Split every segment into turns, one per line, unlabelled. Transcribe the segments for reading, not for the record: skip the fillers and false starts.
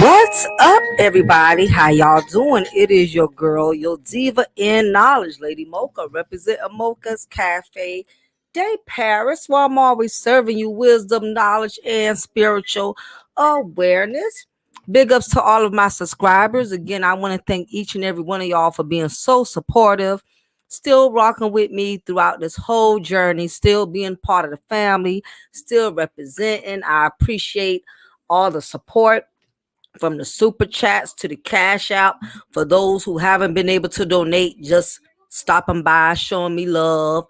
What's up, everybody? How y'all doing? It is your girl, your diva in knowledge, Lady Mocha, represent Mocha's Cafe de Paris, where I'm always serving you wisdom, knowledge, and spiritual awareness. Big ups to all of my subscribers. Again, I want to thank each and every one of y'all for being so supportive, still rocking with me throughout this whole journey, still being part of the family, still representing. I appreciate all the support from the super chats to the cash out. For those who haven't been able to donate, just stopping by, showing me love,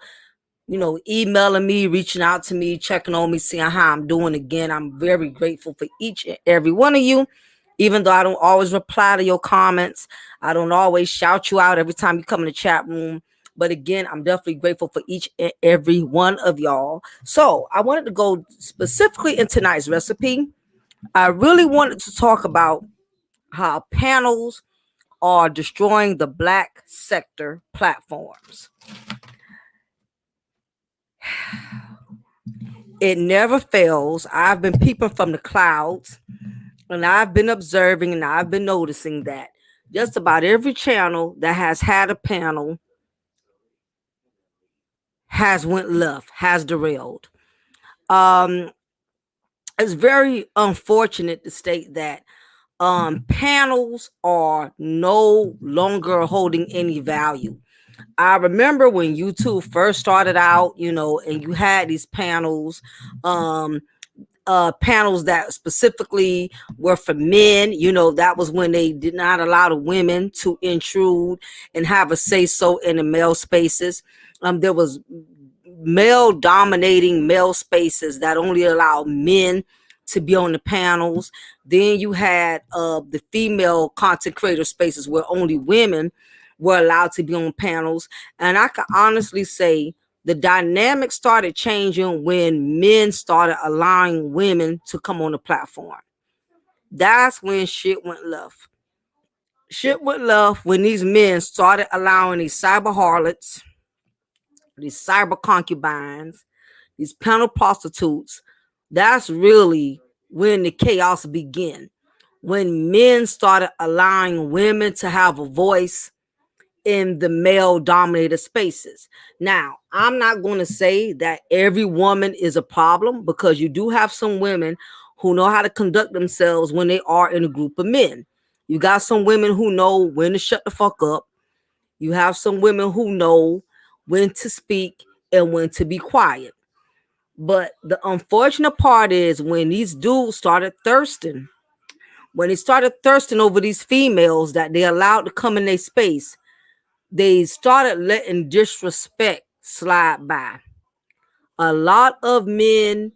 emailing me, reaching out to me, checking on me, seeing how I'm doing. Again, I'm very grateful for each and every one of you. Even though I don't always reply to your comments, I don't always shout you out every time you come in the chat room. But again, I'm definitely grateful for each and every one of y'all. So I wanted to go specifically in tonight's recipe. I really wanted to talk about how panels are destroying the Black sector platforms. It never fails. I've been peeping from the clouds, and I've been observing, and I've been noticing that just about every channel that has had a panel has went left, has derailed. It's very unfortunate to state that panels are no longer holding any value. I remember when YouTube first started out, and you had these panels, panels that specifically were for men. That was when they did not allow the women to intrude and have a say so in the male spaces. There was male dominating male spaces that only allowed men to be on the panels. Then you had the female content creator spaces where only women were allowed to be on panels. And I can honestly say the dynamic started changing when men started allowing women to come on the platform. That's when shit went left. Shit went left when these men started allowing these cyber harlots, these cyber concubines, these panel prostitutes. That's really when the chaos began. When men started allowing women to have a voice in the male dominated spaces. Now, I'm not going to say that every woman is a problem, because you do have some women who know how to conduct themselves when they are in a group of men. You got some women who know when to shut the fuck up. You have some women who know when to speak and when to be quiet. But the unfortunate part is when these dudes started thirsting, when they started thirsting over these females that they allowed to come in their space, they started letting disrespect slide by. A lot of men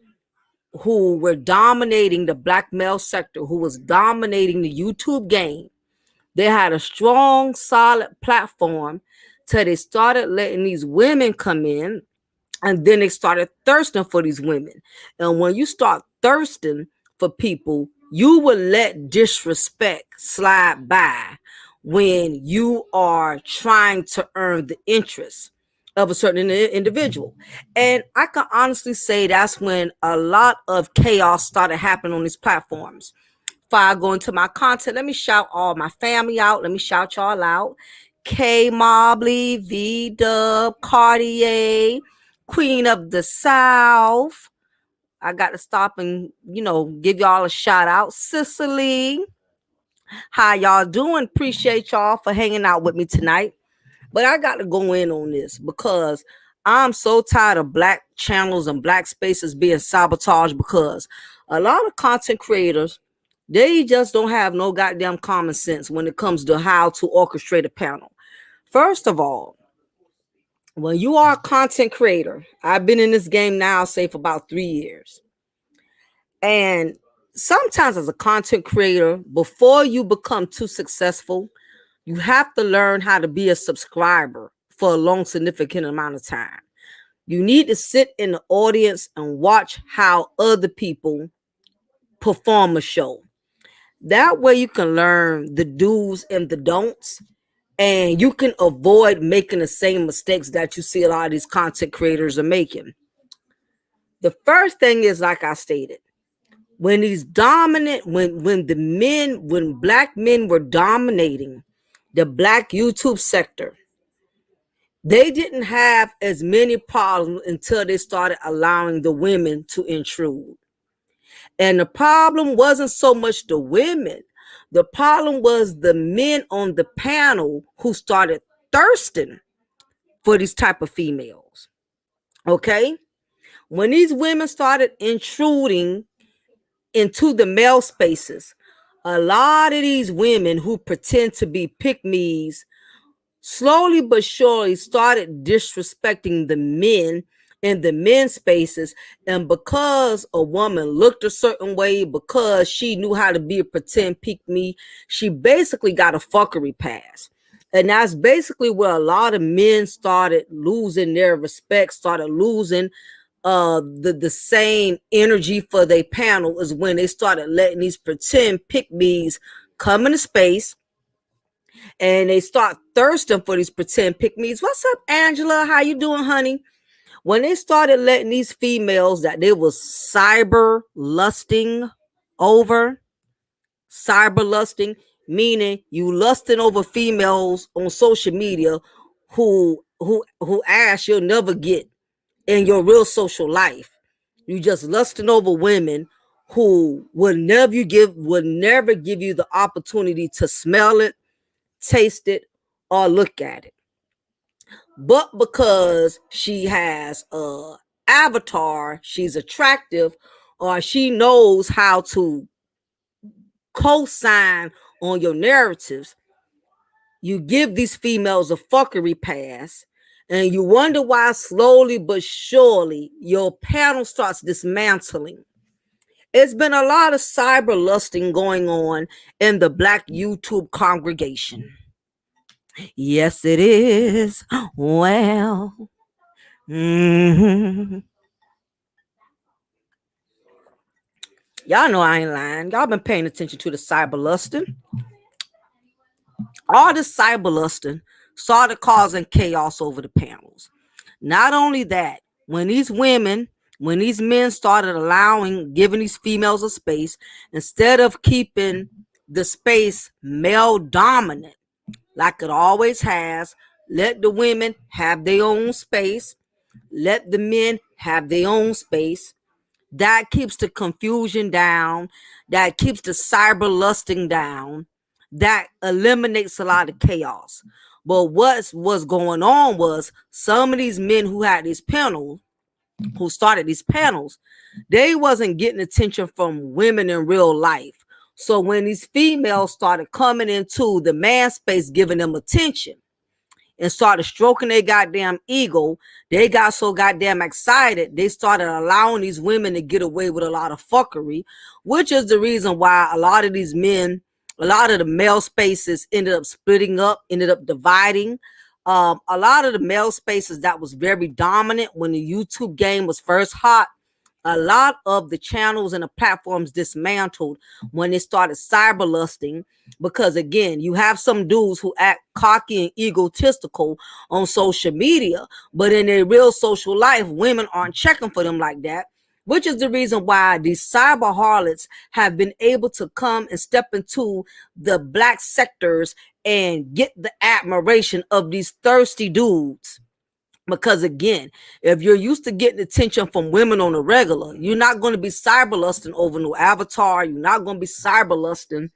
who were dominating the Black male sector, who was dominating the YouTube game, they had a strong, solid platform till they started letting these women come in, and then they started thirsting for these women. And when you start thirsting for people, you will let disrespect slide by when you are trying to earn the interest. of a certain individual. And I can honestly say that's when a lot of chaos started happening on these platforms. Before I go into my content, let me shout all my family out. Let me shout y'all out. K Mobley, V Dub, Cartier, Queen of the South. I got to stop and, give y'all a shout out. Cicely, how y'all doing? Appreciate y'all for hanging out with me tonight. But I got to go in on this because I'm so tired of black channels and black spaces being sabotaged, because a lot of content creators, they just don't have no goddamn common sense when it comes to how to orchestrate a panel. First of all, when you are a content creator, I've been in this game now, say, for about 3 years. And sometimes as a content creator, before you become too successful, you have to learn how to be a subscriber for a long, significant amount of time. You need to sit in the audience and watch how other people perform a show. That way you can learn the do's and the don'ts, and you can avoid making the same mistakes that you see a lot of these content creators are making. The first thing is, like I stated, when these dominant, when black men were dominating the black YouTube sector, they didn't have as many problems until they started allowing the women to intrude. And the problem wasn't so much the women. The problem was the men on the panel who started thirsting for these type of females. Okay? When these women started intruding into the male spaces, a lot of these women who pretend to be pick-me's slowly but surely started disrespecting the men in the men's spaces. And because a woman looked a certain way, because she knew how to be a pretend pick-me, she basically got a fuckery pass. And that's basically where a lot of men started losing their respect, started losing the same energy for their panel, is when they started letting these pretend pick-me's come into space, and they start thirsting for these pretend pick-me's. What's up, Angela? How you doing, honey? When they started letting these females that they was cyber lusting over, cyber lusting, meaning you lusting over females on social media who ass you'll never get in your real social life. You just lusting over women who would never give you the opportunity to smell it, taste it, or look at it. But because she has a avatar, she's attractive, or she knows how to co-sign on your narratives, you give these females a fuckery pass, and you wonder why slowly but surely your panel starts dismantling. It's been a lot of cyber lusting going on in the black YouTube congregation. Yes, it is. Well, y'all know I ain't lying. Y'all been paying attention to the cyber lusting. All this cyber lusting started causing chaos over the panels. Not only that, when these men started giving these females a space, instead of keeping the space male dominant, like it always has, let the women have their own space, let the men have their own space. That keeps the confusion down. That keeps the cyber lusting down. That eliminates a lot of chaos. But what was going on was some of these men who had these panels, who started these panels, they wasn't getting attention from women in real life. So when these females started coming into the man space, giving them attention, and started stroking their goddamn ego, they got so goddamn excited, they started allowing these women to get away with a lot of fuckery, which is the reason why a lot of these men, a lot of the male spaces ended up splitting up, ended up dividing. A lot of the male spaces that was very dominant when the YouTube game was first hot, a lot of the channels and the platforms dismantled when they started cyber lusting, because again, you have some dudes who act cocky and egotistical on social media, but in their real social life, women aren't checking for them like that, which is the reason why these cyber harlots have been able to come and step into the black sectors and get the admiration of these thirsty dudes. Because again, if you're used to getting attention from women on a regular, you're not going to be cyber lusting over no avatar. You're not going to be cyber lusting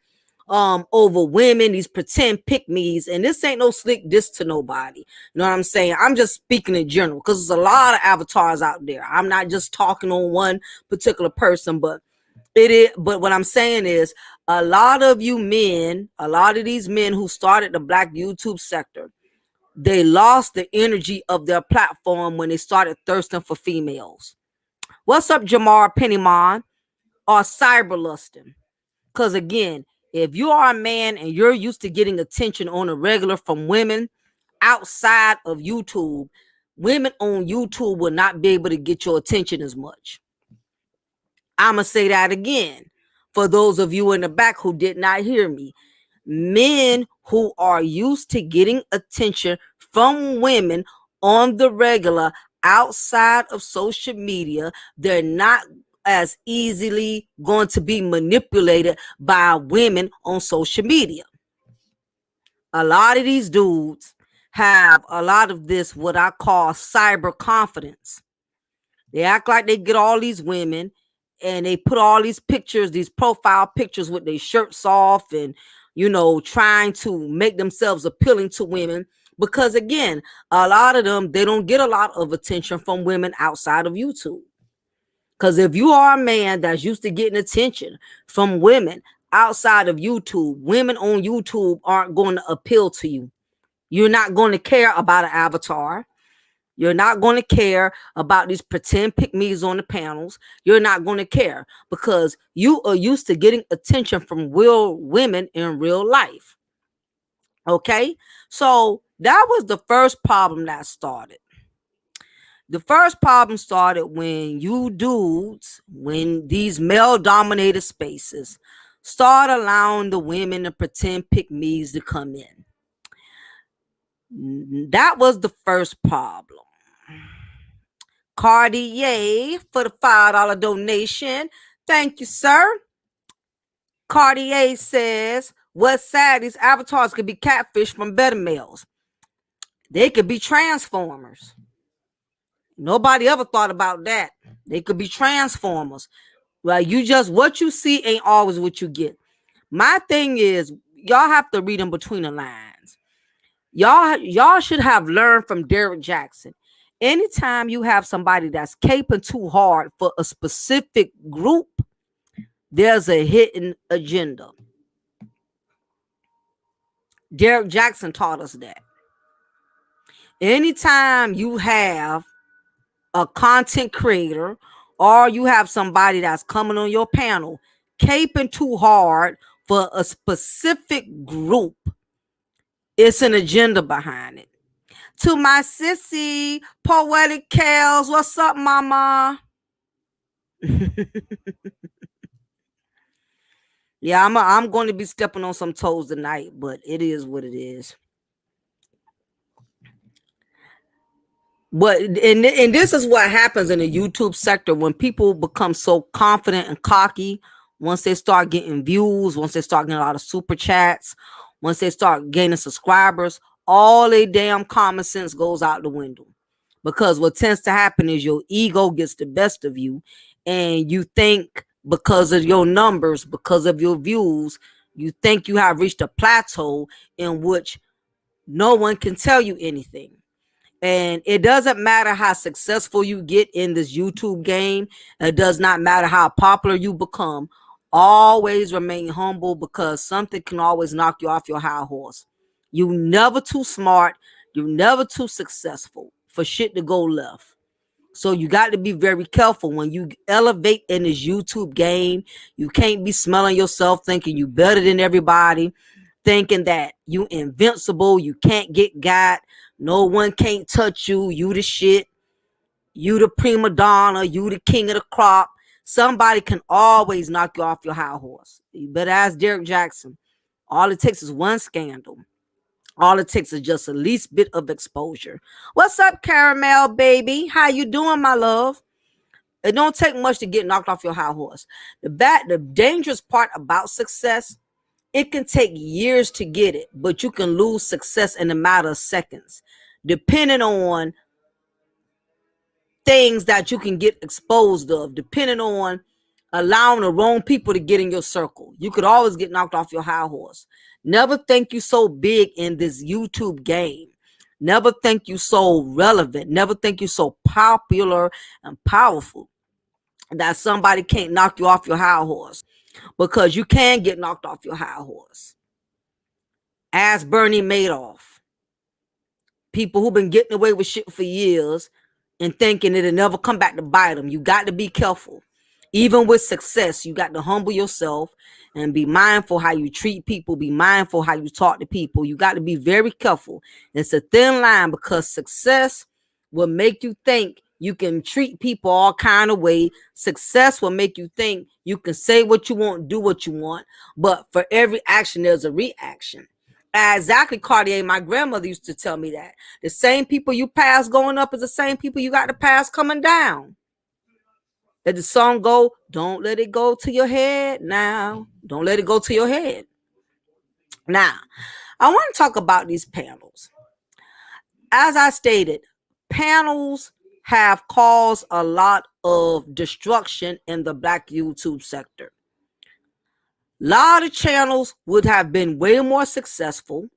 over women, these pretend pick me's. And this ain't no slick diss to nobody. You know what I'm saying? I'm just speaking in general, because there's a lot of avatars out there. I'm not just talking on one particular person, but it is. But what I'm saying is, a lot of you men, a lot of these men who started the black YouTube sector, they lost the energy of their platform when they started thirsting for females. What's up, Jamar Pennymon? Or cyber lusting? Because again, if you are a man and you're used to getting attention on a regular from women outside of YouTube, women on YouTube will not be able to get your attention as much. I'm going to say that again for those of you in the back who did not hear me. Men who are used to getting attention from women on the regular outside of social media, they're not as easily going to be manipulated by women on social media. A lot of these dudes have a lot of this, what I call cyber confidence. They act like they get all these women and they put all these pictures, these profile pictures with their shirts off and, you know, trying to make themselves appealing to women. Because again, a lot of them, they don't get a lot of attention from women outside of YouTube. Because if you are a man that's used to getting attention from women outside of YouTube, women on YouTube aren't going to appeal to you. You're not going to care about an avatar. You're not going to care about these pretend pick-me's on the panels. You're not going to care because you are used to getting attention from real women in real life. Okay? So that was the first problem that started. The first problem started when you dudes, when these male-dominated spaces start allowing the women to pretend pick-me's to come in. That was the first problem. Cartier for the $5 donation. Thank you, sir. Cartier says, what's sad, these avatars could be catfish from better males. They could be transformers. Nobody ever thought about that. They could be transformers. Well, what you see ain't always what you get. My thing is, y'all have to read in between the lines. Y'all should have learned from Derek Jackson. Anytime you have somebody that's caping too hard for a specific group, there's a hidden agenda. Derek Jackson taught us that. Anytime you have a content creator or you have somebody that's coming on your panel caping too hard for a specific group, it's an agenda behind it. To my sissy, Poetic Kales, what's up, mama? Yeah, I'm going to be stepping on some toes tonight, but it is what it is. But and this is what happens in the YouTube sector when people become so confident and cocky. Once they start getting views, once they start getting a lot of super chats, once they start gaining subscribers, all their damn common sense goes out the window. Because what tends to happen is your ego gets the best of you, and you think because of your numbers, because of your views, you think you have reached a plateau in which no one can tell you anything. And it doesn't matter how successful you get in this YouTube game. It does not matter how popular you become. Always remain humble, because something can always knock you off your high horse. You never too smart. You're never too successful for shit to go left. So you got to be very careful when you elevate in this YouTube game. You can't be smelling yourself thinking you better than everybody, thinking that you invincible, you can't get got, no one can't touch you, you the shit. You the prima donna, you the king of the crop. Somebody can always knock you off your high horse. You better ask Derek Jackson. All it takes is one scandal. All it takes is just the least bit of exposure. What's up, Caramel baby? How you doing, my love? It don't take much to get knocked off your high horse. The dangerous part about success, it can take years to get it, but you can lose success in a matter of seconds, depending on things that you can get exposed of, depending on allowing the wrong people to get in your circle. You could always get knocked off your high horse. Never think you so big in this YouTube game. Never think you so relevant. Never think you so popular and powerful that somebody can't knock you off your high horse, because you can get knocked off your high horse. Ask Bernie Madoff. People who've been getting away with shit for years and thinking it'll never come back to bite them. You got to be careful. Even with success, you got to humble yourself and be mindful how you treat people. Be mindful how you talk to people. You got to be very careful. It's a thin line, because success will make you think you can treat people all kind of way. Success will make you think you can say what you want, do what you want. But for every action, there's a reaction. Exactly, Cartier. My grandmother used to tell me that the same people you pass going up is the same people you got to pass coming down. Let the song go, don't let it go to your head now. Don't let it go to your head. Now, I want to talk about these panels. As I stated, panels have caused a lot of destruction in the Black YouTube sector. A lot of channels would have been way more successful,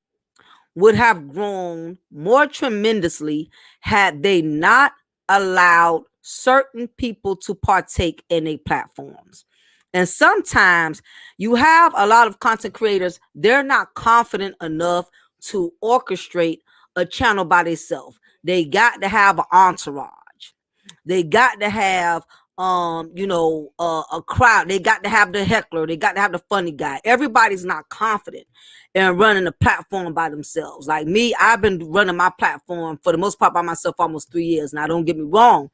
would have grown more tremendously had they not allowed certain people to partake in their platforms. And sometimes you have a lot of content creators, they're not confident enough to orchestrate a channel by themselves. They got to have an entourage. They got to have a crowd. They got to have the heckler. They got to have the funny guy. Everybody's not confident in running a platform by themselves. Like me, I've been running my platform for the most part by myself almost 3 years. Now, don't get me wrong.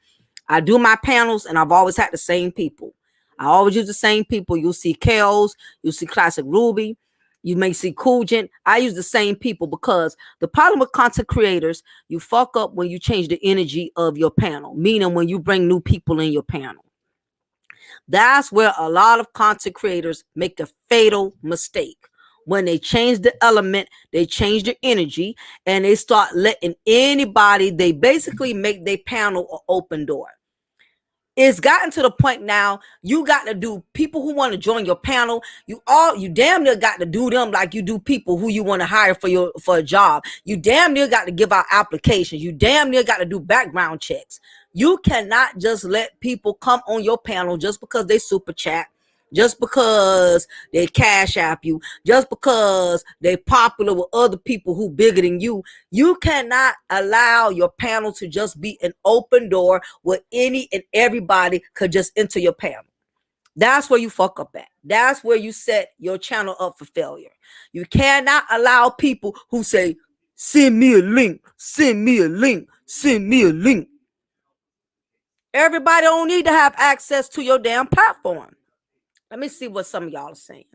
I do my panels and I've always had the same people. I always use the same people. You'll see Kels, you'll see Classic Ruby, you may see Coogent. I use the same people, because the problem with content creators, you fuck up when you change the energy of your panel, meaning when you bring new people in your panel. That's where a lot of content creators make a fatal mistake. When they change the element, they change the energy, and they start letting anybody, they basically make their panel an open door. It's gotten to the point now, you got to do people who want to join your panel. You damn near got to do them like you do people who you want to hire for a job. You damn near got to give out applications. You damn near got to do background checks. You cannot just let people come on your panel just because they super chat, just because they cash app you, just because they popular with other people who bigger than you. You cannot allow your panel to just be an open door where any and everybody could just enter your panel. That's where you fuck up at. That's where you set your channel up for failure. You cannot allow people who say, send me a link, send me a link, send me a link. Everybody don't need to have access to your damn platform. Let me see what some of y'all are saying.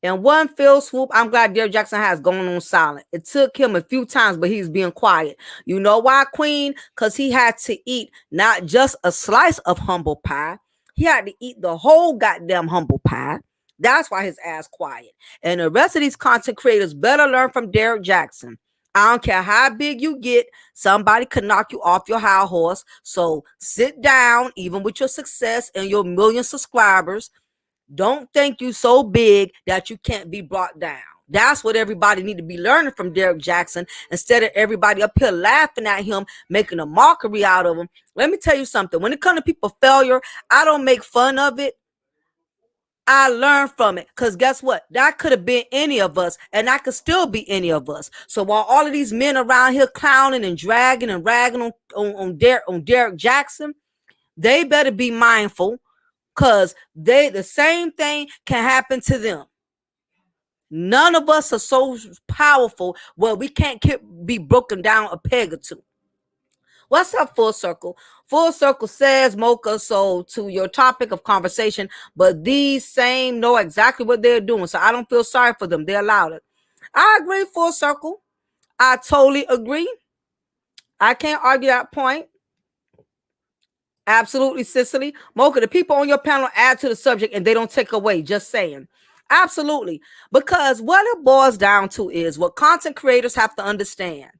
In one fell swoop, I'm glad Derek Jackson has gone on silent. It took him a few times, but he's being quiet. You know why, Queen? Because he had to eat not just a slice of humble pie. He had to eat the whole goddamn humble pie. That's why his ass quiet. And the rest of these content creators better learn from Derek Jackson. I don't care how big you get, somebody could knock you off your high horse. So sit down, even with your success and your million subscribers. Don't think you so big that you can't be brought down. That's what everybody need to be learning from Derek Jackson, instead of everybody up here laughing at him, making a mockery out of him. Let me tell you something. When it comes to people failure, I don't make fun of it. I learned from it, because guess what? That could have been any of us, and I could still be any of us. So while all of these men around here clowning and dragging and ragging on Derek Jackson, they better be mindful, because the same thing can happen to them. None of us are so powerful where we can't be broken down a peg or two. What's up, Full Circle? Full Circle says, Mocha, so to your topic of conversation, but these same know exactly what they're doing. So I don't feel sorry for them. They allowed it. I agree, Full Circle. I totally agree. I can't argue that point. Absolutely, Cicely. Mocha, the people on your panel add to the subject and they don't take away. Just saying. Absolutely. Because what it boils down to is what content creators have to understand.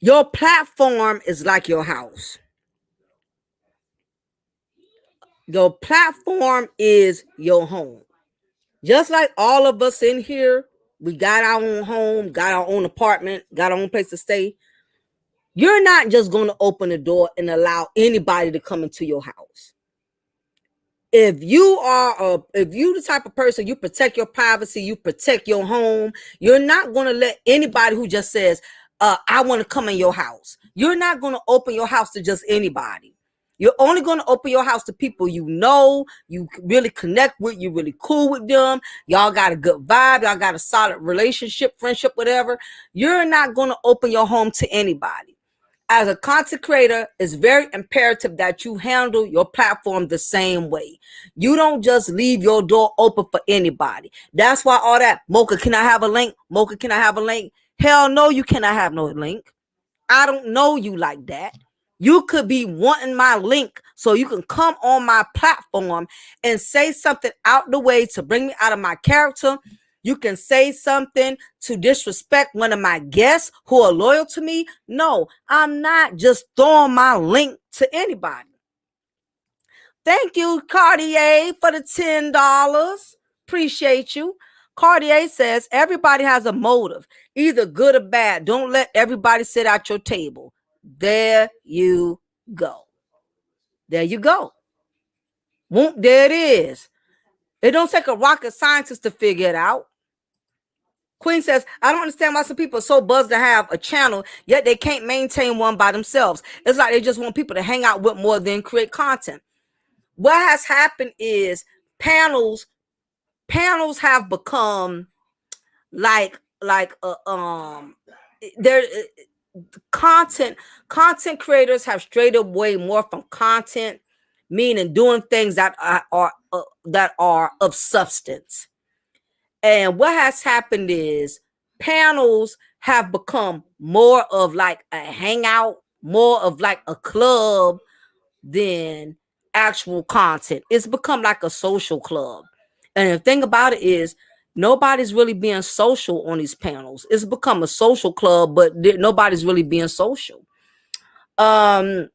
Your platform is like your house. Your platform is your home. Just like all of us in here, we got our own home, got our own apartment, got our own place to stay. You're not just going to open the door and allow anybody to come into your house. If you the type of person, you protect your privacy, you protect your home, you're not going to let anybody who just says, I want to come in your house. You're not going to open your house to just anybody. You're only going to open your house to people you know, you really connect with, you're really cool with them, y'all got a good vibe, y'all got a solid relationship, friendship, whatever. You're not going to open your home to anybody. As a content creator, it's very imperative that you handle your platform the same way. You don't just leave your door open for anybody. That's why all that, Mocha, can I have a link? Mocha, can I have a link? Hell no, you cannot have no link. I don't know you like that. You could be wanting my link so you can come on my platform and say something out the way to bring me out of my character. You can say something to disrespect one of my guests who are loyal to me. No, I'm not just throwing my link to anybody. Thank you, Cartier, for the $10. Appreciate you. Cartier says, everybody has a motive, either good or bad. Don't let everybody sit at your table. There you go. There you go. There it is. It don't take a rocket scientist to figure it out. Queen says, I don't understand why some people are so buzzed to have a channel, yet they can't maintain one by themselves. It's like they just want people to hang out with more than create content. What has happened is panels have become like there content creators have strayed away more from content, meaning doing things that are of substance. And what has happened is panels have become more of like a hangout, more of like a club than actual content. It's become like a social club. And the thing about it is nobody's really being social on these panels. It's become a social club, but nobody's really being social. I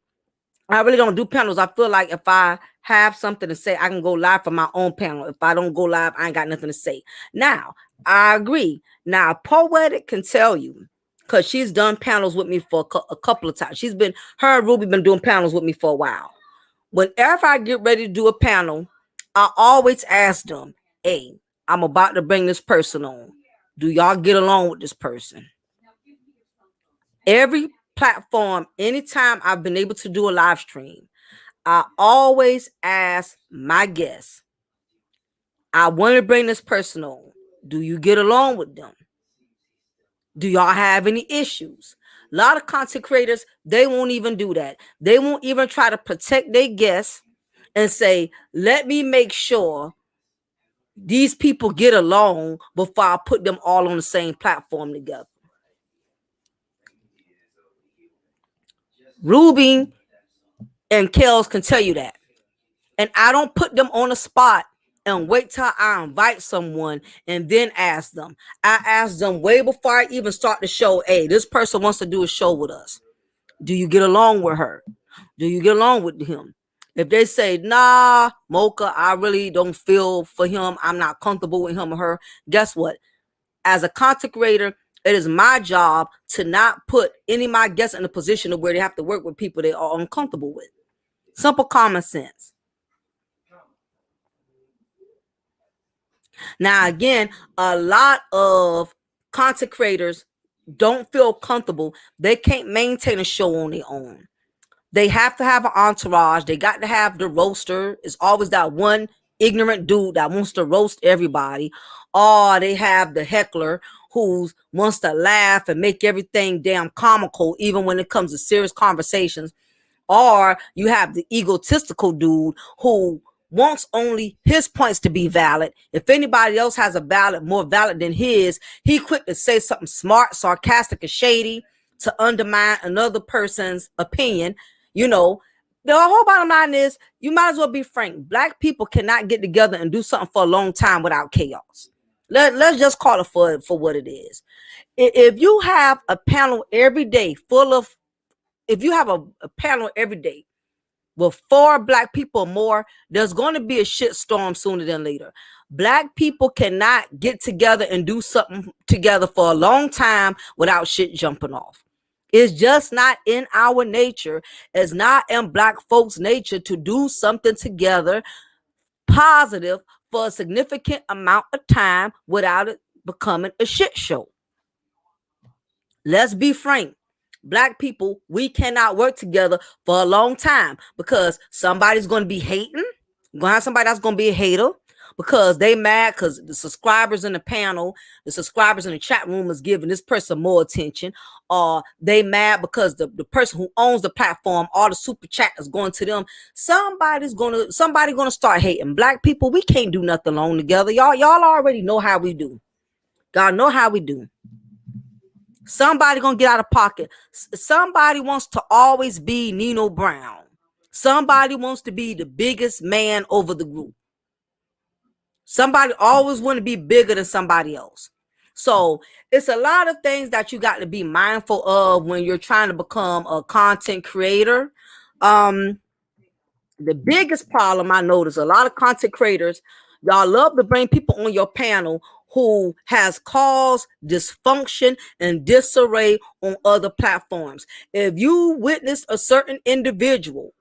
really don't do panels. I feel like if I have something to say, I can go live for my own panel. If I don't go live, I ain't got nothing to say. Now, I agree. Now, Poetic can tell you, because she's done panels with me for a couple of times. Her and Ruby been doing panels with me for a while. Whenever I get ready to do a panel, I always ask them, hey, I'm about to bring this person on. Do y'all get along with this person? Every platform, anytime I've been able to do a live stream, I always ask my guests, I want to bring this person on. Do you get along with them? Do y'all have any issues? A lot of content creators, they won't even do that. They won't even try to protect their guests and say, let me make sure these people get along before I put them all on the same platform together. Ruby and Kels can tell you that. And I don't put them on the spot and wait till I invite someone and then ask them. I ask them way before I even start the show, hey, this person wants to do a show with us. Do you get along with her? Do you get along with him? If they say, nah, Mocha, I really don't feel for him, I'm not comfortable with him or her, guess what? As a content creator, it is my job to not put any of my guests in a position of where they have to work with people they are uncomfortable with. Simple common sense. Now, again, a lot of content creators don't feel comfortable. They can't maintain a show on their own. They have to have an entourage. They got to have the roaster. It's always that one ignorant dude that wants to roast everybody. Or they have the heckler who wants to laugh and make everything damn comical, even when it comes to serious conversations. Or you have the egotistical dude who wants only his points to be valid. If anybody else has a valid, more valid than his, he quick to say something smart, sarcastic, or shady to undermine another person's opinion. You know, the whole bottom line is you might as well be frank. Black people cannot get together and do something for a long time without chaos. Let's just call it for what it is. If you have a panel every day full of, if you have a panel every day with 4 black people or more, there's going to be a shit storm sooner than later. Black people cannot get together and do something together for a long time without shit jumping off. It's just not in our nature. It's not in black folks' nature to do something together positive for a significant amount of time without it becoming a shit show. Let's be frank. Black people, we cannot work together for a long time because somebody's going to be hating. You're going to have somebody that's going to be a hater because they mad because the subscribers in the panel, the subscribers in the chat room is giving this person more attention. Or they mad because the person who owns the platform, all the super chat is going to them. Somebody gonna start hating. Black people, we can't do nothing alone together. Y'all already know how we do. Y'all know how we do. Somebody gonna get out of pocket. Somebody wants to always be Nino Brown. Somebody wants to be the biggest man over the group. Somebody always want to be bigger than somebody else. So it's a lot of things that you got to be mindful of when you're trying to become a content creator. The biggest problem I notice, a lot of content creators, y'all love to bring people on your panel who has caused dysfunction and disarray on other platforms. If you witness a certain individual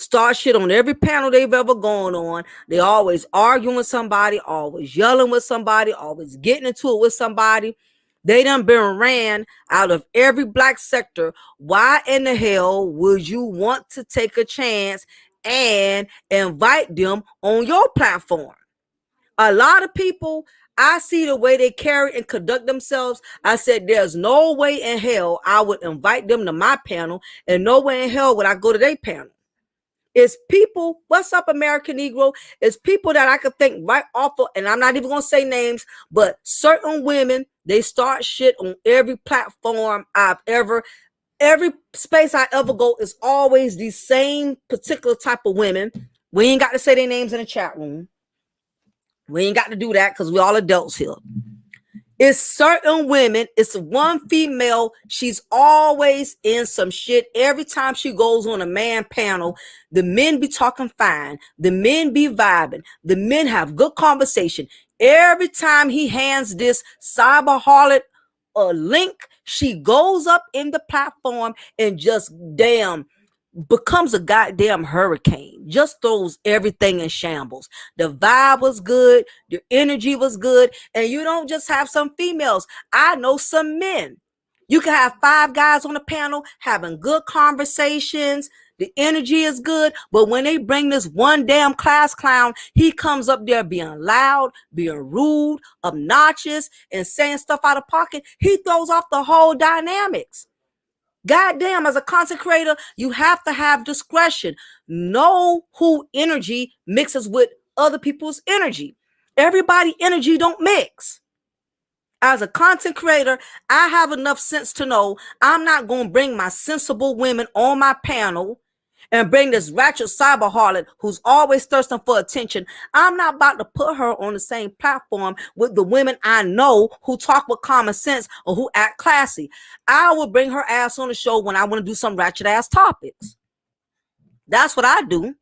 start shit on every panel they've ever gone on, they always arguing with somebody, always yelling with somebody, always getting into it with somebody. They done been ran out of every black sector. Why in the hell would you want to take a chance and invite them on your platform? A lot of people, I see the way they carry and conduct themselves. I said, there's no way in hell I would invite them to my panel, and no way in hell would I go to their panel. It's people, what's up, American Negro? It's people that I could think right off of, and I'm not even going to say names, but certain women, they start shit on every platform every space I ever go is always the same particular type of women. We ain't got to say their names in the chat room. We ain't got to do that because we're all adults here. It's certain women, it's one female, she's always in some shit. Every time she goes on a man panel, the men be talking fine, the men be vibing, the men have good conversation. Every time he hands this cyber harlot a link, she goes up in the platform and just becomes a goddamn hurricane, just throws everything in shambles. The vibe was good, the energy was good, and you don't just have some females. I know some men. You can have 5 guys on the panel having good conversations. The energy is good, but when they bring this one damn class clown, he comes up there being loud, being rude, obnoxious, and saying stuff out of pocket. He throws off the whole dynamics. Goddamn, as a content creator, you have to have discretion. Know who energy mixes with other people's energy. Everybody energy don't mix. As a content creator, I have enough sense to know I'm not going to bring my sensible women on my panel and bring this ratchet cyber harlot who's always thirsting for attention. I'm not about to put her on the same platform with the women I know who talk with common sense or who act classy. I will bring her ass on the show when I want to do some ratchet ass topics. That's what I do.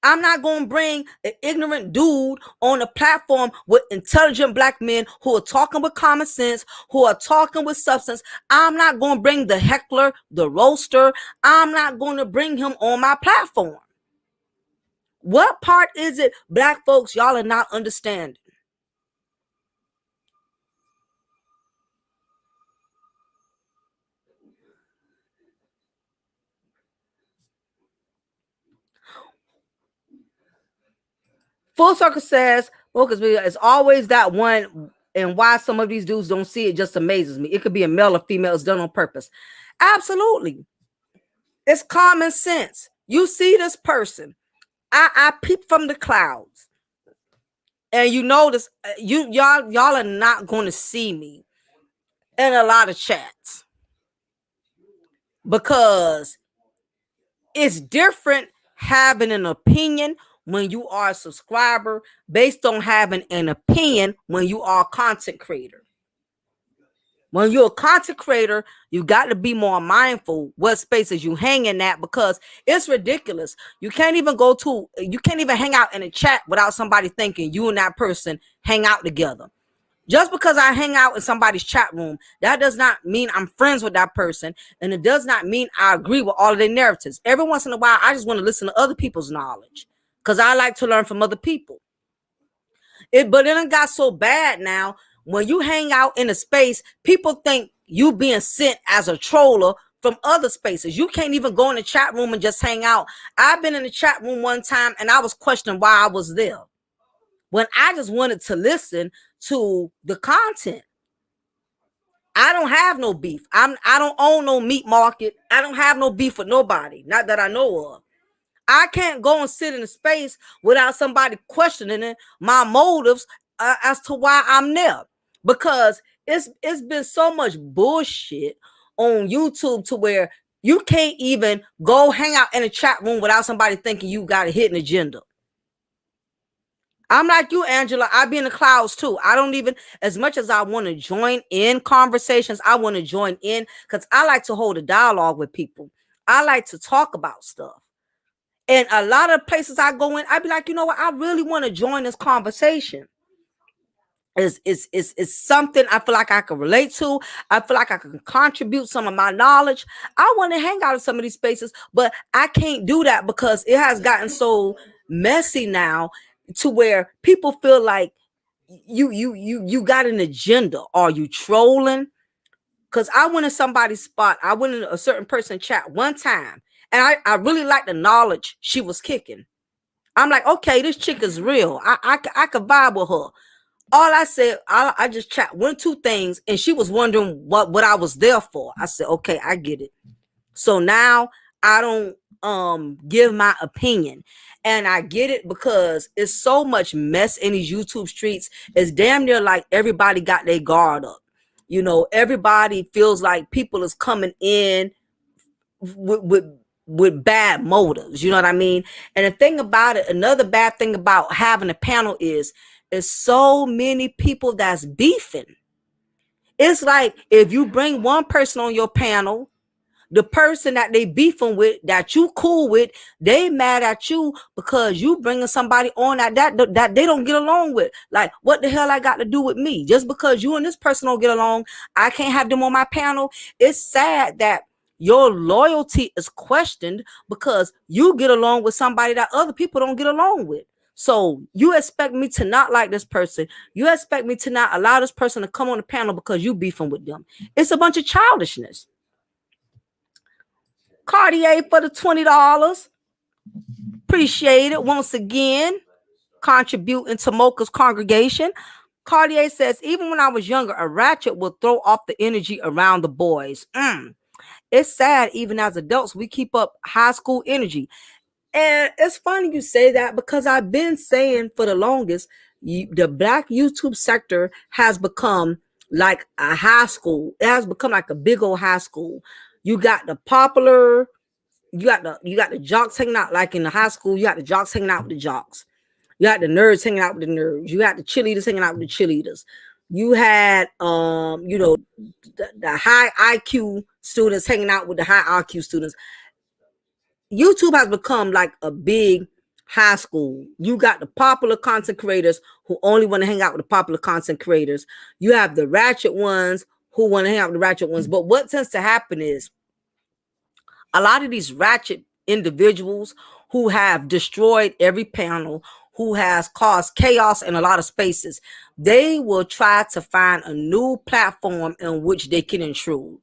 I'm not going to bring an ignorant dude on a platform with intelligent black men who are talking with common sense, who are talking with substance. I'm not going to bring the heckler, the roaster. I'm not going to bring him on my platform. What part is it, black folks, y'all are not understanding? Full Circle says, well, because it's always that one And why some of these dudes don't see it just amazes me. It could be a male or female. It's done on purpose. Absolutely. It's common sense. You see this person. I peep from the clouds. And you notice y'all are not going to see me in a lot of chats because it's different having an opinion when you are a subscriber based on having an opinion when you are a content creator. When you're a content creator, you got to be more mindful what spaces you hang in at because it's ridiculous. You can't even hang out in a chat without somebody thinking you and that person hang out together. Just because I hang out in somebody's chat room, that does not mean I'm friends with that person. And it does not mean I agree with all of their narratives. Every once in a while, I just want to listen to other people's knowledge because I like to learn from other people. But then it got so bad now, when you hang out in a space, people think you being sent as a troller from other spaces. You can't even go in the chat room and just hang out. I've been in the chat room one time and I was questioning why I was there when I just wanted to listen to the content. I don't have no beef. I don't own no meat market. I don't have no beef with nobody, not that I know of. I can't go and sit in a space without somebody questioning my motives as to why I'm there, because it's been so much bullshit on YouTube to where you can't even go hang out in a chat room without somebody thinking you got a hidden agenda. I'm like you, Angela. I be in the clouds too. I don't even, as much as I want to join in conversations, I want to join in because I like to hold a dialogue with people. I like to talk about stuff. And a lot of places I go in, I be like, you know what? I really want to join this conversation. It's something I feel like I can relate to. I feel like I can contribute some of my knowledge. I want to hang out in some of these spaces, but I can't do that because it has gotten so messy now to where people feel like you got an agenda. Are you trolling? Because I went in somebody's spot. I went in a certain person chat one time, and I really liked the knowledge she was kicking. I'm like, okay, this chick is real. I could vibe with her. All I said, I just chat 1, 2 things, and she was wondering what I was there for. I said, okay, I get it. So now I don't give my opinion. And I get it because it's so much mess in these YouTube streets. It's damn near like everybody got their guard up. You know, everybody feels like people is coming in with bad motives. You know what I mean? And the thing about it, another bad thing about having a panel is so many people that's beefing. It's like if you bring one person on your panel, the person that they beefing with, that you cool with, they mad at you because you bringing somebody on that they don't get along with. Like, what the hell I got to do with me? Just because you and this person don't get along, I can't have them on my panel. It's sad that your loyalty is questioned because you get along with somebody that other people don't get along with. So you expect me to not like this person. You expect me to not allow this person to come on the panel because you beefing with them. It's a bunch of childishness. Cartier for the $20. Appreciate it once again. Contributing to Mocha's congregation. Cartier says, even when I was younger, a ratchet would throw off the energy around the boys. It's sad, even as adults, we keep up high school energy. And it's funny you say that because I've been saying for the longest, the Black YouTube sector has become like a high school. It has become like a big old high school. You got the popular, you got the jocks hanging out. Like in the high school, you got the jocks hanging out with the jocks. You got the nerds hanging out with the nerds. You got the cheerleaders hanging out with the cheerleaders. You had the high IQ students hanging out with the high IQ students. YouTube has become like a big high school. You got the popular content creators who only want to hang out with the popular content creators. You have the ratchet ones who want to hang out with the ratchet ones. But what tends to happen is a lot of these ratchet individuals who have destroyed every panel, who has caused chaos in a lot of spaces, they will try to find a new platform in which they can intrude.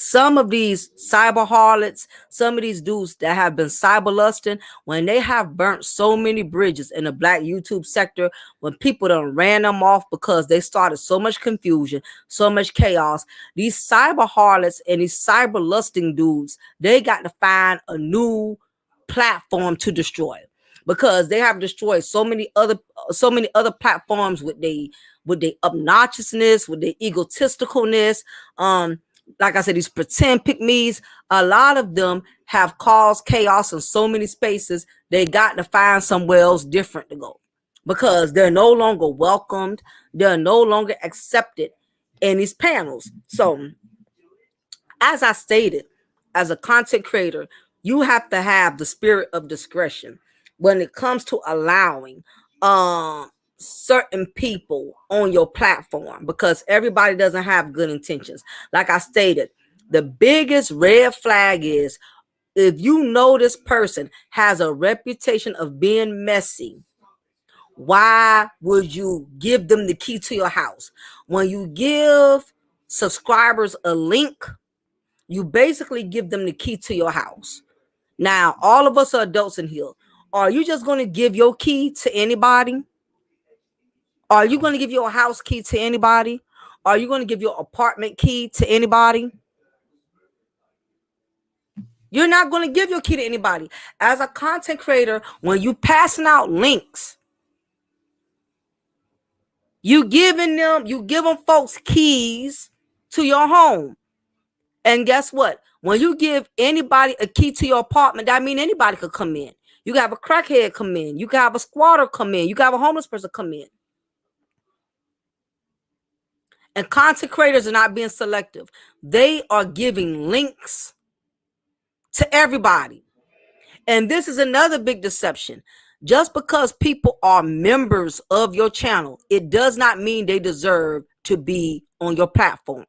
Some of these cyber harlots, some of these dudes that have been cyber lusting, when they have burnt so many bridges in the black YouTube sector, when people done ran them off because they started so much confusion, so much chaos, these cyber harlots and these cyber lusting dudes, they got to find a new platform to destroy, because they have destroyed so many other platforms with their obnoxiousness, with their egotisticalness. Like I said, these pretend pick me's, a lot of them have caused chaos in so many spaces. They got to find somewhere else different to go, because they're no longer welcomed. They're no longer accepted in these panels. So, as I stated, as a content creator, you have to have the spirit of discretion when it comes to allowing certain people on your platform, because everybody doesn't have good intentions. Like I stated, the biggest red flag is if you know this person has a reputation of being messy, why would you give them the key to your house? When you give subscribers a link, you basically give them the key to your house. Now, all of us are adults in here. Are you just going to give your key to anybody? Are you going to give your house key to anybody? Are you going to give your apartment key to anybody? You're not going to give your key to anybody. As a content creator, when you passing out links, you giving folks keys to your home. And guess what? When you give anybody a key to your apartment, that means anybody could come in. You can have a crackhead come in. You can have a squatter come in. You can have a homeless person come in. And content creators are not being selective. They are giving links to everybody. And this is another big deception. Just because people are members of your channel, it does not mean they deserve to be on your platform.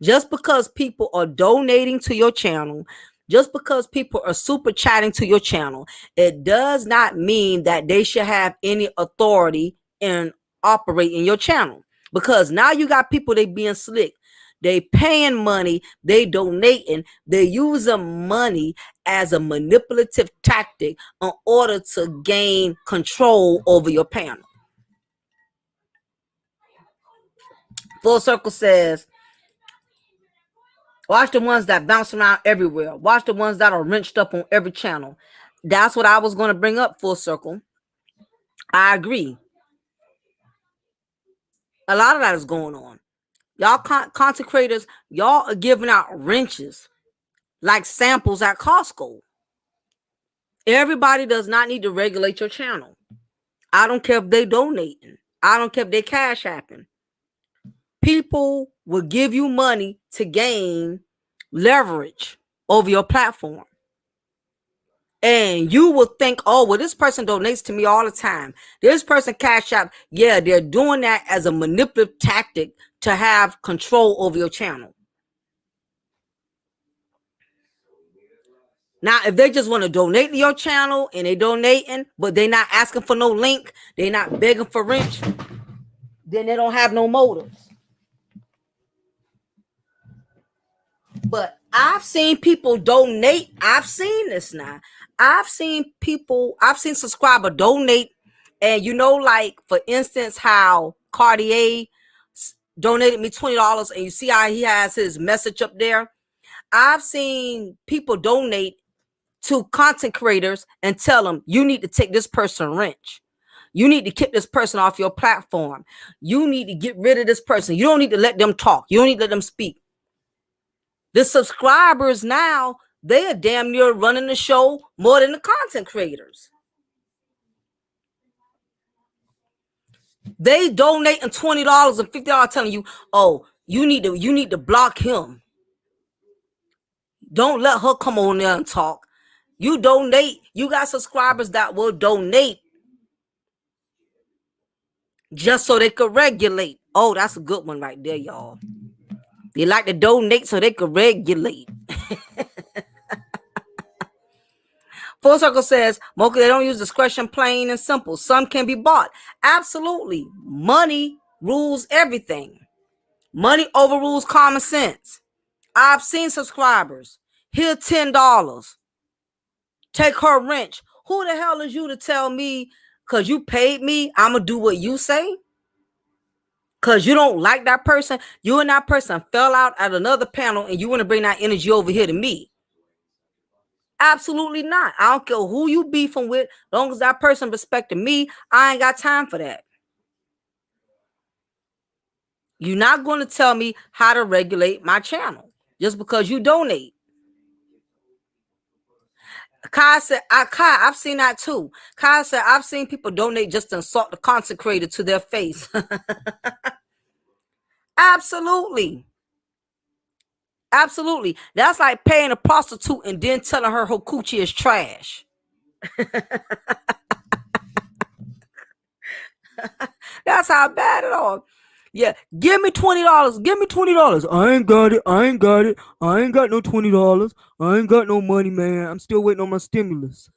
Just because people are donating to your channel, just because people are super chatting to your channel, it does not mean that they should have any authority in operating your channel. Because now you got people, they being slick. They paying money, they donating, they using money as a manipulative tactic in order to gain control over your panel. Full Circle says, watch the ones that bounce around everywhere. Watch the ones that are wrenched up on every channel. That's what I was going to bring up, Full Circle. I agree. A lot of that is going on. Y'all content creators, y'all are giving out wrenches like samples at Costco. Everybody does not need to regulate your channel. I don't care if they donating. I don't care if they cash apping. People will give you money to gain leverage over your platform. And you will think, oh, well, this person donates to me all the time. This person cash out. Yeah, they're doing that as a manipulative tactic to have control over your channel. Now, if they just want to donate to your channel and they donating, but they're not asking for no link, they're not begging for rent, then they don't have no motives. But I've seen people donate. I've seen this now. I've seen subscriber donate. And like, for instance, how Cartier donated me $20, and you see how he has his message up there. I've seen people donate to content creators and tell them, you need to take this person wrench. You need to kick this person off your platform. You need to get rid of this person. You don't need to let them talk. You don't need to let them speak. The subscribers now, they are damn near running the show more than the content creators. They donating $20 and $50 telling you, oh, you need to block him. Don't let her come on there and talk. You donate. You got subscribers that will donate just so they could regulate. Oh, that's a good one right there, y'all. They like to donate so they could regulate. Full Circle says, Mocha, they don't use discretion, plain and simple. Some can be bought. Absolutely. Money rules everything. Money overrules common sense. I've seen subscribers. Here $10. Take her wrench. Who the hell is you to tell me, because you paid me, I'm going to do what you say? Because you don't like that person. You and that person fell out at another panel and you want to bring that energy over here to me. Absolutely not. I don't care who you beefing with. As long as that person respected me, I ain't got time for that. You're not going to tell me how to regulate my channel just because you donate. Kai said, Kai, I've seen that too. Kai said, I've seen people donate just to insult the consecrated to their face. Absolutely. Absolutely. That's like paying a prostitute and then telling her coochie is trash. That's how bad it all. Yeah, give me $20. Give me $20. I ain't got it. I ain't got it. I ain't got no $20. I ain't got no money, man. I'm still waiting on my stimulus.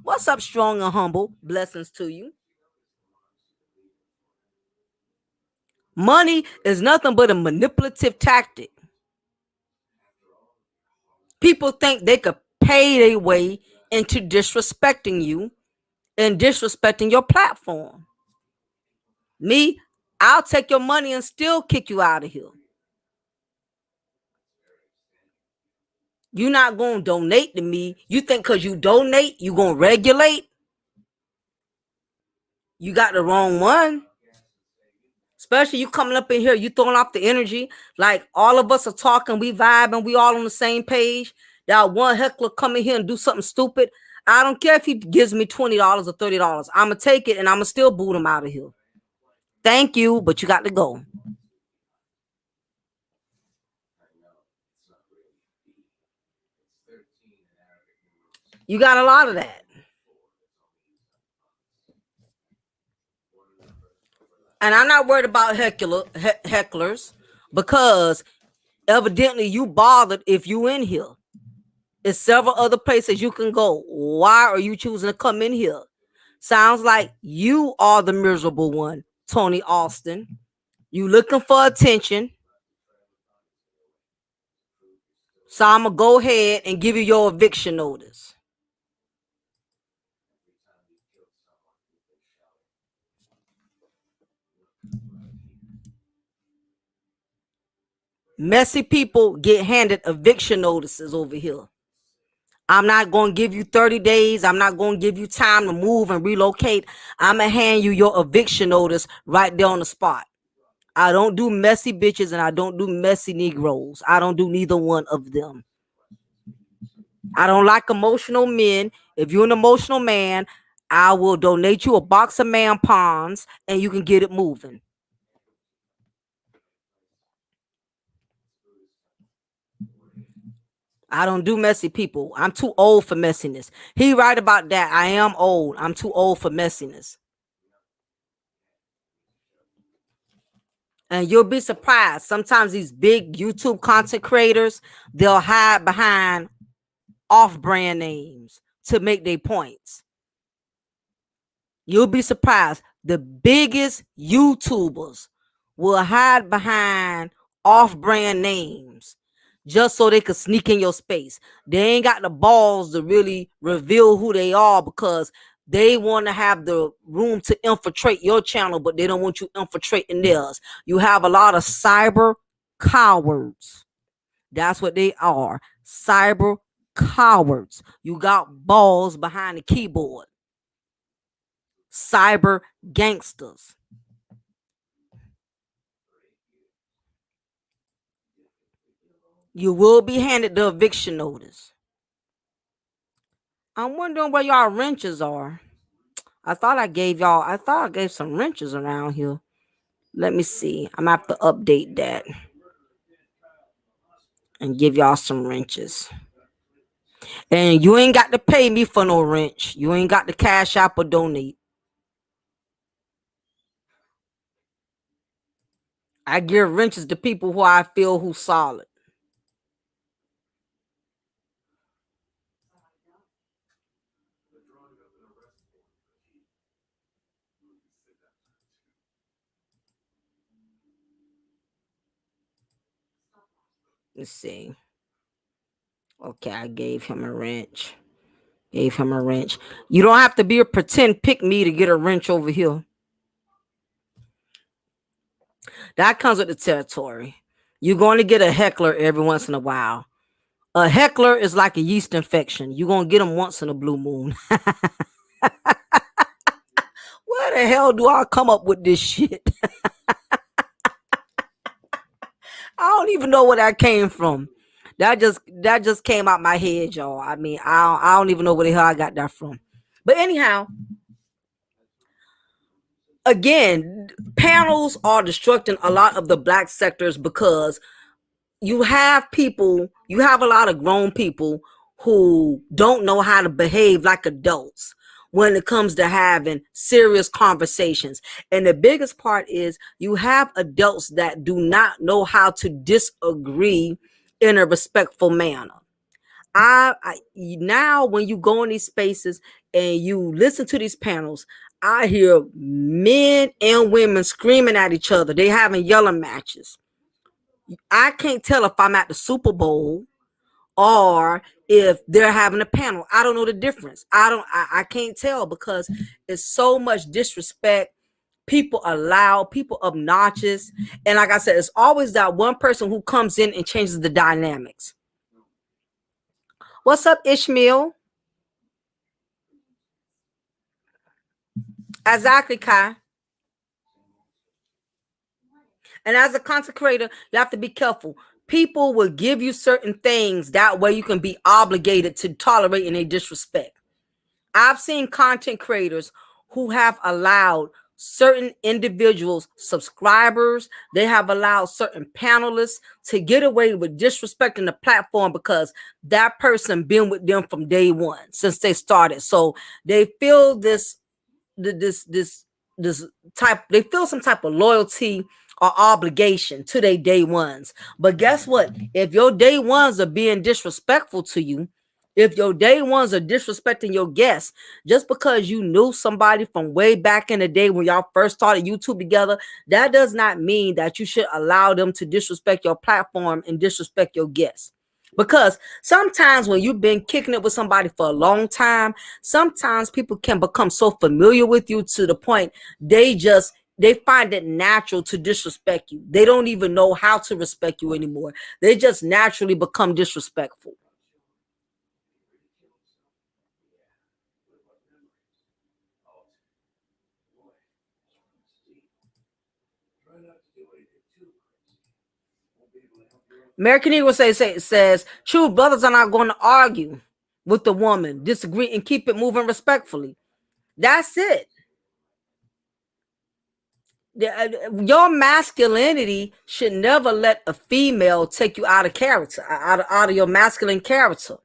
What's up, strong and humble? Blessings to you. Money is nothing but a manipulative tactic. People think they could pay their way into disrespecting you and disrespecting your platform. Me, I'll take your money and still kick you out of here. You're not going to donate to me. You think because you donate, you're going to regulate? You got the wrong one. Especially you coming up in here, you throwing off the energy. Like all of us are talking, we vibe, and we all on the same page. That one heckler come in here and do something stupid. I don't care if he gives me $20 or $30. I'm going to take it and I'm going to still boot him out of here. Thank you, but you got to go. You got a lot of that. And I'm not worried about hecklers because evidently you bothered if you in here. There's several other places you can go. Why are you choosing to come in here? Sounds like you are the miserable one, Tony Austin. You looking for attention. So I'm going to go ahead and give you your eviction notice. Messy people get handed eviction notices over here. I'm not going to give you 30 days. I'm not going to give you time to move and relocate. I'm going to hand you your eviction notice right there on the spot. I don't do messy bitches and I don't do messy Negroes. I don't do neither one of them. I don't like emotional men. If you're an emotional man, I will donate you a box of man pawns and you can get it moving. I don't do messy people. I'm too old for messiness. He right about that. I am old. I'm too old for messiness. And you'll be surprised. Sometimes these big YouTube content creators, they'll hide behind off-brand names to make their points. You'll be surprised. The biggest YouTubers will hide behind off-brand names just so they could sneak in your space. They ain't got the balls to really reveal who they are because they want to have the room to infiltrate your channel, but they don't want you infiltrating theirs. You have a lot of cyber cowards. That's what they are. Cyber cowards. You got balls behind the keyboard. Cyber gangsters. You will be handed the eviction notice. I'm wondering where y'all wrenches are. I thought I gave some wrenches around here. Let me see. I'm gonna have to update that and give y'all some wrenches. And you ain't got to pay me for no wrench. You ain't got to cash out or donate. I give wrenches to people who I feel who's solid. Let's see. Okay, I gave him a wrench. Gave him a wrench. You don't have to be a pretend pick me to get a wrench over here. That comes with the territory. You're going to get a heckler every once in a while. A heckler is like a yeast infection. You're going to get them once in a blue moon. Where the hell do I come up with this shit? I don't even know where that came from. That just came out my head, y'all. I mean, I don't even know where the hell I got that from. But anyhow, again, panels are destructing a lot of the black sectors because you have a lot of grown people who don't know how to behave like adults when it comes to having serious conversations. And the biggest part is you have adults that do not know how to disagree in a respectful manner. I now when you go in these spaces and you listen to these panels, I hear men and women screaming at each other. They having yelling matches. I can't tell if I'm at the Super Bowl or if they're having a panel. I don't know the difference. I can't tell because it's so much disrespect. People are loud, people obnoxious. And like I said, it's always that one person who comes in and changes the dynamics. What's up, Ishmael? Exactly, Kai. And as a content creator, you have to be careful. People will give you certain things that way you can be obligated to tolerate any disrespect. I've seen content creators who have allowed certain individuals, subscribers, they have allowed certain panelists to get away with disrespecting the platform because that person been with them from day one since they started. So they feel this type, they feel some type of loyalty or obligation to their day ones. But guess what? If your day ones are being disrespectful to you, if your day ones are disrespecting your guests, just because you knew somebody from way back in the day when y'all first started YouTube together, that does not mean that you should allow them to disrespect your platform and disrespect your guests. Because sometimes when you've been kicking it with somebody for a long time, sometimes people can become so familiar with you to the point they find it natural to disrespect you. They don't even know how to respect you anymore. They just naturally become disrespectful. American Eagle says true brothers are not going to argue with the woman, disagree, and keep it moving respectfully. That's it. Your masculinity should never let a female take you out of character, out of your masculine character.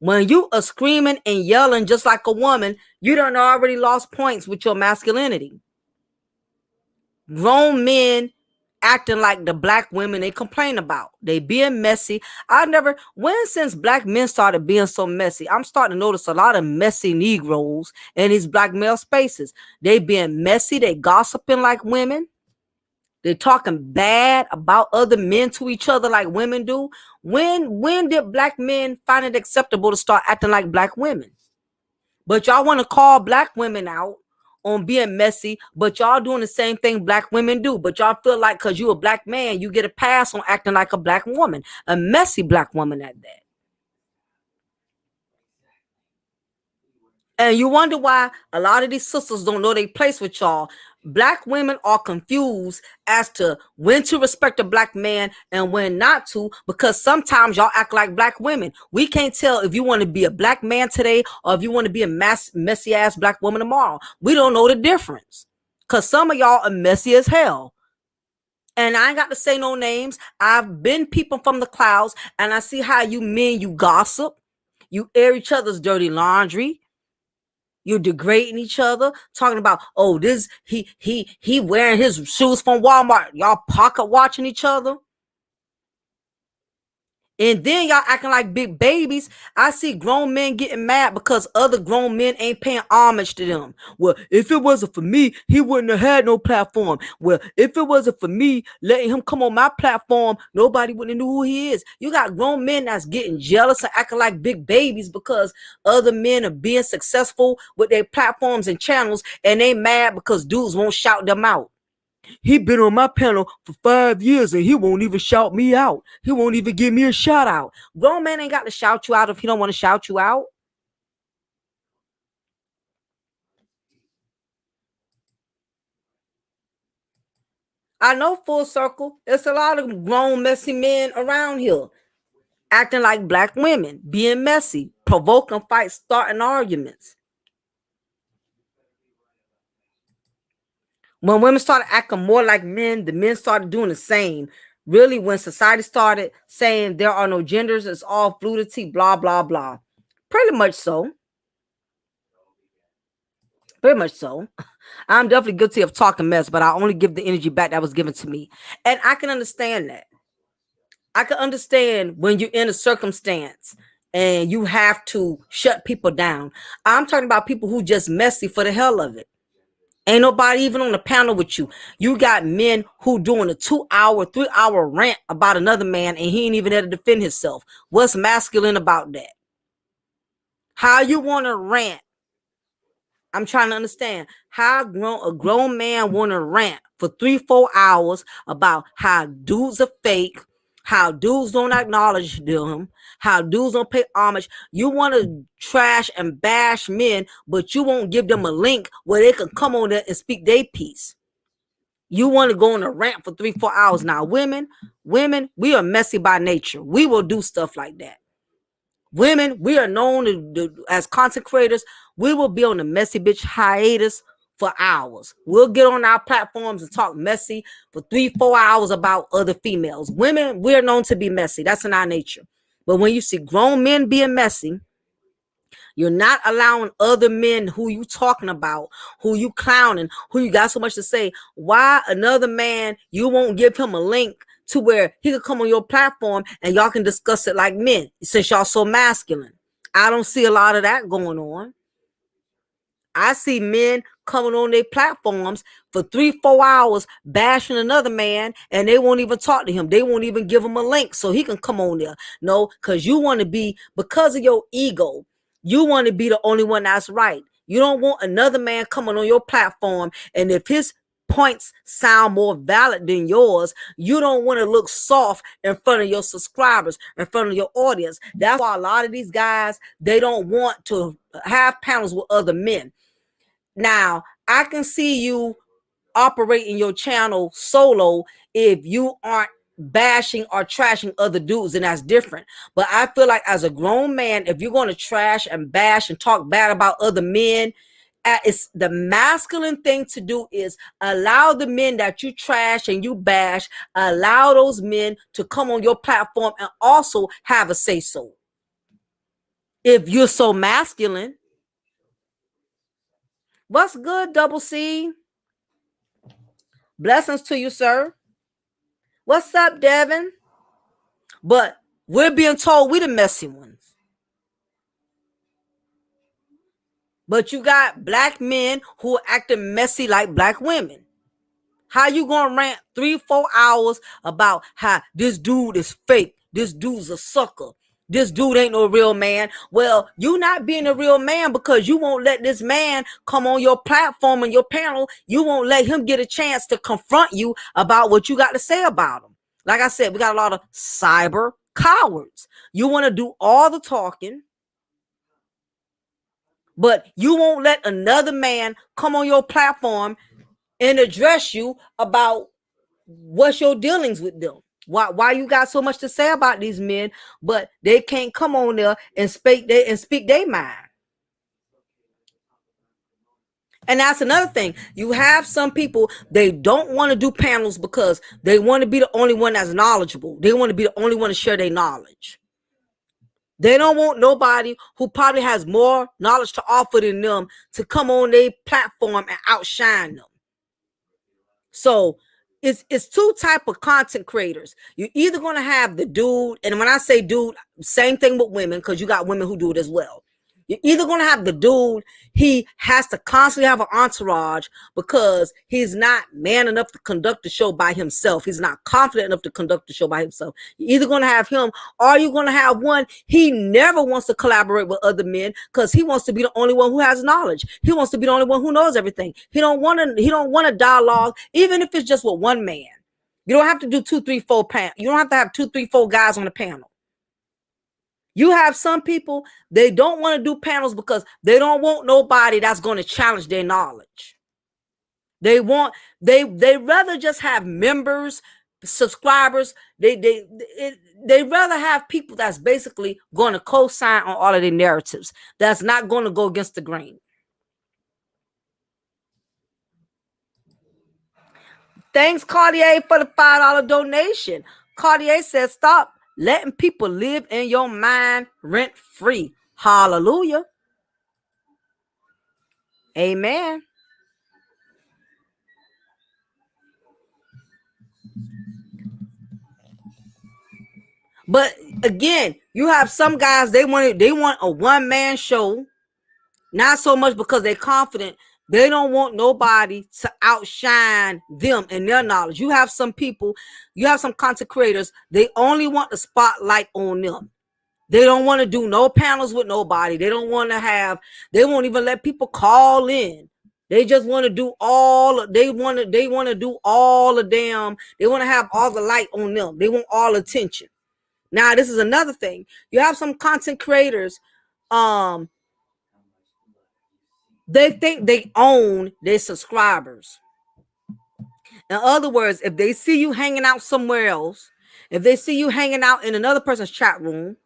When you are screaming and yelling just like a woman, you done already lost points with your masculinity. Grown men acting like the black women they complain about. They being messy. Since black men started being so messy, I'm starting to notice a lot of messy Negroes in these black male spaces. They being messy. They gossiping like women. They're talking bad about other men to each other like women do. When did black men find it acceptable to start acting like black women? But y'all want to call black women out on being messy, but y'all doing the same thing black women do. But y'all feel like because you a black man, you get a pass on acting like a black woman, a messy black woman at that. And you wonder why a lot of these sisters don't know their place with y'all. Black women are confused as to when to respect a black man and when not to, because sometimes y'all act like black women. We can't tell if you want to be a black man today or if you want to be a messy ass black woman tomorrow. We don't know the difference because some of y'all are messy as hell. And I ain't got to say no names. I've been peeping from the clouds and I see how you men, you gossip, you air each other's dirty laundry. You're degrading each other, talking about, oh, this he wearing his shoes from Walmart. Y'all pocket watching each other. And then y'all acting like big babies. I see grown men getting mad because other grown men ain't paying homage to them. Well, if it wasn't for me, he wouldn't have had no platform. Well, if it wasn't for me letting him come on my platform, nobody would have knew who he is. You got grown men that's getting jealous and acting like big babies because other men are being successful with their platforms and channels, and they mad because dudes won't shout them out. He been on my panel for 5 years and he won't even shout me out. He won't even give me a shout out. Grown man ain't got to shout you out if he don't want to shout you out. I know, full circle. There's a lot of grown, messy men around here acting like black women, being messy, provoking fights, starting arguments. When women started acting more like men, the men started doing the same. Really, when society started saying there are no genders, it's all fluidity, blah, blah, blah. Pretty much so. Very much so. I'm definitely guilty of talking mess, but I only give the energy back that was given to me. And I can understand that. I can understand when you're in a circumstance and you have to shut people down. I'm talking about people who just messy for the hell of it. Ain't nobody even on the panel with you. You got men who doing a 2-hour, 3-hour rant about another man and he ain't even there to defend himself. What's masculine about that? How you want to rant? I'm trying to understand how a grown man want to rant for 3-4 hours about how dudes are fake, how dudes don't acknowledge them, how dudes don't pay homage. You want to trash and bash men, but you won't give them a link where they can come on there and speak their piece. You want to go on a rant for 3-4 hours. Now, women, we are messy by nature. We will do stuff like that. Women, we are known as content creators. We will be on the messy bitch hiatus for hours. We'll get on our platforms and talk messy for 3-4 hours about other females. Women, we're known to be messy. That's in our nature. But when you see grown men being messy, you're not allowing other men who you talking about, who you clowning, who you got so much to say. Why another man, you won't give him a link to where he could come on your platform and y'all can discuss it like men, since y'all so masculine. I don't see a lot of that going on. I see men coming on their platforms for 3-4 hours bashing another man, and they won't even talk to him. They won't even give him a link so he can come on there. No, because you want to be, because of your ego, you want to be the only one that's right. You don't want another man coming on your platform, and if his points sound more valid than yours, you don't want to look soft in front of your subscribers, in front of your audience. That's why a lot of these guys, they don't want to have panels with other men. Now, I can see you operating your channel solo if you aren't bashing or trashing other dudes, and that's different. But I feel like as a grown man, if you're going to trash and bash and talk bad about other men, it's the masculine thing to do is allow the men that you trash and you bash, allow those men to come on your platform and also have a say so. If you're so masculine. What's good, Double C? Blessings to you, sir. What's up, Devin? But we're being told we the messy ones. But you got black men who are acting messy like black women. How you gonna rant 3-4 hours about how this dude is fake? This dude's a sucker. This dude ain't no real man. Well, you not being a real man because you won't let this man come on your platform and your panel. You won't let him get a chance to confront you about what you got to say about him. Like I said, we got a lot of cyber cowards. You want to do all the talking, but you won't let another man come on your platform and address you about what's your dealings with them. Why you got so much to say about these men, but they can't come on there and speak their mind. And that's another thing. You have some people, they don't want to do panels because they want to be the only one that's knowledgeable. They want to be the only one to share their knowledge. They don't want nobody who probably has more knowledge to offer than them to come on their platform and outshine them. So it's two type of content creators. You're either going to have the dude, and when I say dude, same thing with women, because you got women who do it as well. You're either going to have the dude, he has to constantly have an entourage because he's not man enough to conduct the show by himself. He's not confident enough to conduct the show by himself. You're either going to have him, or you're going to have one, he never wants to collaborate with other men because he wants to be the only one who has knowledge. He wants to be the only one who knows everything. He don't want to dialogue, even if it's just with one man. You don't have to do 2, 3, 4 you don't have to have 2, 3, 4 guys on the panel. You have some people, they don't want to do panels because they don't want nobody that's going to challenge their knowledge. They rather just have members, subscribers. They rather have people that's basically going to co-sign on all of their narratives. That's not going to go against the grain. Thanks, Cartier, for the $5 donation. Cartier says, stop letting people live in your mind rent free. Hallelujah. Amen. But again, you have some guys, they want a one-man show, not so much because they're confident. They don't want nobody to outshine them in their knowledge. You have some people, you have some content creators, they only want the spotlight on them. They don't want to do no panels with nobody. They don't want to have, they won't even let people call in. They just want to do all, they want to do all of them. They want to have all the light on them. They want all attention. Now, this is another thing. You have some content creators, they think they own their subscribers. In other words, if they see you hanging out somewhere else, if they see you hanging out in another person's chat room,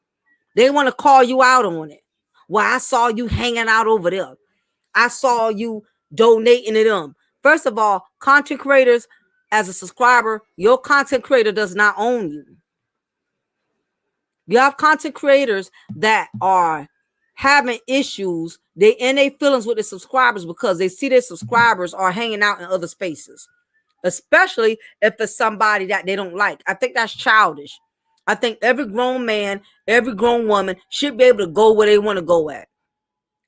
they want to call you out on it. Well, I saw you hanging out over there. I saw you donating to them. First of all, content creators, as a subscriber, your content creator does not own you. You have content creators that are having issues. They in their feelings with their subscribers because they see their subscribers are hanging out in other spaces, especially if it's somebody that they don't like. I think that's childish. I think every grown man, every grown woman should be able to go where they want to go at.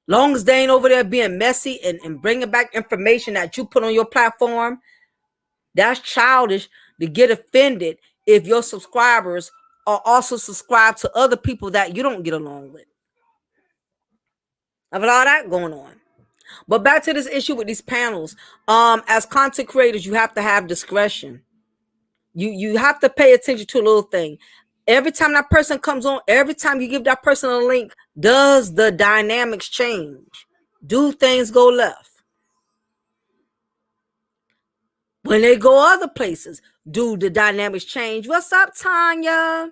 Long as they ain't over there being messy and bringing back information that you put on your platform, that's childish to get offended if your subscribers are also subscribed to other people that you don't get along with. I've got all that going on. But back to this issue with these panels. As content creators, you have to have discretion. You have to pay attention to a little thing. Every time that person comes on, every time you give that person a link, does the dynamics change? Do things go left? When they go other places, do the dynamics change? What's up, Tanya?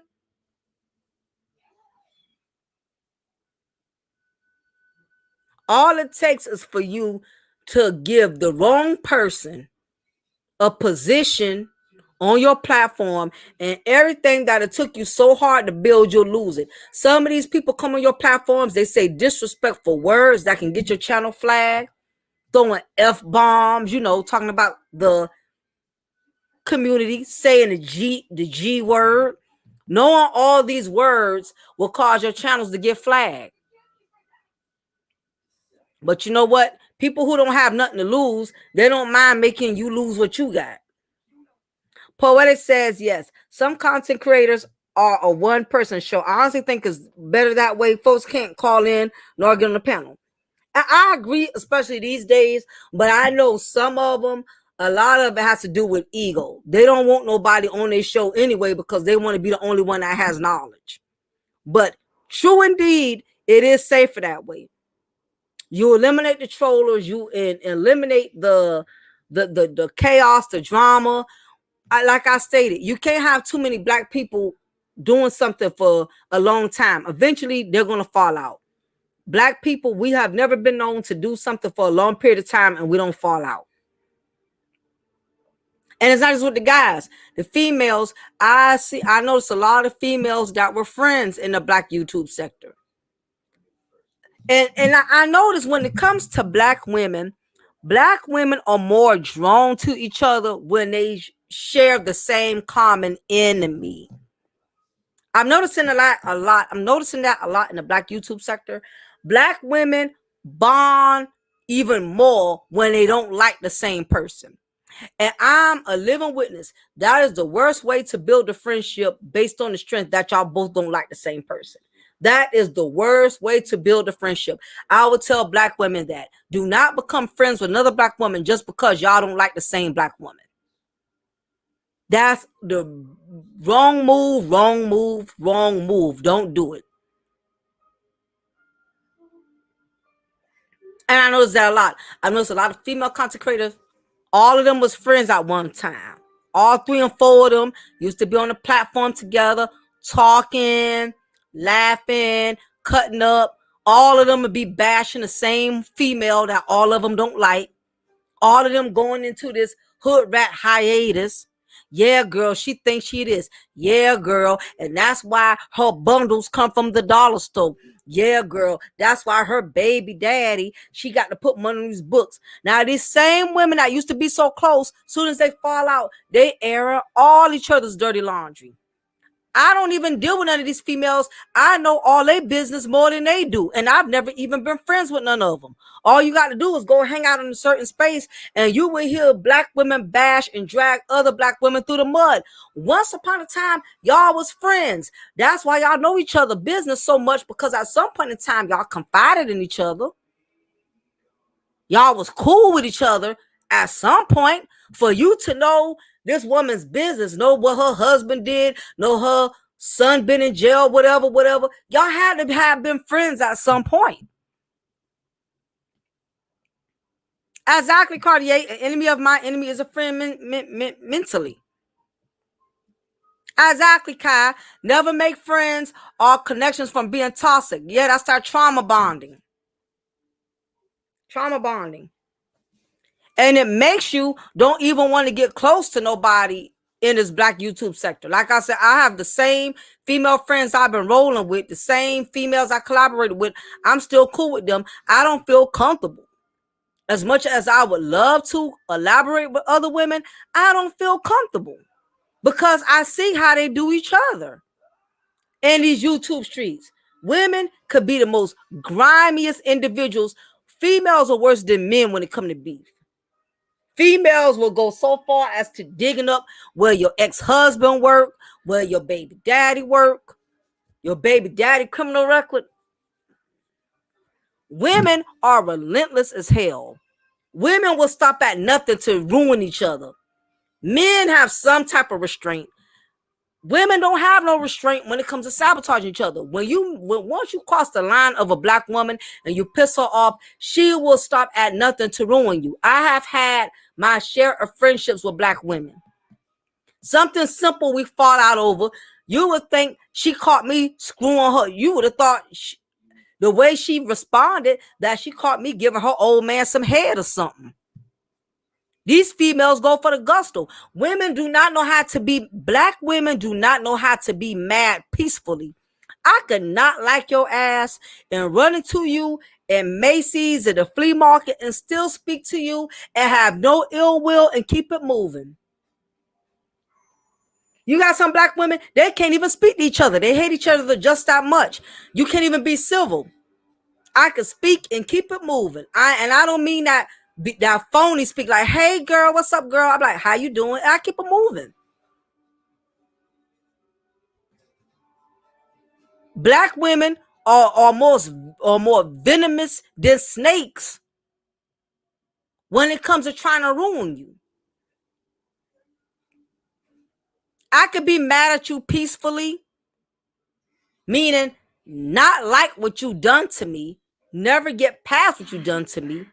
All it takes is for you to give the wrong person a position on your platform, and everything that it took you so hard to build, you'll lose it. Some of these people come on your platforms, they say disrespectful words that can get your channel flagged, throwing F-bombs, talking about the community, saying the G word. Knowing all these words will cause your channels to get flagged. But you know what? People who don't have nothing to lose, they don't mind making you lose what you got. Poetic says, yes, some content creators are a one-person show. I honestly think it's better that way. Folks can't call in nor get on the panel. I agree, especially these days, but I know some of them, a lot of it has to do with ego. They don't want nobody on their show anyway because they want to be the only one that has knowledge. But true indeed, it is safer that way. You eliminate the trollers, you eliminate the chaos, the drama. Like I stated, you can't have too many black people doing something for a long time. Eventually, they're going to fall out. Black people, we have never been known to do something for a long period of time and we don't fall out. And it's not just with the guys, the females. I noticed a lot of females that were friends in the black YouTube sector. And I noticed when it comes to black women are more drawn to each other when they share the same common enemy. I'm noticing a lot. I'm noticing that a lot in the Black YouTube sector. Black women bond even more when they don't like the same person. And I'm a living witness. That is the worst way to build a friendship, based on the strength that y'all both don't like the same person. That is the worst way to build a friendship. I would tell Black women that. Do not become friends with another Black woman just because y'all don't like the same Black woman. That's the wrong move, wrong move, wrong move. Don't do it. And I noticed that a lot. I noticed a lot of female content creators. All of them was friends at one time. All 3 and 4 of them used to be on the platform together, talking, laughing, cutting up. All of them would be bashing the same female that all of them don't like. All of them going into this hood rat hiatus. Yeah, girl, she thinks she is. Yeah, girl, and that's why her bundles come from the dollar store. Yeah, girl, that's why her baby daddy, she got to put money in these books. Now, these same women that used to be so close, soon as they fall out, they air all each other's dirty laundry. I don't even deal with none of these females. I know all their business more than they do. And I've never even been friends with none of them. All you got to do is go hang out in a certain space and you will hear Black women bash and drag other Black women through the mud. Once upon a time, y'all was friends. That's why y'all know each other business so much, because at some point in time, y'all confided in each other. Y'all was cool with each other at some point. For you to know this woman's business, know what her husband did, know her son been in jail, whatever. Y'all had to have been friends at some point. Exactly, Cartier. An enemy of my enemy is a friend mentally. Exactly, Kai. Never make friends or connections from being toxic. Yeah, that's that trauma bonding. Trauma bonding. And it makes you don't even want to get close to nobody in this Black YouTube sector. Like I said, I have the same female friends I've been rolling with, the same females I collaborated with. I'm still cool with them. I don't feel comfortable. As much as I would love to elaborate with other women, I don't feel comfortable because I see how they do each other in these YouTube streets. Women could be the most grimiest individuals. Females are worse than men when it comes to beef. Females will go so far as to digging up where your ex-husband work, where your baby daddy work, your baby daddy criminal record. Women are relentless as hell. Women will stop at nothing to ruin each other. Men have some type of restraint. Women don't have no restraint when it comes to sabotaging each other. Once you cross the line of a Black woman and you piss her off, she will stop at nothing to ruin you. I have had my share of friendships with Black women. Something simple we fought out over. You would think she caught me screwing her. You would have thought the way she responded that she caught me giving her old man some head or something. These females go for the gusto. Women do not know how to be, Black women do not know how to be mad peacefully. I could not like your ass and run into you in Macy's at the flea market and still speak to you and have no ill will and keep it moving. You got some Black women, they can't even speak to each other. They hate each other just that much. You can't even be civil. I can speak and keep it moving. I don't mean that phony speak like, hey girl, what's up, girl? I'm like, how you doing? And I keep it moving. Black women are more venomous than snakes when it comes to trying to ruin you. I could be mad at you peacefully, meaning not like what you done to me, never get past what you done to me,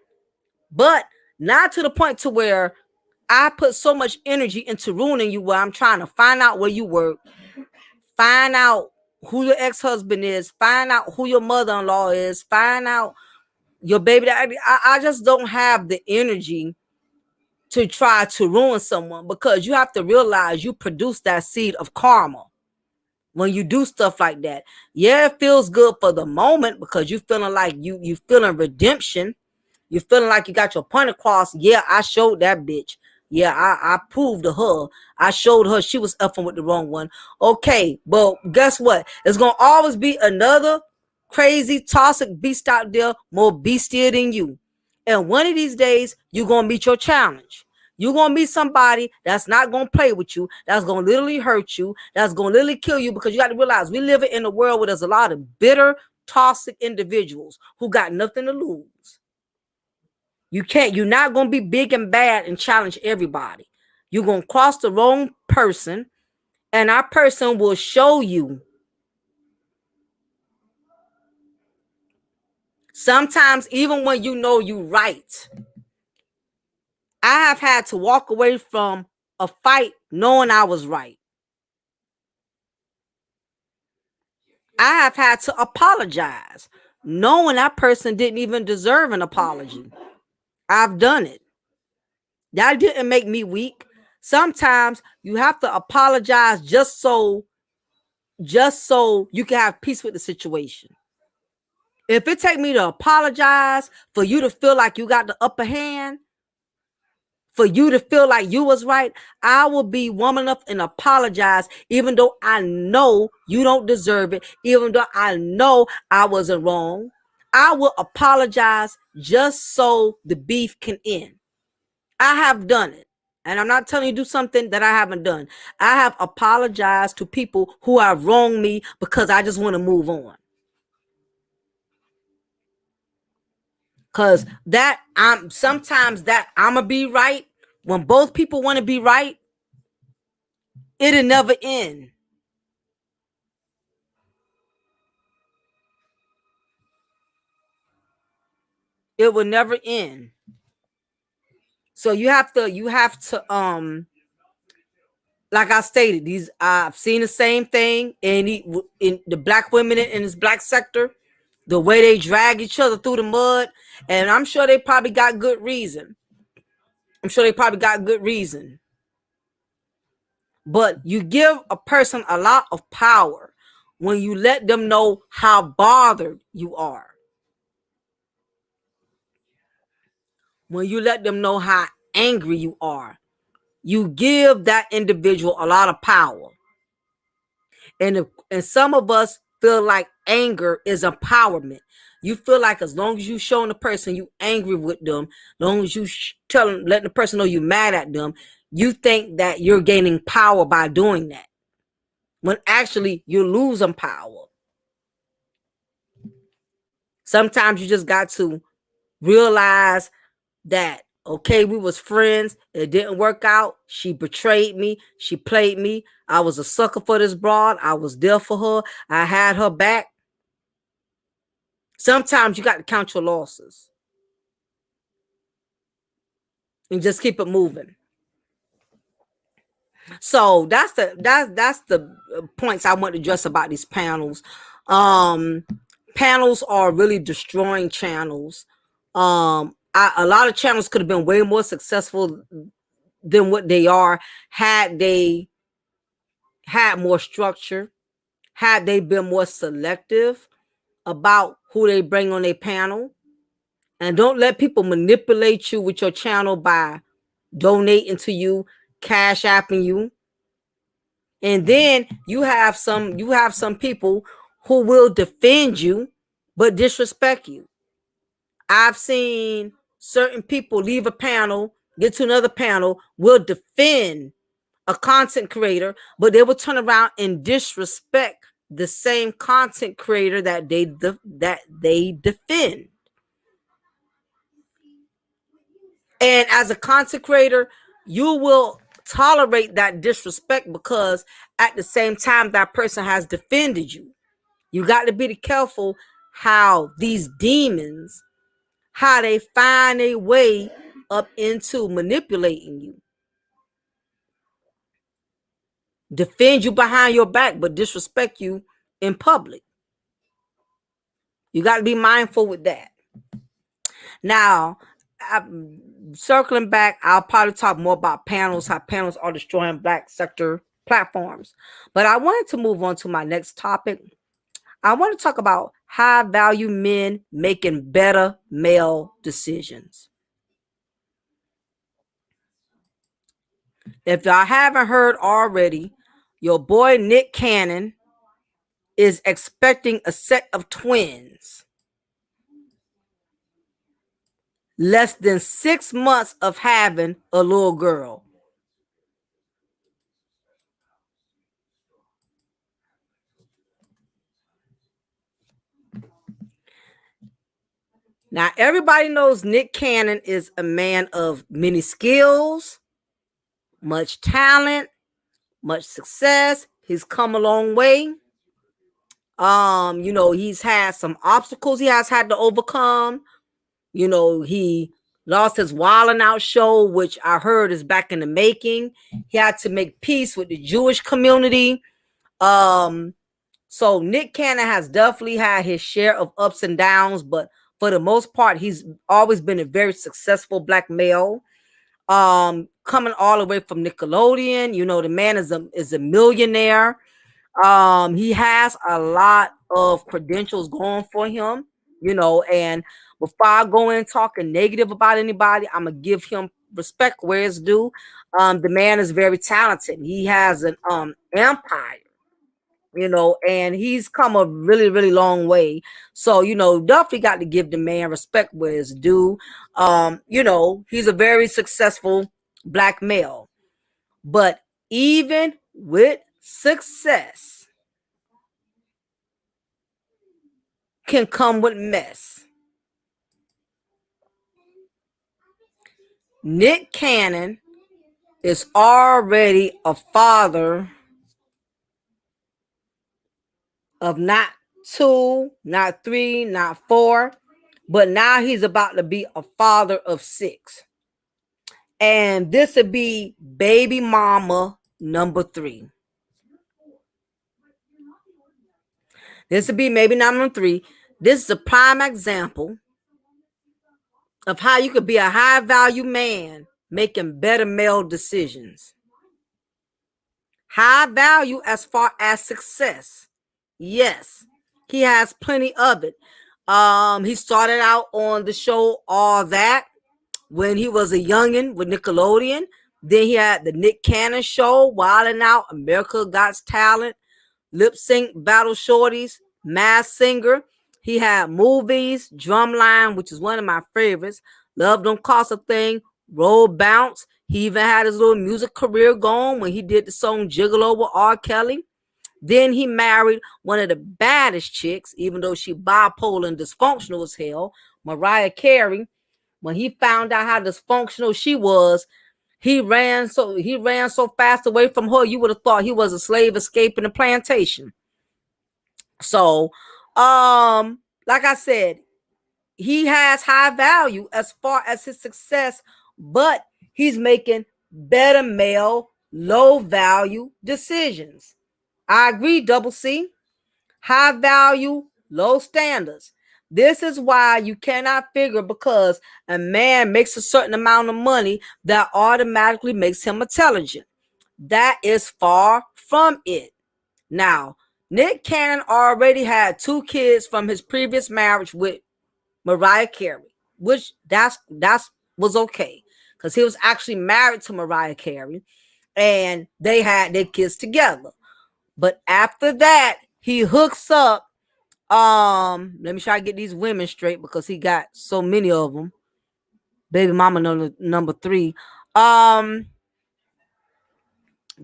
but not to the point to where I put so much energy into ruining you where I'm trying to find out where you work, find out who your ex-husband is, find out who your mother-in-law is, find out your baby. I just don't have the energy to try to ruin someone, because you have to realize you produce that seed of karma when you do stuff like that. Yeah, it feels good for the moment because you feeling like you feeling redemption. You feeling like you got your point across. Yeah, I showed that bitch. Yeah, I proved to her. I showed her she was effing with the wrong one. Okay, but guess what? There's gonna always be another crazy, toxic beast out there, more beastier than you. And one of these days, you're gonna meet your challenge. You're gonna meet somebody that's not gonna play with you, that's gonna literally hurt you, that's gonna literally kill you, because you got to realize we live in a world where there's a lot of bitter, toxic individuals who got nothing to lose. You're not going to be big and bad and challenge everybody. You're going to cross the wrong person, and our person will show you. Sometimes, even when you know you're right, I have had to walk away from a fight knowing I was right. I have had to apologize knowing that person didn't even deserve an apology. I've done it. That didn't make me weak. Sometimes you have to apologize just so you can have peace with the situation. If it take me to apologize for you to feel like you got the upper hand, for you to feel like you was right, I will be woman enough and apologize, even though I know you don't deserve it, even though I know I wasn't wrong. I will apologize just so the beef can end. I have done it. And I'm not telling you to do something that I haven't done. I have apologized to people who have wronged me because I just want to move on. Cause that I'm sometimes that I'ma be right when both people want to be right, it'll never end. It will never end. So you have to like I stated, these I've seen the same thing in the black women in this black sector, the way they drag each other through the mud, and I'm sure they probably got good reason. I'm sure they probably got good reason. But you give a person a lot of power when you let them know how bothered you are. When you let them know how angry you are. You give that individual a lot of power. And some of us feel like anger is empowerment. You feel like as long as you showing the person you angry with them, as long as you letting the person know you mad at them, you think that you're gaining power by doing that. When actually you're losing power. Sometimes you just got to realize that, okay, we was friends, it didn't work out, she betrayed me, she played me, I was a sucker for this broad, I was there for her, I had her back. Sometimes you got to count your losses and just keep it moving. So that's the points I want to address about these panels. um Panels are really destroying channels. A lot of channels could have been way more successful than what they are had they had more structure, had they been more selective about who they bring on their panel. And don't let people manipulate you with your channel by donating to you, cash apping you. And then you have some people who will defend you but disrespect you. I've seen certain people leave a panel, get to another panel, will defend a content creator, but they will turn around and disrespect the same content creator that they defend. And as a content creator, you will tolerate that disrespect because at the same time that person has defended you. You got to be careful how these demons, how they find a way up into manipulating you. Defend you behind your back, but disrespect you in public. You got to be mindful with that. Now, circling back, I'll probably talk more about panels, how panels are destroying black sector platforms. But I wanted to move on to my next topic. I want to talk about high value men making better male decisions. If y'all haven't heard already, your boy Nick Cannon is expecting a set of twins. Less than 6 months of having a little girl. Now, everybody knows Nick Cannon is a man of many skills, much talent, much success. He's come a long way. He's had some obstacles he has had to overcome. He lost his Wildin' Out show, which I heard is back in the making. He had to make peace with the Jewish community. So Nick Cannon has definitely had his share of ups and downs, but for the most part, he's always been a very successful black male. Coming all the way from Nickelodeon, the man is a millionaire. He has a lot of credentials going for him, and before I go in talking negative about anybody, I'm gonna give him respect where it's due. The man is very talented. He has an empire, and he's come a really, really long way. So, definitely got to give the man respect where it's due. He's a very successful black male. But even with success can come with mess. Nick Cannon is already a father of not two, not three, not four, but now he's about to be a father of six. And this would be baby mama number 3. This would be maybe number 3. This is a prime example of how you could be a high value man making better male decisions. High value as far as success. Yes, he has plenty of it. He started out on the show All That when he was a youngin' with Nickelodeon. Then he had the Nick Cannon show, Wildin' Out, America Got Talent, Lip Sync Battle Shorties, Mass Singer. He had movies, Drumline, which is one of my favorites, Love Don't Cost a Thing, Roll Bounce. He even had his little music career going when he did the song Gigolo with R. Kelly. Then he married one of the baddest chicks, even though she bipolar and dysfunctional as hell, Mariah Carey. When he found out how dysfunctional she was, he ran so fast away from her, you would have thought he was a slave escaping the plantation. So, like I said, he has high value as far as his success, but he's making better male, low value decisions. I agree, Double C. High value, low standards. This is why you cannot figure because a man makes a certain amount of money that automatically makes him intelligent. That is far from it. Now, Nick Cannon already had 2 kids from his previous marriage with Mariah Carey, which that's was okay because he was actually married to Mariah Carey and they had their kids together. But after that, he hooks up. Let me try to get these women straight because he got so many of them. Baby mama number 3. I'm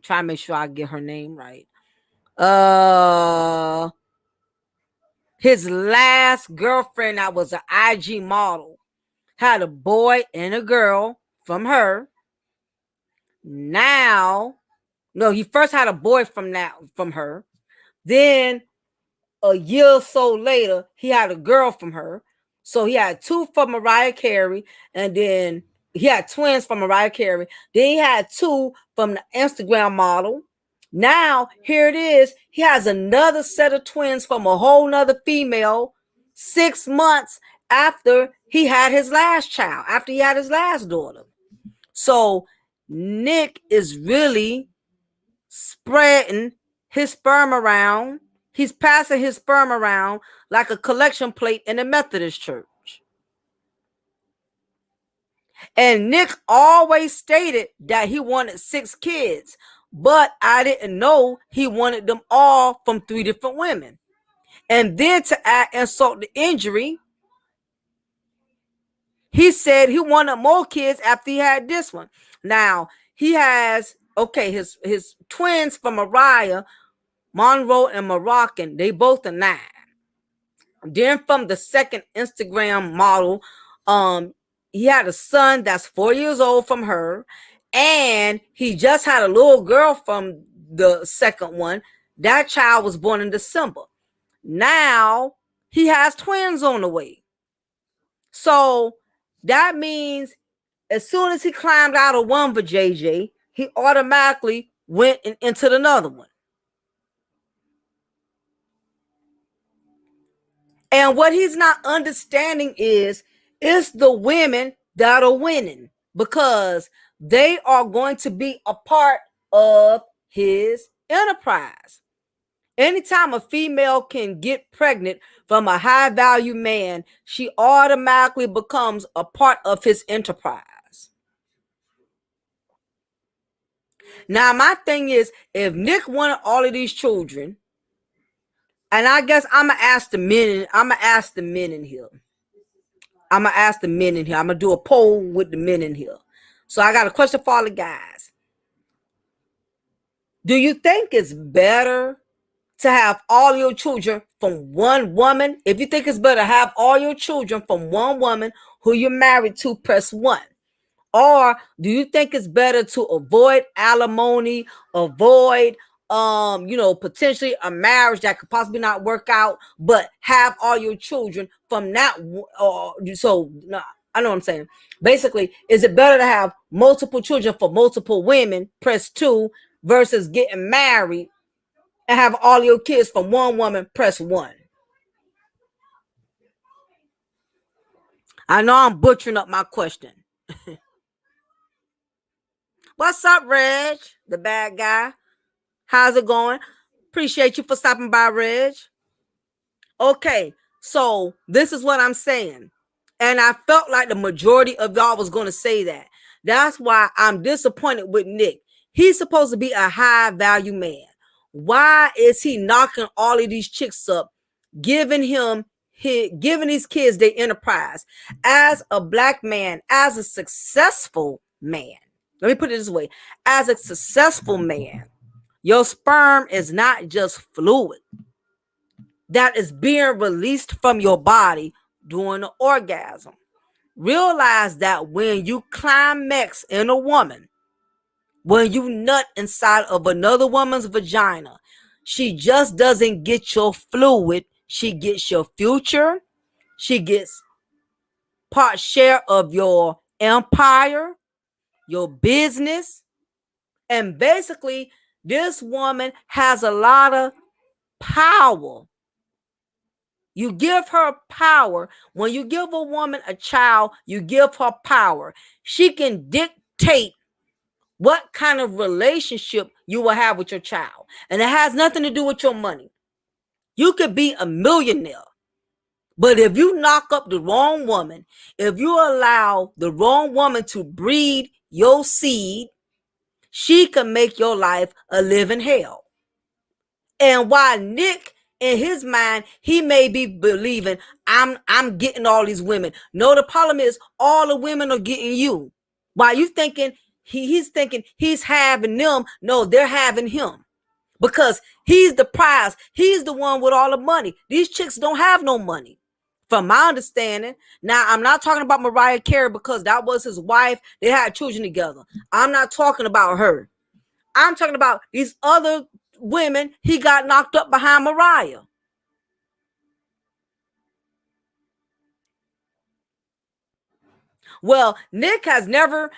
trying to make sure I get her name right. His last girlfriend that was an IG model had a boy and a girl from her. Now, no, he first had a boy from her. Then a year or so later, he had a girl from her. So he had 2 from Mariah Carey, and then he had twins from Mariah Carey. Then he had 2 from the Instagram model. Now, here it is. He has another set of twins from a whole nother female 6 months after he had his last child, after he had his last daughter. So Nick is really spreading his sperm around. He's passing his sperm around like a collection plate in a Methodist church. And Nick always stated that he wanted 6 kids, but I didn't know he wanted them all from 3 different women. And then to add insult to injury, he said he wanted more kids after he had this one. Now, he has, okay, his twins from Mariah, Monroe and Moroccan, they both are 9. Then from the second Instagram model, he had a son that's 4 years old from her, and he just had a little girl from the second one. That child was born in December. Now he has twins on the way. So that means as soon as he climbed out of one for JJ, he automatically went into another one. And what he's not understanding is it's the women that are winning, because they are going to be a part of his enterprise. Anytime a female can get pregnant from a high value man, she automatically becomes a part of his enterprise. Now, my thing is, if Nick wanted all of these children, and I guess I'm gonna ask the men, I'm gonna ask the men in here. I'm gonna do a poll with the men in here. So I got a question for all the guys. Do you think it's better to have all your children from one woman? If you think it's better to have all your children from one woman who you're married to, press 1. Or do you think it's better to avoid alimony, avoid potentially a marriage that could possibly not work out, but have all your children from that? I know what I'm saying. Basically, is it better to have multiple children for multiple women, press 2, versus getting married and have all your kids from one woman, press 1? I know I'm butchering up my question. What's up, Reg? The bad guy. How's it going? Appreciate you for stopping by, Reg. Okay, so this is what I'm saying. And I felt like the majority of y'all was going to say that. That's why I'm disappointed with Nick. He's supposed to be a high value man. Why is he knocking all of these chicks up, giving these kids their enterprise? As a black man, as a successful man, let me put it this way. As a successful man, your sperm is not just fluid that is being released from your body during the orgasm. Realize that when you climax in a woman, when you nut inside of another woman's vagina, she just doesn't get your fluid. She gets your future. She gets part share of your empire, your business. And basically, this woman has a lot of power. You give her power. When you give a woman a child, you give her power. She can dictate what kind of relationship you will have with your child. And it has nothing to do with your money. You could be a millionaire, but if you knock up the wrong woman, if you allow the wrong woman to breed your seed, she can make your life a living hell. And while Nick, in his mind, he may be believing, I'm getting all these women. No, the problem is all the women are getting you. While you thinking he's thinking he's having them, no, they're having him. Because he's the prize. He's the one with all the money. These chicks don't have no money, from my understanding. Now, I'm not talking about Mariah Carey, because that was his wife. They had children together. I'm not talking about her. I'm talking about these other women he got knocked up behind Mariah. Well, Nick has never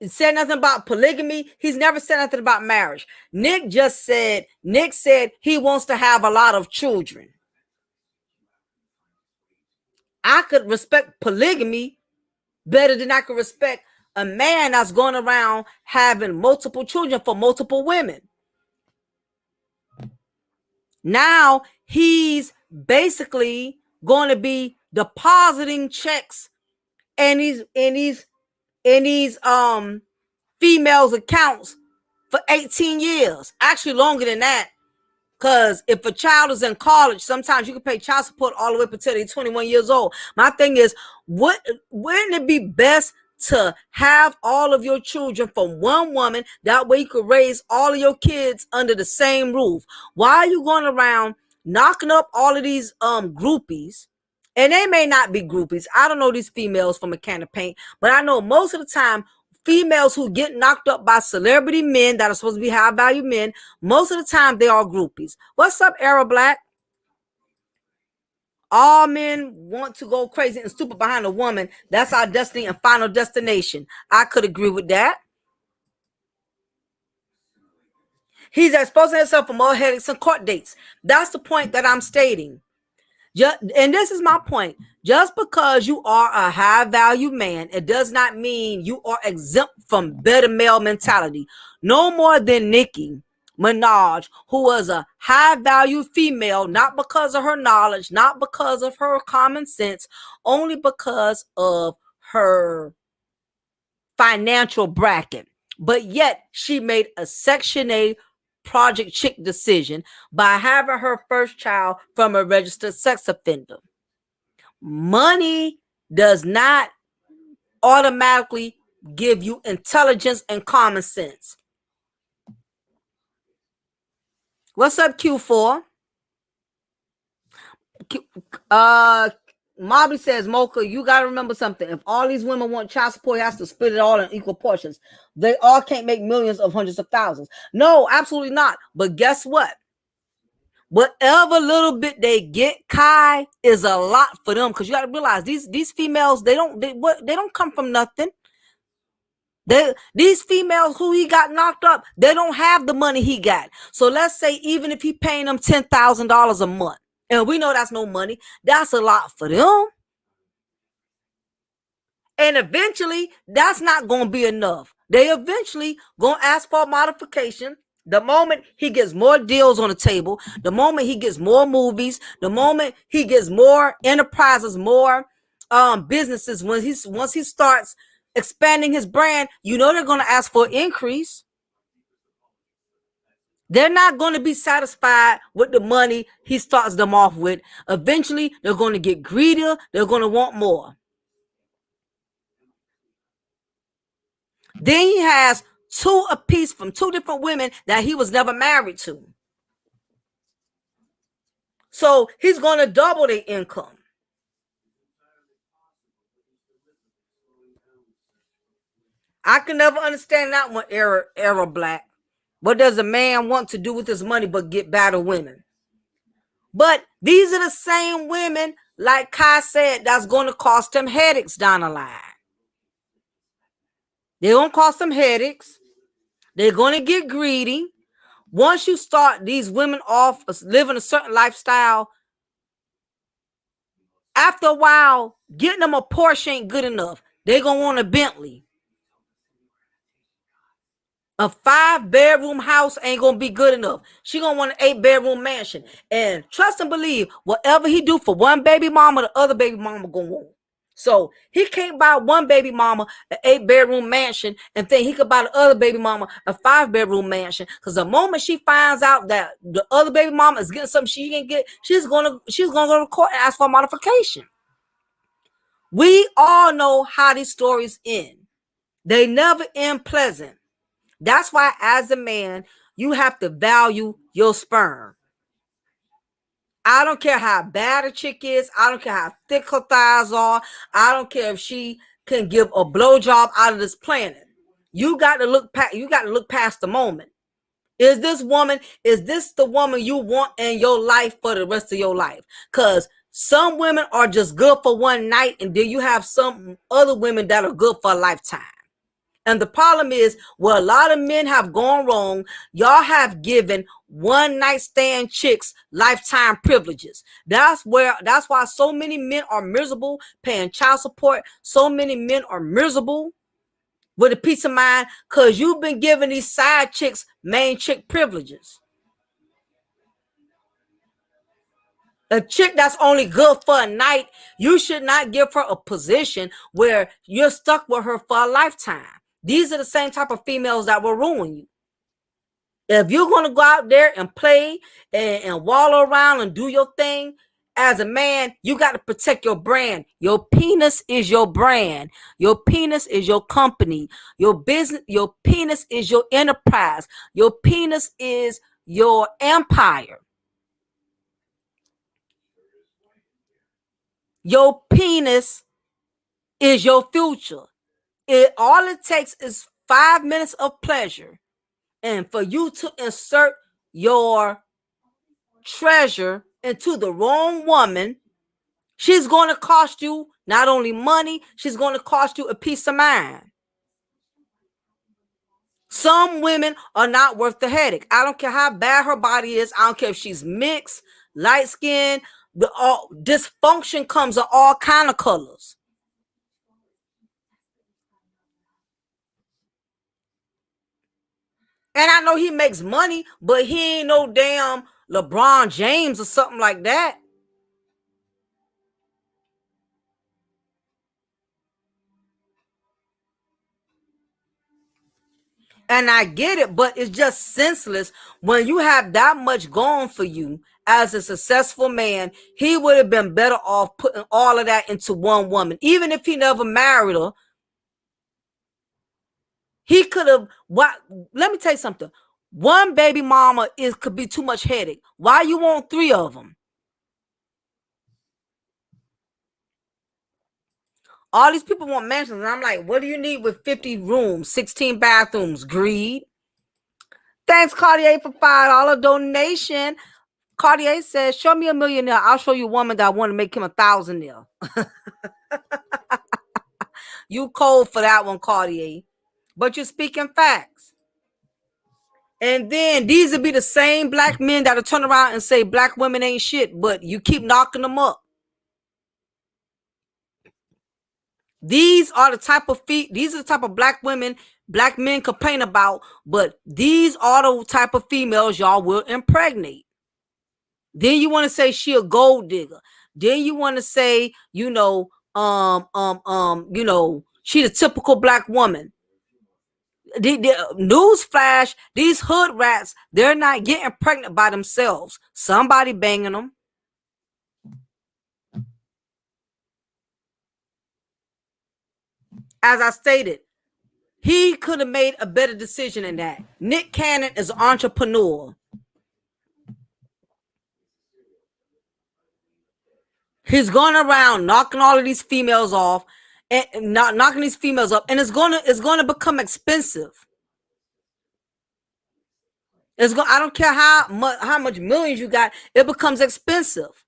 said nothing about polygamy. He's never said nothing about marriage. Nick said he wants to have a lot of children. I could respect polygamy better than I could respect a man that's going around having multiple children for multiple women. Now he's basically going to be depositing checks, and he's in these females accounts for 18 years, actually longer than that. Because if a child is in college, sometimes you can pay child support all the way up until they're 21 years old. My thing is, wouldn't it be best to have all of your children from one woman? That way you could raise all of your kids under the same roof. Why are you going around knocking up all of these groupies? And they may not be groupies. I don't know these females from a can of paint, but I know most of the time females who get knocked up by celebrity men that are supposed to be high value men, most of the time they are groupies. What's up, Era Black? All men want to go crazy and stupid behind a woman. That's our destiny and final destination. I could agree with that. He's exposing himself for more headaches and court dates. That's the point that I'm stating. And this is my point. Just because you are a high value man, it does not mean you are exempt from better male mentality. No more than Nicki Minaj, who was a high value female, not because of her knowledge, not because of her common sense, only because of her financial bracket. But yet she made a Section 8 Project Chick decision by having her first child from a registered sex offender. Money does not automatically give you intelligence and common sense. What's up, Q4? Mobley says, Mocha, you got to remember something. If all these women want child support, he has to split it all in equal portions. They all can't make millions of hundreds of thousands. No, absolutely not. But guess what? Whatever little bit they get, Kai, is a lot for them. Because you got to realize these females, they don't come from nothing. These females who he got knocked up, they don't have the money he got. So let's say even if he paying them $10,000 a month, and we know that's no money, that's a lot for them. And eventually, that's not going to be enough. They eventually going to ask for a modification. The moment he gets more deals on the table, the moment he gets more movies, the moment he gets more enterprises, more businesses, once he starts expanding his brand, you know they're going to ask for an increase. They're not going to be satisfied with the money he starts them off with. Eventually, they're going to get greedier. They're going to want more. Then he has two apiece from two different women that he was never married to. So he's going to double their income. I can never understand that one, Era Black. What does a man want to do with his money but get better women? But these are the same women, like Kai said, that's going to cost him headaches down the line. They're going to cost them headaches. They're going to get greedy. Once you start these women off living a certain lifestyle, after a while, getting them a Porsche ain't good enough. They're going to want a Bentley. A 5-bedroom house ain't going to be good enough. She going to want an 8-bedroom mansion. And trust and believe, whatever he do for one baby mama, the other baby mama going to want. So he can't buy one baby mama an 8-bedroom mansion and think he could buy the other baby mama a 5-bedroom mansion. Because the moment she finds out that the other baby mama is getting something she can't get, she's gonna go to court and ask for a modification. We all know how these stories end. They never end pleasant. That's why, as a man, you have to value your sperm. I don't care how bad a chick is. I don't care how thick her thighs are. I don't care if she can give a blowjob out of this planet. You got to look past. You got to look past the moment. Is this the woman you want in your life for the rest of your life? Because some women are just good for one night, and then you have some other women that are good for a lifetime. And the problem is, where a lot of men have gone wrong, y'all have given one night stand chicks lifetime privileges. That's why so many men are miserable paying child support. So many men are miserable with a peace of mind because you've been giving these side chicks main chick privileges. A chick that's only good for a night, you should not give her a position where you're stuck with her for a lifetime. These are the same type of females that will ruin you. If you're going to go out there and play and wallow around and do your thing, as a man, you got to protect your brand. Your penis is your brand. Your penis is your company. Your business, your penis is your enterprise. Your penis is your empire. Your penis is your future. All it takes is 5 minutes of pleasure, and for you to insert your treasure into the wrong woman, she's going to cost you not only money, she's going to cost you a peace of mind. Some women are not worth the headache. I don't care how bad her body is. I don't care if she's mixed, light skin. Dysfunction comes in all kind of colors. And I know he makes money, but he ain't no damn LeBron James or something like that. And I get it, but it's just senseless when you have that much going for you as a successful man. He would have been better off putting all of that into one woman. Even if he never married her, he could have. What? Let me tell you something. One baby mama could be too much headache. Why you want 3 of them? All these people want mansions, and I'm like, what do you need with 50 rooms, 16 bathrooms? Greed. Thanks, Cartier, for $5 donation. Cartier says, show me a millionaire. I'll show you a woman that want to make him 1,000 there. You cold for that one, Cartier. But you're speaking facts. And then these would be the same black men that'll turn around and say black women ain't shit, but you keep knocking them up. These are the type of black women, black men complain about, but these are the type of females y'all will impregnate. Then you want to say she a gold digger. Then you want to say, she the typical black woman. The newsflash, these hood rats, they're not getting pregnant by themselves. Somebody banging them. As I stated, he could have made a better decision than that. Nick Cannon is an entrepreneur. He's going around knocking all of these females off and not knocking these females up, and it's gonna become expensive. I don't care how much millions you got, it becomes expensive.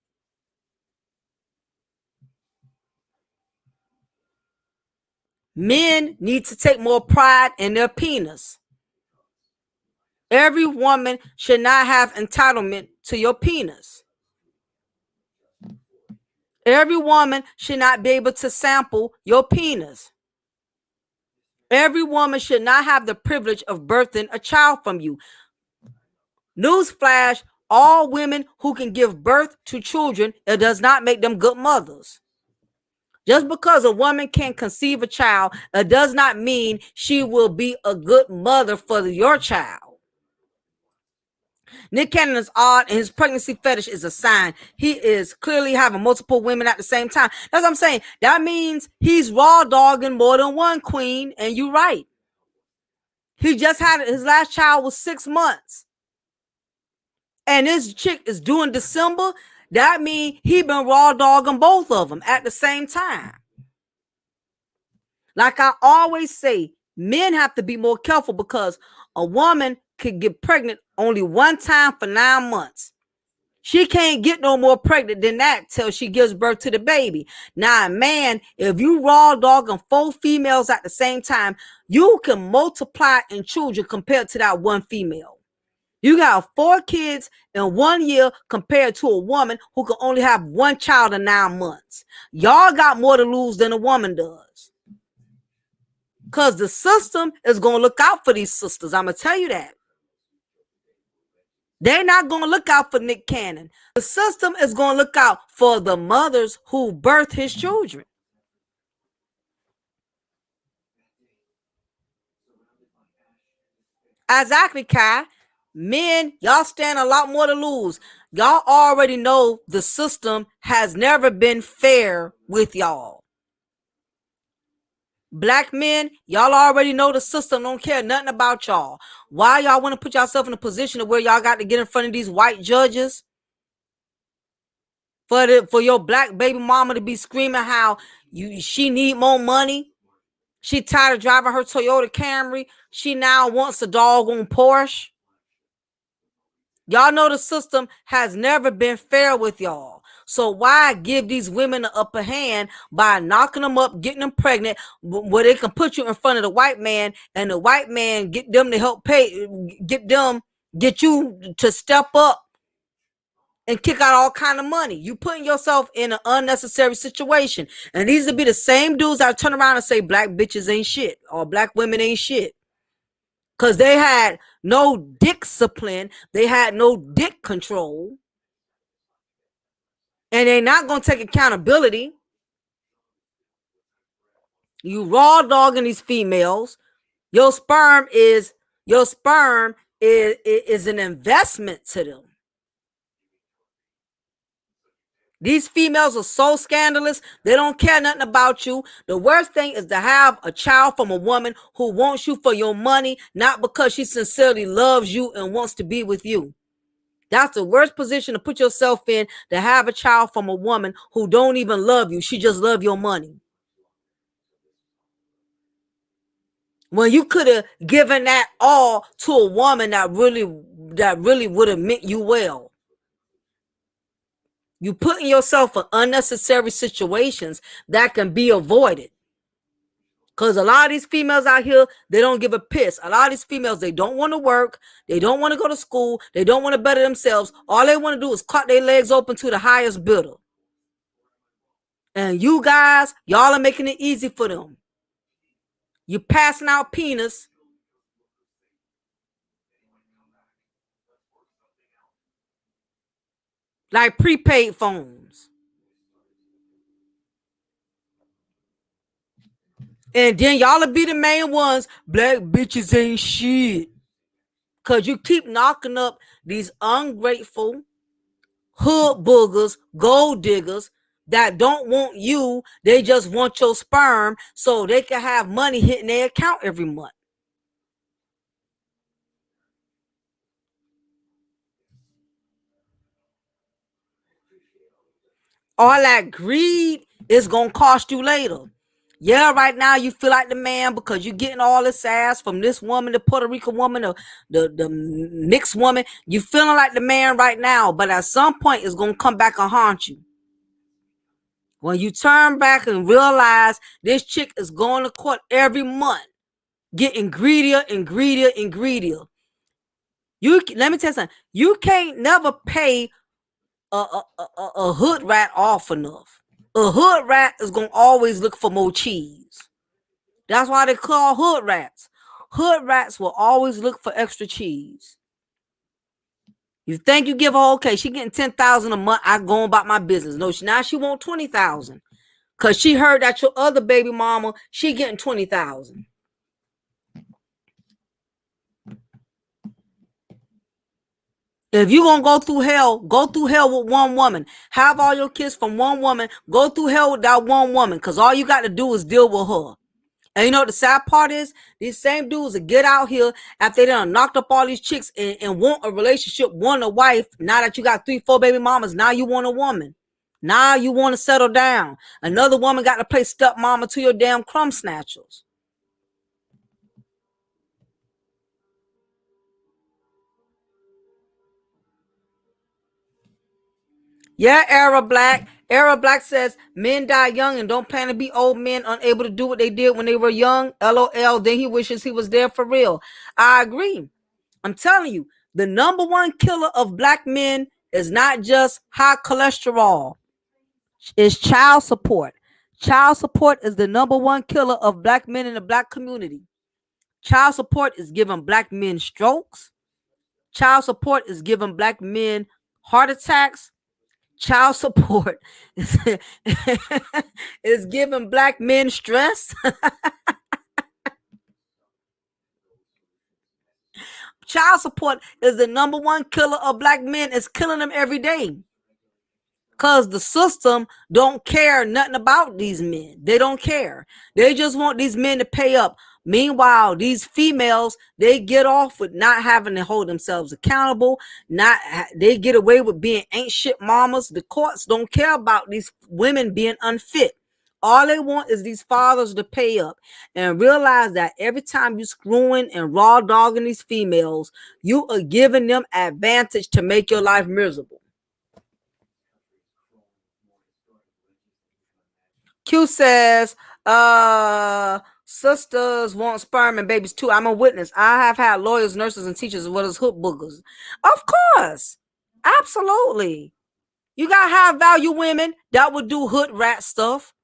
Men need to take more pride in their penis. Every woman should not have entitlement to your penis. Every woman should not be able to sample your penis. Every woman should not have the privilege of birthing a child from you. Newsflash, all women who can give birth to children, it does not make them good mothers. Just because a woman can conceive a child, it does not mean she will be a good mother for your child. Nick Cannon is odd, and his pregnancy fetish is a sign. He is clearly having multiple women at the same time. That's what I'm saying. That means he's raw dogging more than one queen, and you're right. He just had his last child was 6 months. And this chick is doing December. That means he been raw dogging both of them at the same time. Like I always say, men have to be more careful because a woman could get pregnant only one time for 9 months. She can't get no more pregnant than that till she gives birth to the baby. Now, man, if you raw dogging 4 females at the same time, you can multiply in children compared to that one female. You got 4 kids in 1 year compared to a woman who can only have 1 child in 9 months. Y'all got more to lose than a woman does. Because the system is going to look out for these sisters. I'm going to tell you that. They're not going to look out for Nick Cannon. The system is going to look out for the mothers who birthed his children. Exactly, Kai. Men, y'all stand a lot more to lose. Y'all already know the system has never been fair with y'all. Black men, y'all already know the system don't care nothing about y'all. Why y'all want to put yourself in a position of where y'all got to get in front of these white judges? For your black baby mama to be screaming how she need more money. She tired of driving her Toyota Camry. She now wants a doggone Porsche. Y'all know the system has never been fair with y'all. So why give these women the upper hand by knocking them up, getting them pregnant, where they can put you in front of the white man, and the white man get them to help pay, get you to step up and kick out all kind of money. You putting yourself in an unnecessary situation. And these would be the same dudes that turn around and say black bitches ain't shit or black women ain't shit. Because they had no dick discipline. They had no dick control. And they're not going to take accountability. You raw dogging these females. Your sperm is an investment to them. These females are so scandalous. They don't care nothing about you. The worst thing is to have a child from a woman who wants you for your money, not because she sincerely loves you and wants to be with you. That's the worst position to put yourself in, to have a child from a woman who don't even love you. She just love your money. When you could have given that all to a woman that really would have meant you well. You putting yourself in unnecessary situations that can be avoided. Because a lot of these females out here, they don't give a piss. A lot of these females, they don't want to work. They don't want to go to school. They don't want to better themselves. All they want to do is cut their legs open to the highest bidder. And you guys, y'all are making it easy for them. You passing out penis like prepaid phones. And then y'all will be the main ones. Black bitches ain't shit. Because you keep knocking up these ungrateful hood boogers, gold diggers that don't want you. They just want your sperm so they can have money hitting their account every month. All that greed is going to cost you later. Yeah, right now you feel like the man because you're getting all this ass from this woman, the Puerto Rican woman, the mixed woman. You feeling like the man right now, but at some point it's going to come back and haunt you. When you turn back and realize this chick is going to court every month, getting greedier and greedier and greedier. Let me tell you something. You can't never pay a hood rat off enough. A hood rat is going to always look for more cheese. That's why they call hood rats. Hood rats will always look for extra cheese. You think you give her, okay, she getting 10,000 a month, I go about my business. No, now she want 20,000. Because she heard that your other baby mama, she getting 20,000. If you're going to go through hell with one woman. Have all your kids from one woman. Go through hell with that one woman. Because all you got to do is deal with her. And you know what the sad part is? These same dudes that get out here after they done knocked up all these chicks and want a relationship, want a wife. Now that you got 3-4 baby mamas, now you want a woman. Now you want to settle down. Another woman got to play stepmama to your damn crumb snatchers. Yeah, Era Black. Era Black says men die young and don't plan to be old men unable to do what they did when they were young. LOL. Then he wishes he was there for real. I agree. I'm telling you, the number one killer of black men is not just high cholesterol. It's child support. Child support is the number one killer of black men in the black community. Child support is giving black men strokes. Child support is giving black men heart attacks. Child support is, is giving black men stress. Child support is the number one killer of black men. It's killing them every day. Cause the system don't care nothing about these men. They don't care. They just want these men to pay up. Meanwhile, these females, they get off with not having to hold themselves accountable. They get away with being ain't shit mamas. The courts don't care about these women being unfit. All they want is these fathers to pay up and realize that every time you screwing and raw dogging these females, you are giving them advantage to make your life miserable. Q says, sisters want sperm and babies too. I'm a witness. I have had lawyers, nurses, and teachers as well as hook boogers. Of course. Absolutely. You got high value women that would do hood rat stuff.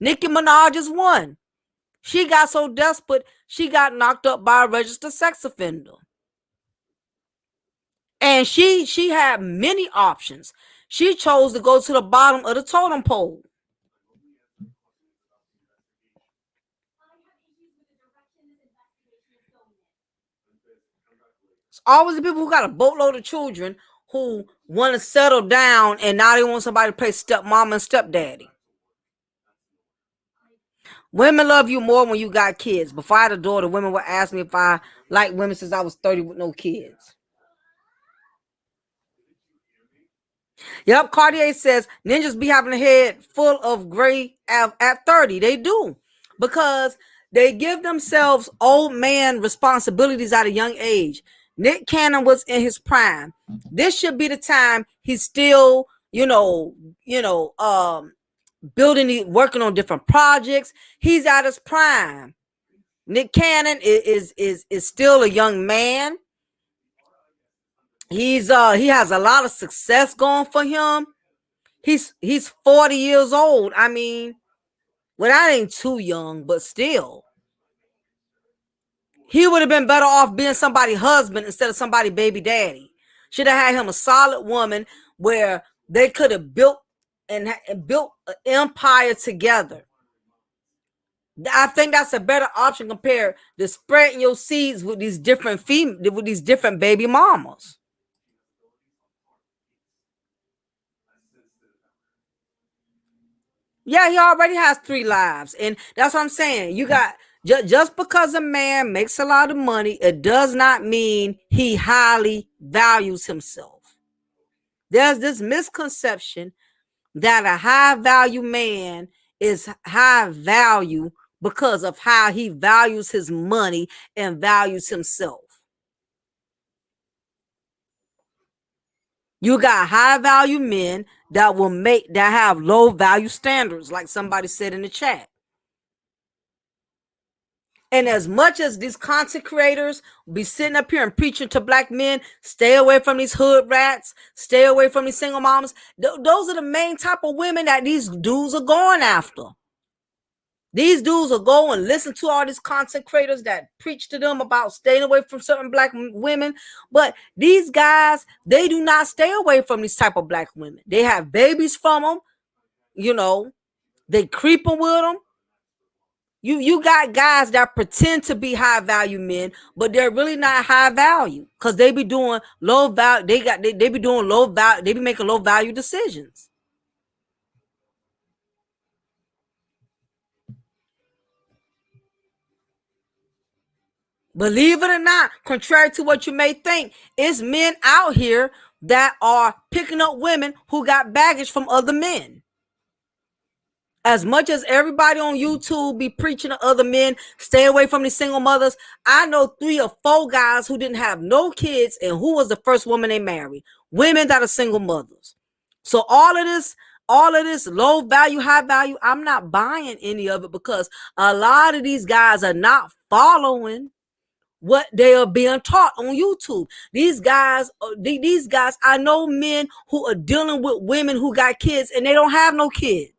Nicki Minaj is one. She got so desperate, she got knocked up by a registered sex offender. And she had many options. She chose to go to the bottom of the totem pole. It's always the people who got a boatload of children who want to settle down and now they want somebody to play stepmama and stepdaddy. Women love you more when you got kids. Before I had a daughter, women would ask me if I like women since I was 30 with no kids. Yep, Cartier says ninjas be having a head full of gray at 30. They do. Because they give themselves old man responsibilities at a young age. Nick Cannon was in his prime. This should be the time he's still, building, working on different projects. He's at his prime. Nick Cannon is still a young man. He has a lot of success going for him. He's 40 years old. I mean, well, that ain't too young, but still. He would have been better off being somebody's husband instead of somebody's baby daddy. Should have had him a solid woman where they could have built and built an empire together. I think that's a better option compared to spreading your seeds with these different baby mamas. Yeah, he already has 3 lives, and that's what I'm saying. You got just because a man makes a lot of money, it does not mean he highly values himself. There's this misconception that a high value man is high value because of how he values his money and values himself. You got high value men that have low value standards, like somebody said in the chat. And as much as these content creators be sitting up here and preaching to black men, stay away from these hood rats, stay away from these single moms, those are the main type of women that these dudes are going after. These dudes will go and listen to all these content creators that preach to them about staying away from certain black women. But these guys, they do not stay away from these type of black women. They have babies from them. They creeping with them. You got guys that pretend to be high value men, but they're really not high value because they be doing low value. They be doing low value. They be making low value decisions. Believe it or not, contrary to what you may think, it's men out here that are picking up women who got baggage from other men. As much as everybody on YouTube be preaching to other men, stay away from these single mothers, I know 3 or 4 guys who didn't have no kids and who was the first woman they married. Women that are single mothers. So all of this low value, high value, I'm not buying any of it because a lot of these guys are not following what they are being taught on YouTube. These guys, I know men who are dealing with women who got kids and they don't have no kids.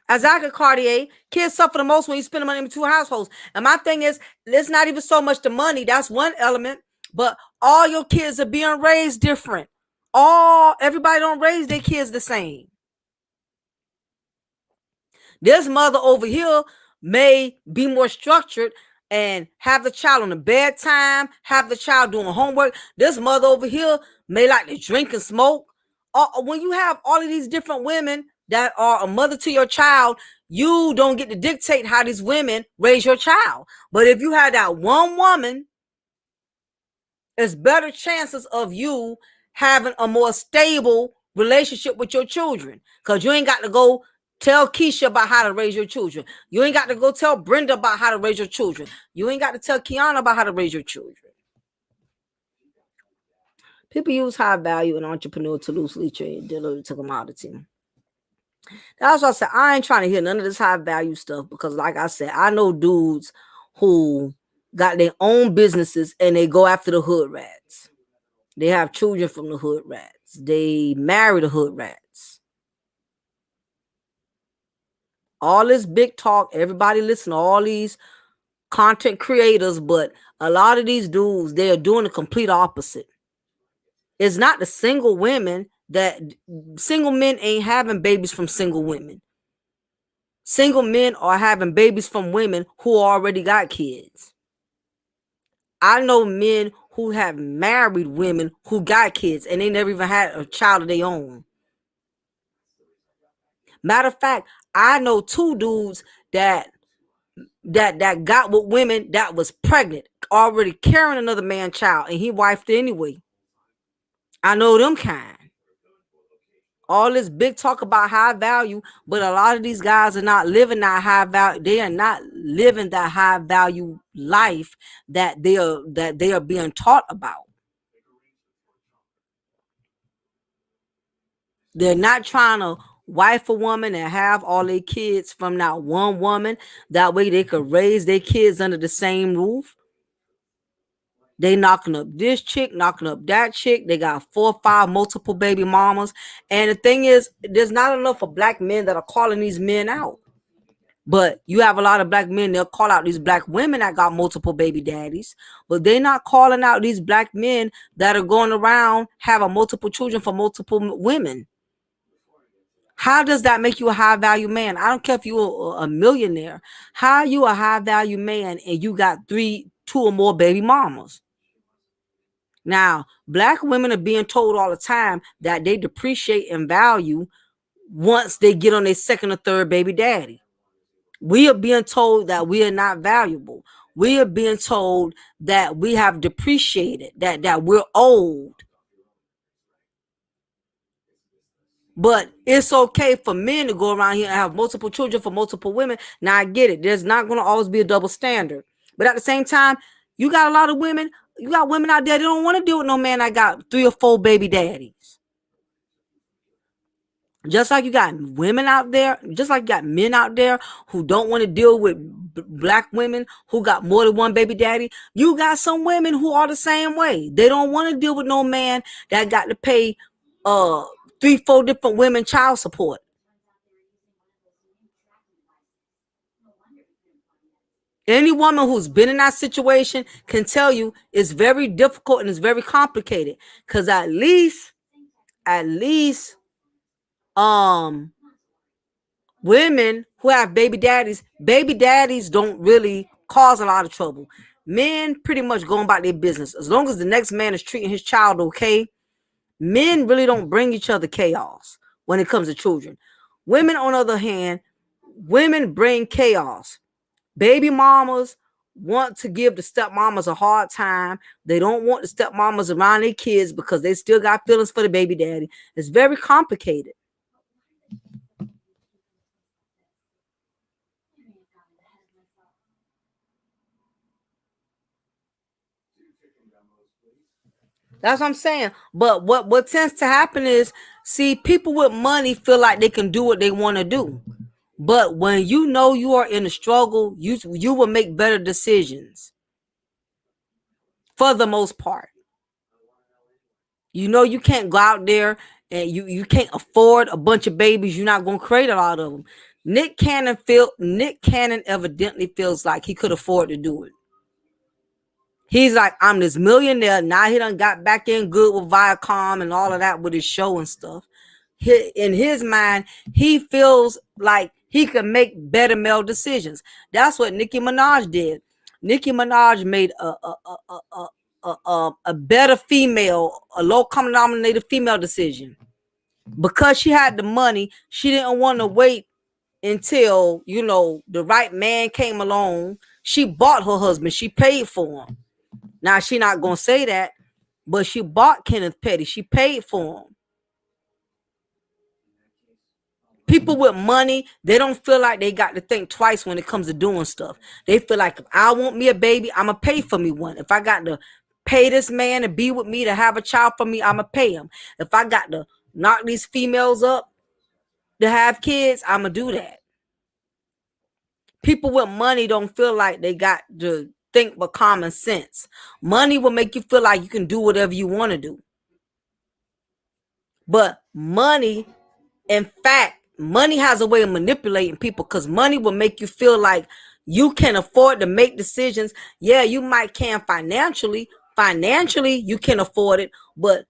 Exactly, Cartier. Kids suffer the most when you spend the money in two households. And my thing is, it's not even so much the money. That's one element. But all your kids are being raised different. Everybody don't raise their kids the same. This mother over here may be more structured and have the child on the bedtime, have the child doing homework. This mother over here may like to drink and smoke. When you have all of these different women that are a mother to your child, you don't get to dictate how these women raise your child. But if you have that one woman, it's better chances of you having a more stable relationship with your children, because you ain't got to go tell Keisha about how to raise your children. You ain't got to go tell Brenda about how to raise your children. You ain't got to tell Kiana about how to raise your children. People use high value and entrepreneur to loosely trade to commodity. That's what I said. I ain't trying to hear none of this high value stuff, because like I said, I know dudes who got their own businesses and they go after the hood rats. They have children from the hood rats. They marry the hood rats. All this big talk, everybody listen to all these content creators, but a lot of these dudes, they are doing the complete opposite. It's not the single women that single men ain't having babies from single women. Single men are having babies from women who already got kids. I know men who have married women who got kids and they never even had a child of their own. Matter of fact, I know two dudes that got with women that was pregnant, already carrying another man's child, and he wifed it anyway. I know them kind. All this big talk about high value, but a lot of these guys are not living that high value. They are not living that high value life that they are being taught about. They're not trying to wife a woman and have all their kids from that one woman. That way they could raise their kids under the same roof. They knocking up this chick, knocking up that chick. They got 4 or 5 multiple baby mamas. And the thing is, there's not enough of black men that are calling these men out. But you have a lot of black men, they'll call out these black women that got multiple baby daddies. But they're not calling out these black men that are going around having multiple children for multiple women. How does that make you a high value man? I don't care if you're a millionaire. How are you a high value man and you got 2 or more baby mamas? Now, black women are being told all the time that they depreciate in value once they get on their second or third baby daddy. We are being told that we are not valuable. We are being told that we have depreciated, that we're old. But it's okay for men to go around here and have multiple children for multiple women. Now, I get it. There's not going to always be a double standard. But at the same time, you got a lot of women. You got women out there that don't want to deal with no man that got 3 or 4 baby daddies. Just like you got women out there, just like you got men out there who don't want to deal with black women who got more than one baby daddy, you got some women who are the same way. They don't want to deal with no man that got to pay 3, 4 different women child support. Any woman who's been in that situation can tell you it's very difficult and it's very complicated. Because at least women who have baby daddies don't really cause a lot of trouble. Men pretty much going about their business. As long as the next man is treating his child okay, men really don't bring each other chaos when it comes to children. Women, on the other hand, women bring chaos. Baby mamas want to give the stepmamas a hard time. They don't want the stepmamas around their kids because they still got feelings for the baby daddy. It's very complicated. That's what I'm saying. But what tends to happen is, see, people with money feel like they can do what they want to do. But when you know you are in a struggle, you will make better decisions for the most part. You know you can't go out there and you can't afford a bunch of babies. You're not going to create a lot of them. Nick Cannon evidently feels like he could afford to do it. He's like, I'm this millionaire. Now he done got back in good with Viacom and all of that with his show and stuff. In his mind, he feels like he can make better male decisions. That's what Nicki Minaj did. Nicki Minaj made a better female, a low common denominator female decision. Because she had the money, she didn't want to wait until, the right man came along. She bought her husband. She paid for him. Now, she not going to say that, but she bought Kenneth Petty. She paid for him. People with money, they don't feel like they got to think twice when it comes to doing stuff. They feel like, if I want me a baby, I'm going to pay for me one. If I got to pay this man to be with me, to have a child for me, I'm going to pay him. If I got to knock these females up to have kids, I'm going to do that. People with money don't feel like they got to think with common sense. Money will make you feel like you can do whatever you want to do. But money, in fact, money has a way of manipulating people, because money will make you feel like you can afford to make decisions. Yeah, you might can financially. Financially, you can afford it, but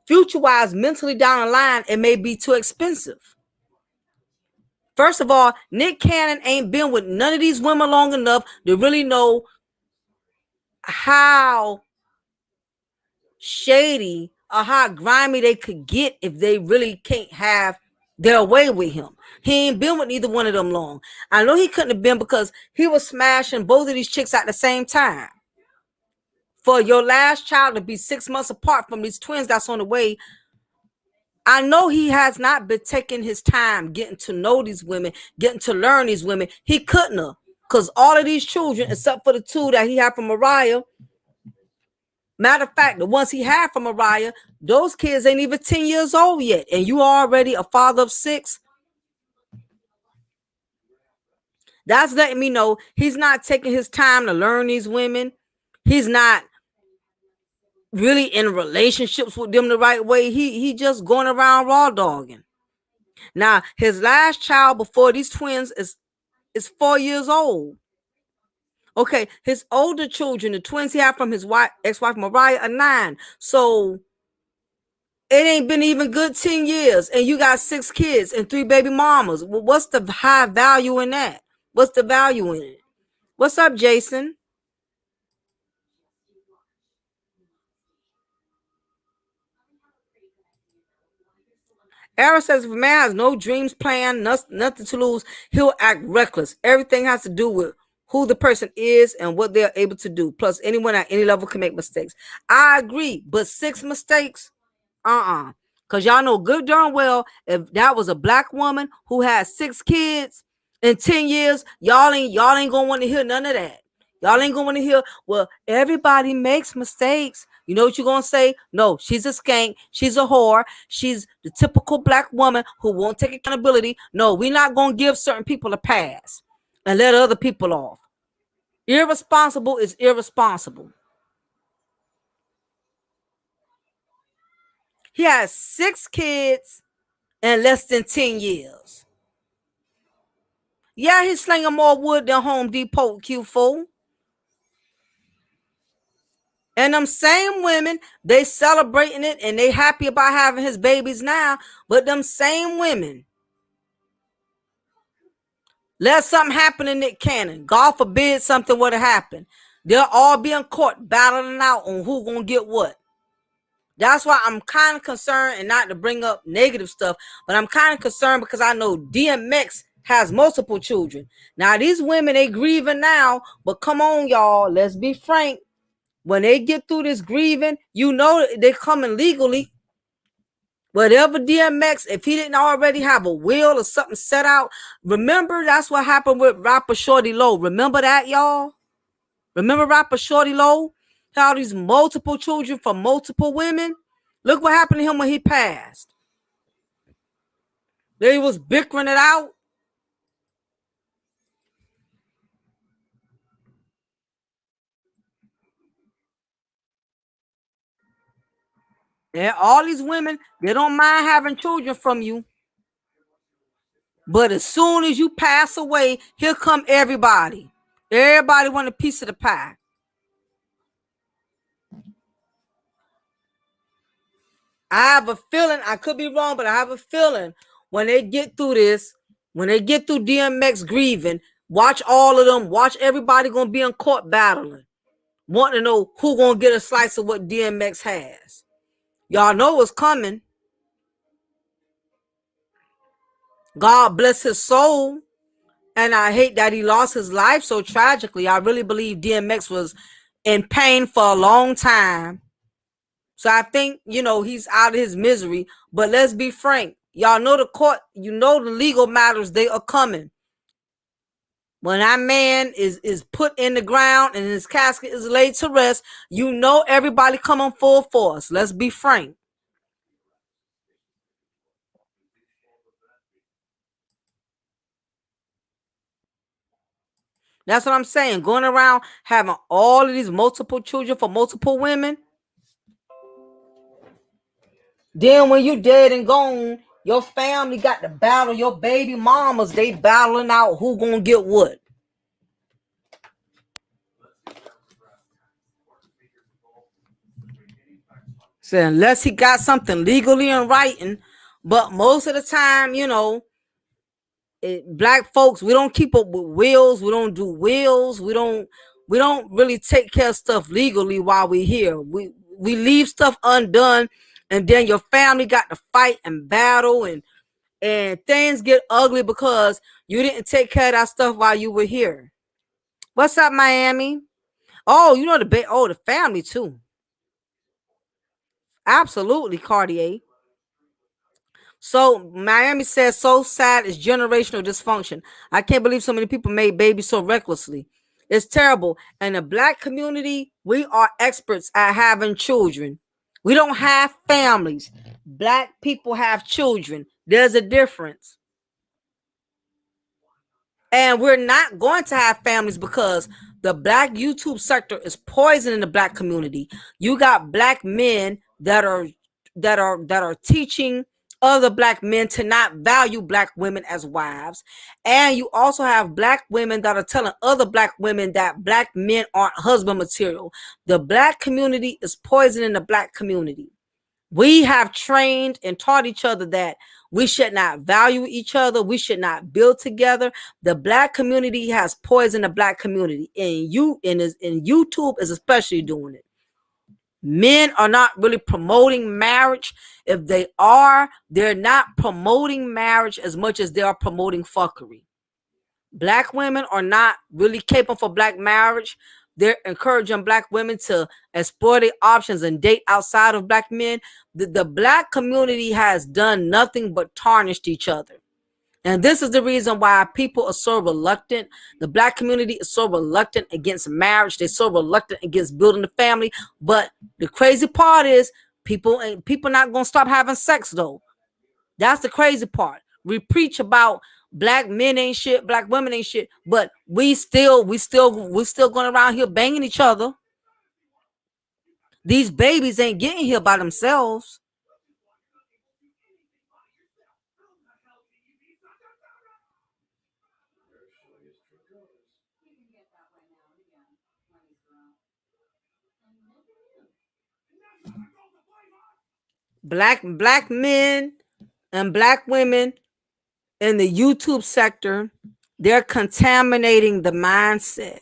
future-wise, mentally down the line, it may be too expensive. First of all, Nick Cannon ain't been with none of these women long enough to really know how shady or how grimy they could get if they really can't have their way with him. He ain't been with neither one of them long. I know he couldn't have been, because he was smashing both of these chicks at the same time. For your last child to be 6 months apart from these twins that's on the way, I know he has not been taking his time getting to know these women, getting to learn these women. He couldn't have, because all of these children, except for the two that he had from Mariah, matter of fact, the ones he had from Mariah, those kids ain't even 10 years old yet, and you already a father of 6. That's letting me know he's not taking his time to learn these women. He's not really in relationships with them the right way. He just going around raw dogging. Now, his last child before these twins is 4 years old. Okay, his older children, the twins he had from his ex-wife Mariah, are 9. So it ain't been even good 10 years, and you got 6 kids and 3 baby mamas. Well, what's the high value in that? What's the value in it? What's up, Jason? Aaron says, if a man has no dreams, plan, nothing to lose, he'll act reckless. Everything has to do with who the person is and what they're able to do. Plus, anyone at any level can make mistakes. I agree, but 6 mistakes? Because y'all know good darn well, if that was a black woman who had 6 kids in 10 years, y'all ain't gonna want to hear none of that. Y'all ain't gonna want to hear, well, everybody makes mistakes. You know what you're gonna say? No, she's a skank, she's a whore, she's the typical black woman who won't take accountability. No, we're not gonna give certain people a pass and let other people off. Irresponsible is irresponsible. He has 6 kids in less than 10 years. Yeah, he's slinging more wood than Home Depot Q4. And them same women, they celebrating it and they happy about having his babies now. But them same women, let something happen to Nick Cannon. God forbid something would have happened. They'll all be in court battling out on who gonna get what. That's why I'm kind of concerned, and not to bring up negative stuff, but I'm kind of concerned because I know DMX has multiple children. Now, these women, they grieving now, but come on, y'all, let's be frank. When they get through this grieving, you know they're coming legally. Whatever DMX, if he didn't already have a will or something set out, remember that's what happened with rapper Shorty Low. Remember that, y'all? Remember rapper Shorty Low? All these multiple children from multiple women? Look what happened to him when he passed. They was bickering it out. And all these women, they don't mind having children from you. But as soon as you pass away, here come everybody. Everybody want a piece of the pie. I have a feeling, I could be wrong, but I have a feeling when they get through this, when they get through DMX grieving, watch all of them, watch everybody gonna be in court battling, wanting to know who gonna get a slice of what DMX has. Y'all know what's coming. God bless his soul. And I hate that he lost his life so tragically. I really believe DMX was in pain for a long time. So I think, he's out of his misery. But let's be frank. Y'all know the court, the legal matters, they are coming. When that man is put in the ground and his casket is laid to rest, everybody coming full force. Let's be frank. That's what I'm saying. Going around having all of these multiple children for multiple women. Then when you dead and gone, your family got to battle. Your baby mamas, they battling out who gonna get what. So unless he got something legally in writing, but most of the time, black folks, we don't keep up with wills. We don't do wills. We don't really take care of stuff legally while we're here. We leave stuff undone, and then your family got to fight and battle, and things get ugly because you didn't take care of that stuff while you were here. What's up, Miami? Oh, the family too. Absolutely, Cartier. So Miami says, so sad is generational dysfunction. I can't believe so many people made babies so recklessly. It's terrible. And the black community, we are experts at having children. We don't have families. Black people have children. There's a difference. And we're not going to have families because the black YouTube sector is poisoning the black community. You got black men that are teaching other black men to not value black women as wives. And you also have black women that are telling other black women that black men aren't husband material. The black community is poisoning the black community. We have trained and taught each other that we should not value each other. We should not build together. The black community has poisoned the black community, and YouTube is especially doing it. Men are not really promoting marriage. If they are, they're not promoting marriage as much as they are promoting fuckery. Black women are not really capable for black marriage. They're encouraging black women to explore their options and date outside of black men. The black community has done nothing but tarnished each other. And this is the reason why people are so reluctant. The black community is so reluctant against marriage. They're so reluctant against building a family. But the crazy part is people not going to stop having sex though. That's the crazy part. We preach about black men ain't shit, black women ain't shit, but we still going around here banging each other. These babies ain't getting here by themselves. Black men and black women in the YouTube sector, they're contaminating the mindset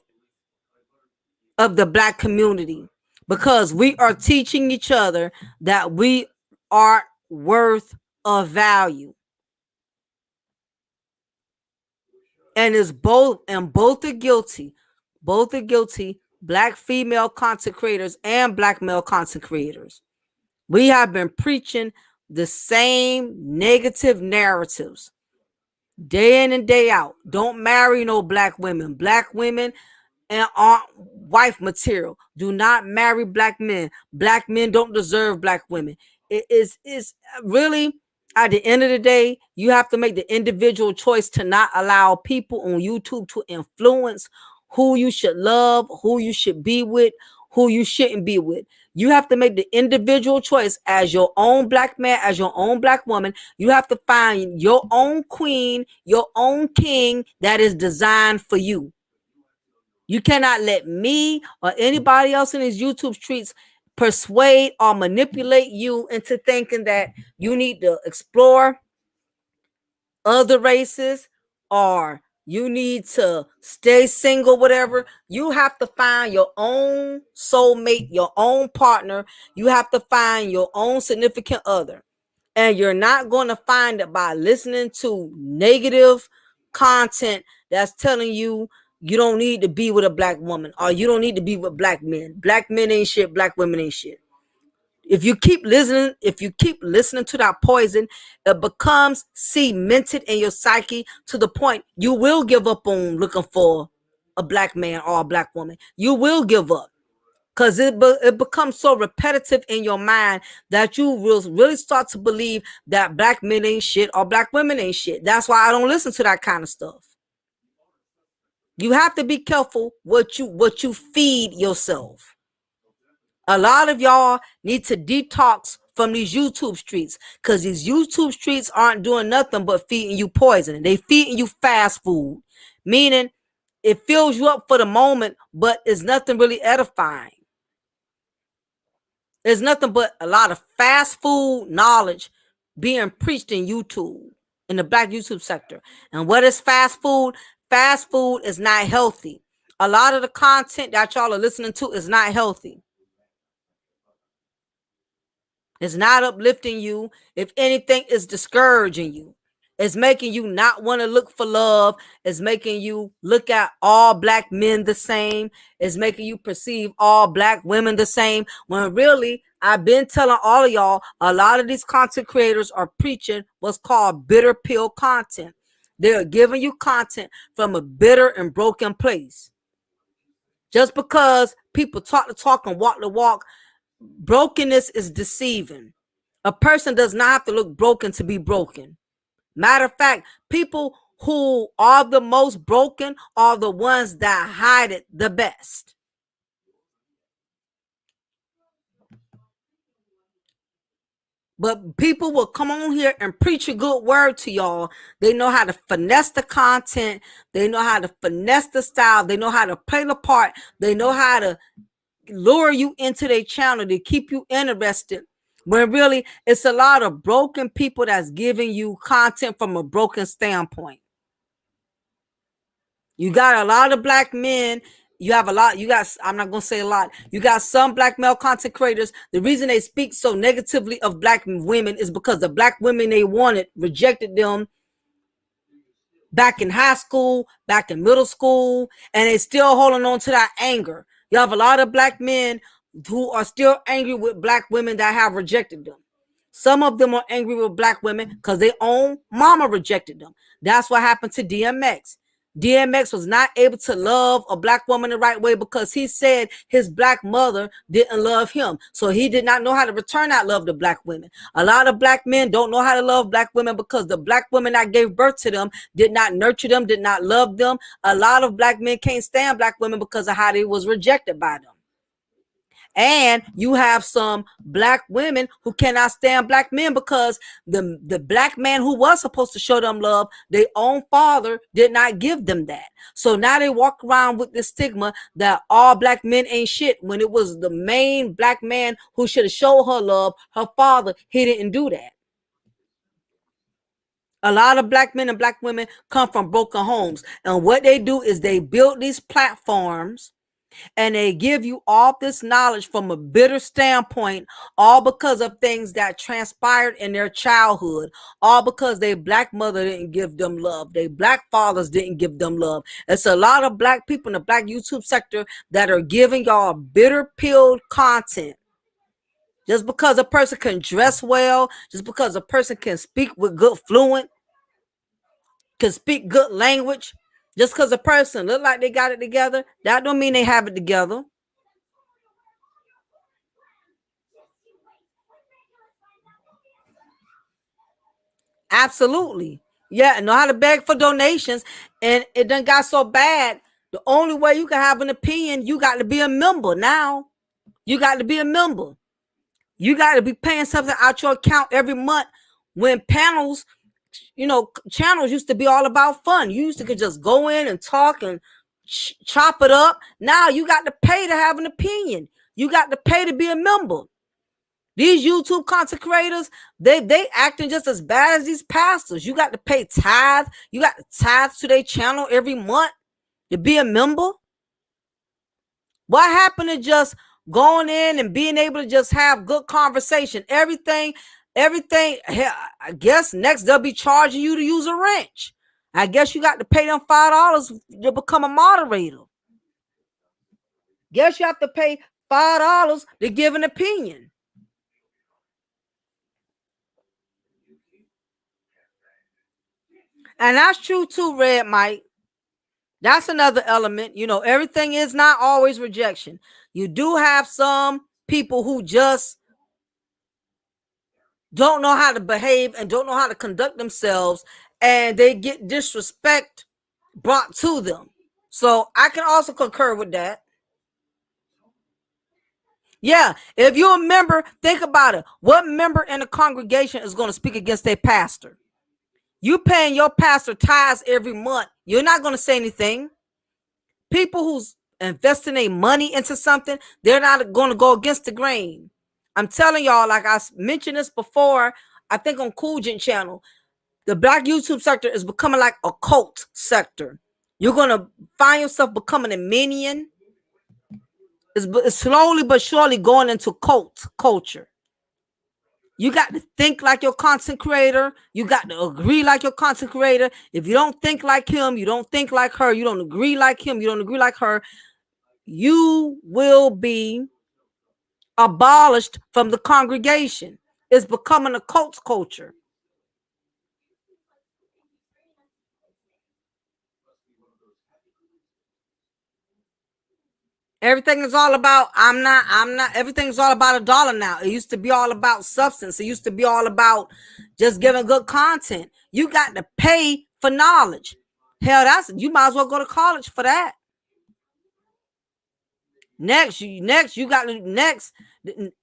of the black community because we are teaching each other that we are worth of value. And it's both are guilty. Both are guilty, black female content creators and black male content creators. We have been preaching the same negative narratives day in and day out. Don't marry no black women. Black women and aren't wife material. Do not marry black men. Black men don't deserve black women. It is really, at the end of the day, you have to make the individual choice to not allow people on YouTube to influence who you should love, who you should be with, who you shouldn't be with. You have to make the individual choice as your own black man, as your own black woman. You have to find your own queen, your own king that is designed for you. You cannot let me or anybody else in these YouTube streets persuade or manipulate you into thinking that you need to explore other races or you need to stay single, whatever. You have to find your own soulmate, your own partner. You have to find your own significant other. And you're not going to find it by listening to negative content that's telling you you don't need to be with a black woman or you don't need to be with black men. Black men ain't shit, black women ain't shit. If you keep listening to that poison, it becomes cemented in your psyche to the point you will give up on looking for a black man or a black woman. You will give up because it becomes so repetitive in your mind that you will really start to believe that black men ain't shit or black women ain't shit. That's why I don't listen to that kind of stuff. You have to be careful what you feed yourself. A lot of y'all need to detox from these YouTube streets because these YouTube streets aren't doing nothing but feeding you poison. They feeding you fast food, meaning it fills you up for the moment, but it's nothing really edifying. There's nothing but a lot of fast food knowledge being preached in YouTube, in the black YouTube sector. And what is fast food? Fast food is not healthy. A lot of the content that y'all are listening to is not healthy. It's not uplifting you. If anything, it's discouraging you. It's making you not want to look for love. It's making you look at all black men the same. It's making you perceive all black women the same. When really, I've been telling all of y'all, a lot of these content creators are preaching what's called bitter pill content. They're giving you content from a bitter and broken place. Just because people talk the talk and walk the walk, brokenness is deceiving. A person does not have to look broken to be broken. Matter of fact, people who are the most broken are the ones that hide it the best. But people will come on here and preach a good word to y'all. They know how to finesse the content. They know how to finesse the style. They know how to play the part. They know how to lure you into their channel to keep you interested. When really it's a lot of broken people that's giving you content from a broken standpoint. You got a lot of black men. You have a lot. I'm not going to say a lot. You got some black male content creators. The reason they speak so negatively of black women is because the black women they wanted rejected them back in high school, back in middle school, and they still holding on to that anger. You have a lot of black men who are still angry with black women that have rejected them. Some of them are angry with black women because their own mama rejected them. That's what happened to DMX. DMX was not able to love a black woman the right way because he said his black mother didn't love him. So he did not know how to return that love to black women. A lot of black men don't know how to love black women because the black women that gave birth to them did not nurture them, did not love them. A lot of black men can't stand black women because of how they was rejected by them. And you have some black women who cannot stand black men because the black man who was supposed to show them love, their own father did not give them that. So now they walk around with the stigma that all black men ain't shit when it was the main black man who should have showed her love. Her father, he didn't do that. A lot of black men and black women come from broken homes. And what they do is they build these platforms and they give you all this knowledge from a bitter standpoint, all because of things that transpired in their childhood, all because their black mother didn't give them love, their black fathers didn't give them love. It's a lot of black people in the black YouTube sector that are giving y'all bitter pilled content. Just because a person can dress well, just because a person can speak with good fluent, can speak good language, just because a person look like they got it together, that don't mean they have it together. Absolutely. Yeah, know how to beg for donations. And it done got so bad. The only way you can have an opinion, you got to be a member now. You got to be a member. You got to be paying something out your account every month. When panels, channels used to be all about fun. You used to could just go in and talk and chop it up. Now you got to pay to have an opinion. You got to pay to be a member. These YouTube content creators, they acting just as bad as these pastors. You got to pay tithe. You got to tithe to their channel every month to be a member. What happened to just going in and being able to just have good conversation? Everything, I guess next they'll be charging you to use a wrench. I guess you got to pay them $5 to become a moderator. Guess you have to pay $5 to give an opinion. And that's true too, Red Mike. That's another element. Everything is not always rejection. You do have some people who just don't know how to behave and don't know how to conduct themselves, and they get disrespect brought to them. So I can also concur with that. Yeah, if you're a member, think about it. What member in the congregation is going to speak against their pastor? You paying your pastor tithes every month. You're not going to say anything. People who's investing their money into something, they're not going to go against the grain. I'm telling y'all, like I mentioned this before, I think on Coolgent channel, the Black YouTube sector is becoming like a cult sector. You're going to find yourself becoming a minion. It's slowly but surely going into cult culture. You got to think like your content creator. You got to agree like your content creator. If you don't think like him, you don't think like her, you don't agree like him, you don't agree like her, you will be abolished from the congregation. It's becoming a cult culture. Everything is all about I'm not everything's all about a dollar now. It used to be all about substance. It used to be all about just giving good content. You got to pay for knowledge. Hell, you might as well go to college for that. Next,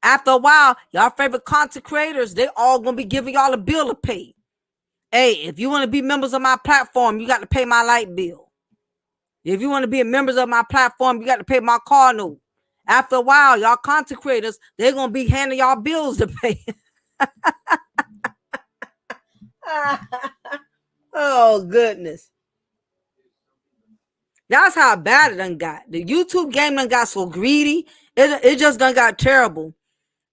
after a while, y'all favorite content creators, they all gonna be giving y'all a bill to pay. Hey, if you want to be members of my platform, you got to pay my light bill. If you want to be members of my platform, you got to pay my car note. After a while, y'all content creators, they're going to be handing y'all bills to pay. Oh, goodness. That's how bad it done got. The YouTube game done got so greedy. It just done got terrible.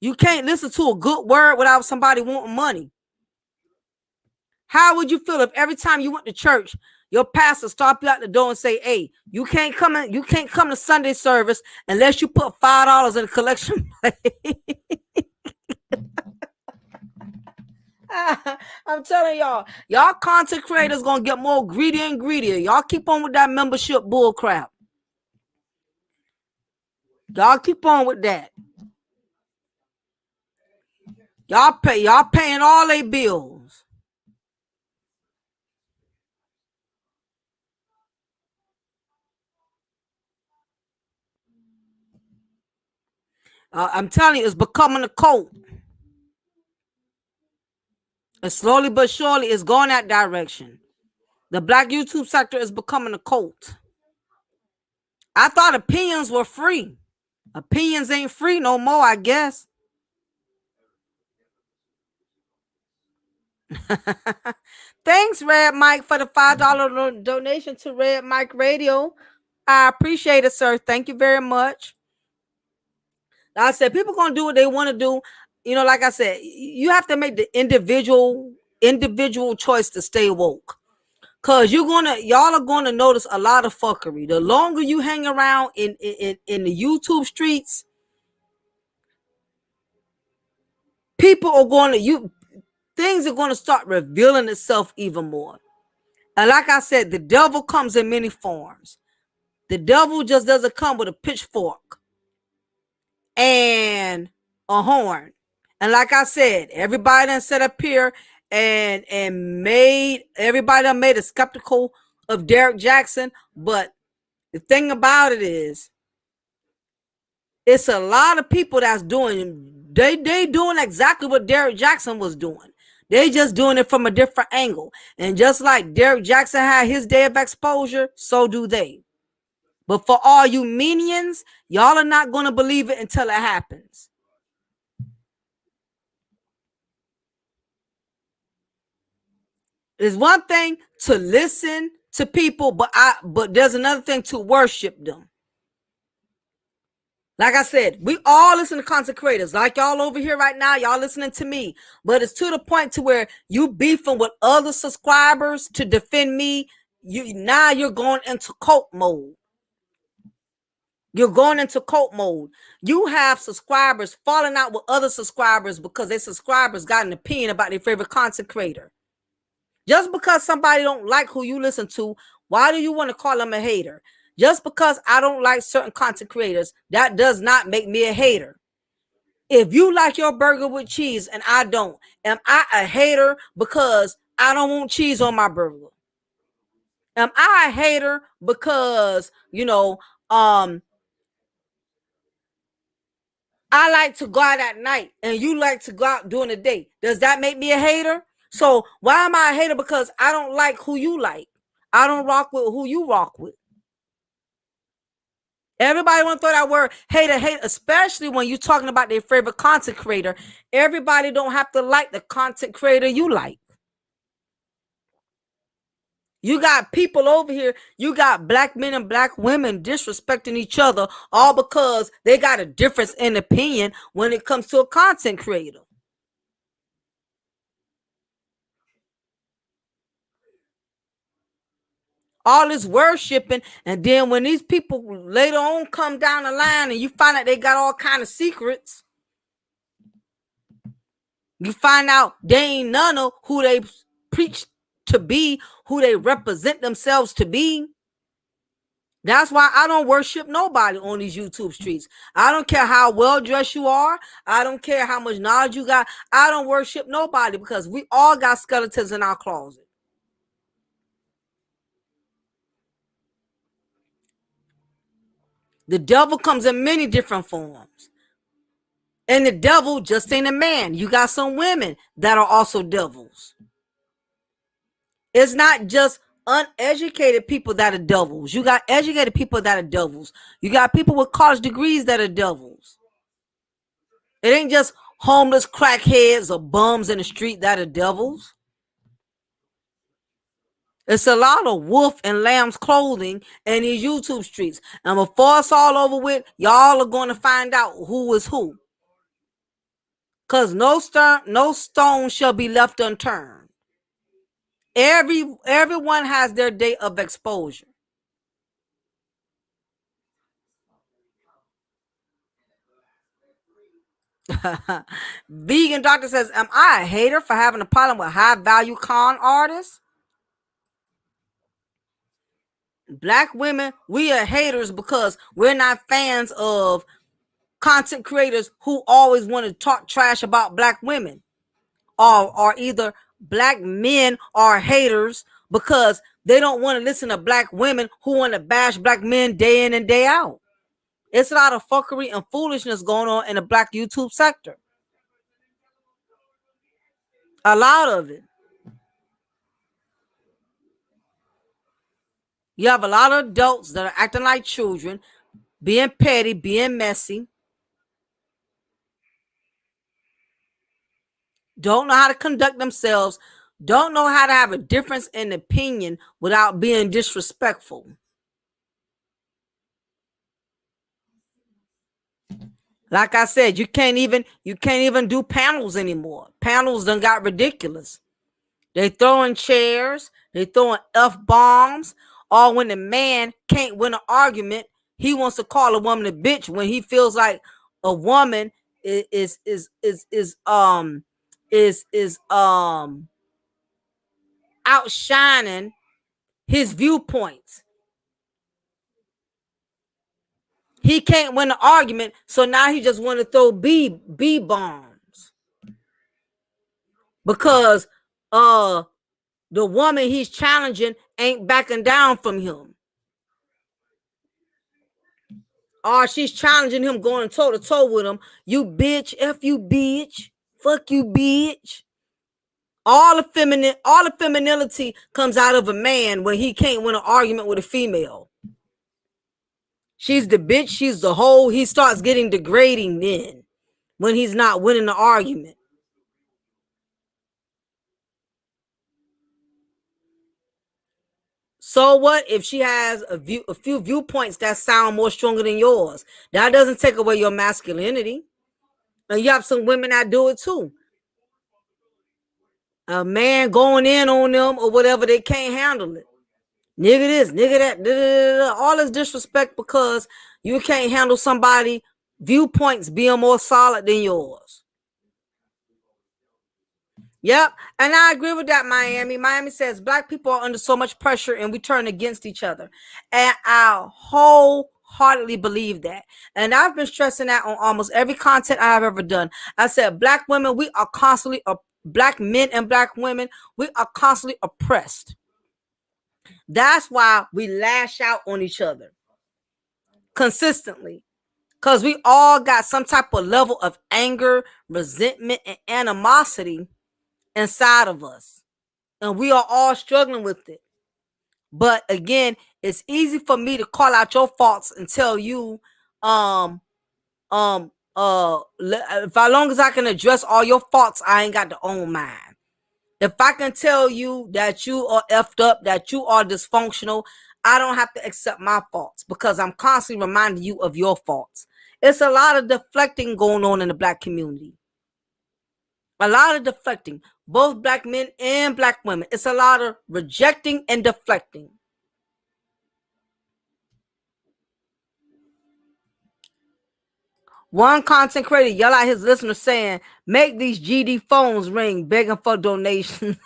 You can't listen to a good word without somebody wanting money. How would you feel if every time you went to church, your pastor stopped you out the door and say, "Hey, you can't come to Sunday service unless you put $5 in the collection plate." I'm telling y'all content creators gonna get more greedy and greedier. Y'all keep on with that membership bull crap. Y'all keep on with that. Y'all paying all their bills. I'm telling you, it's becoming a cult. And slowly but surely, it's going that direction. The Black YouTube sector is becoming a cult. I thought opinions were free. Opinions ain't free no more, I guess. Thanks, Red Mike, for the $5 donation to Red Mike Radio. I appreciate it, sir. Thank you very much. Like I said, people gonna do what they want to do. Like I said, you have to make the individual choice to stay woke. Cause y'all are gonna notice a lot of fuckery. The longer you hang around in the YouTube streets, people are things are gonna start revealing itself even more. And like I said, the devil comes in many forms. The devil just doesn't come with a pitchfork and a horn. And like I said, everybody done set up here and everybody done made a skeptical of Derek Jackson. But the thing about it is, It's a lot of people that's doing, they doing exactly what Derrick Jackson was doing. They just doing it from a different angle. And just like Derrick Jackson had his day of exposure, so do they. But for all you minions, y'all are not going to believe it until it happens. It's one thing to listen to people, but there's another thing to worship them. Like I said, we all listen to content creators. Like y'all over here right now, y'all listening to me. But it's to the point to where you beefing with other subscribers to defend me. You're going into cult mode. You're going into cult mode. You have subscribers falling out with other subscribers because their subscribers got an opinion about their favorite content creator. Just because somebody don't like who you listen to, why do you want to call them a hater? Just because I don't like certain content creators, that does not make me a hater. If you like your burger with cheese and I don't, am I a hater because I don't want cheese on my burger? Am I a hater because, I like to go out at night and you like to go out during the day? Does that make me a hater? So why am I a hater? Because I don't like who you like. I don't rock with who you rock with. Everybody want to throw that word hater, especially when you're talking about their favorite content creator. Everybody don't have to like the content creator you like. You got people over here, you got black men and black women disrespecting each other all because they got a difference in opinion when it comes to a content creator. All this worshiping, and then when these people later on come down the line and you find out they got all kind of secrets, you find out they ain't none of who they preach to be, who they represent themselves to be. That's why I don't worship nobody on these YouTube streets. I don't care how well dressed you are. I don't care how much knowledge you got. I don't worship nobody because we all got skeletons in our closet. The devil comes in many different forms. And the devil just ain't a man. You got some women that are also devils. It's not just uneducated people that are devils. You got educated people that are devils. You got people with college degrees that are devils. It ain't just homeless crackheads or bums in the street that are devils. It's a lot of wolf and lamb's clothing in these YouTube streets. And before it's all over with, y'all are going to find out who is who. Because no stone shall be left unturned. Everyone has their day of exposure. Vegan Doctor says, am I a hater for having a problem with high value con artists? Black women, we are haters because we're not fans of content creators who always want to talk trash about black women. Or either black men are haters because they don't want to listen to black women who want to bash black men day in and day out. It's a lot of fuckery and foolishness going on in the black YouTube sector. A lot of it. You have a lot of adults that are acting like children, being petty, being messy, don't know how to conduct themselves, don't know how to have a difference in opinion without being disrespectful. Like I said, you can't even do panels anymore. Panels done got ridiculous. They throwing chairs, they throwing F-bombs, or when the man can't win an argument, he wants to call a woman a bitch when he feels like a woman is outshining his viewpoints. He can't win an argument, so now he just want to throw B bombs because the woman he's challenging ain't backing down from him. or she's challenging him, going toe to toe with him. You bitch, F you bitch, fuck you bitch. All the femininity comes out of a man when he can't win an argument with a female. She's the bitch, she's the hoe. He starts getting degrading then when he's not winning the argument. So what if she has a few viewpoints that sound more stronger than yours? That doesn't take away your masculinity. And you have some women that do it too. A man going in on them or whatever, they can't handle it. Nigga this, nigga that, da, da, da, all this disrespect because you can't handle somebody viewpoints being more solid than yours. Yep, and I agree with that, Miami. Miami says black people are under so much pressure and we turn against each other. And I wholeheartedly believe that. And I've been stressing that on almost every content I've ever done. I said black women, we are constantly, black men and black women, we are constantly oppressed. That's why we lash out on each other consistently. Because we all got some type of level of anger, resentment, and animosity inside of us. And we are all struggling with it. But again, it's easy for me to call out your faults and tell you, if as long as I can address all your faults, I ain't got to own mine. If I can tell you that you are effed up, that you are dysfunctional, I don't have to accept my faults because I'm constantly reminding you of your faults. It's a lot of deflecting going on in the black community. A lot of deflecting, both black men and black women. It's a lot of rejecting and deflecting. One content creator yell at his listeners saying, make these GD phones ring, begging for donations.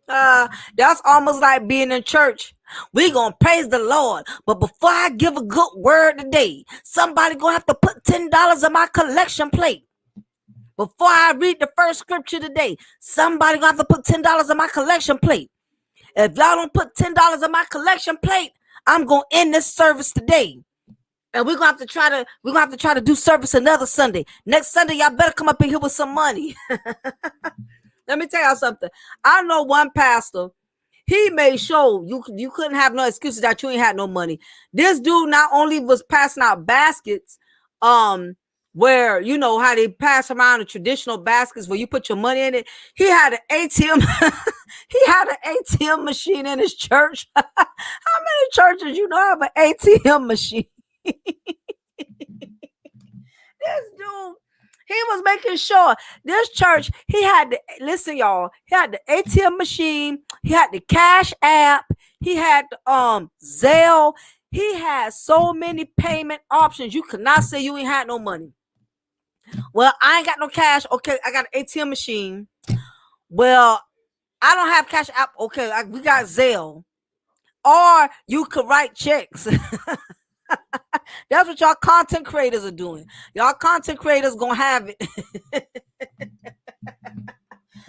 That's almost like being in church. We gonna praise the Lord, but before I give a good word today, somebody gonna have to put $10 on my collection plate. Before I read the first scripture today, somebody gonna have to put $10 on my collection plate. If y'all don't put $10 on my collection plate, I'm gonna end this service today. And we're gonna have to try to do service another Sunday. Next Sunday, y'all better come up in here with some money. Let me tell y'all something. I know one pastor. He made sure you couldn't have no excuses that you ain't had no money. This dude not only was passing out baskets, where you know how they pass around the traditional baskets where you put your money in it. He had an ATM. He had an ATM machine in his church. How many churches you know have an ATM machine? This dude, he was making sure this church, he had the, listen y'all, he had the ATM machine, he had the Cash App, he had the Zelle, he had so many payment options. You could not say you ain't had no money. Well, I ain't got no cash. Okay, I got an ATM machine. Well, I don't have Cash App. Okay, we got Zelle. Or you could write checks. That's what y'all content creators are doing. Y'all content creators gonna have it.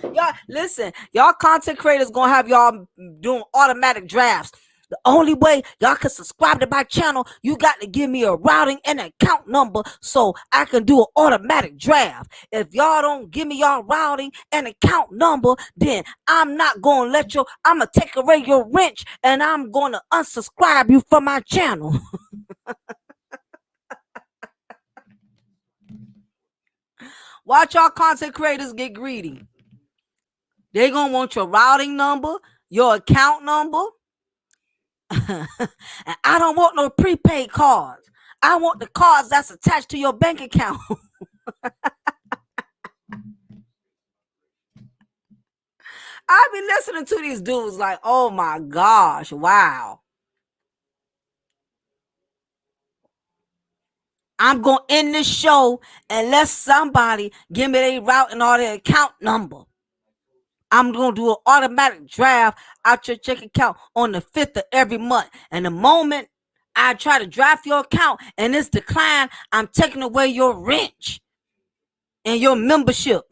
Y'all listen, y'all content creators gonna have y'all doing automatic drafts. The only way y'all can subscribe to my channel, you got to give me a routing and account number so I can do an automatic draft. If y'all don't give me y'all routing and account number, then I'm not going to I'm going to take away your wrench and I'm going to unsubscribe you from my channel. Watch y'all content creators get greedy. They're going to want your routing number, your account number. And I don't want no prepaid cards. I want the cards that's attached to your bank account. I be listening to these dudes like, oh my gosh, wow. I'm going to end this show and let somebody give me their route and all their account number. I'm going to do an automatic draft out your check account on the 5th of every month. And the moment I try to draft your account and it's declined, I'm taking away your wrench and your membership.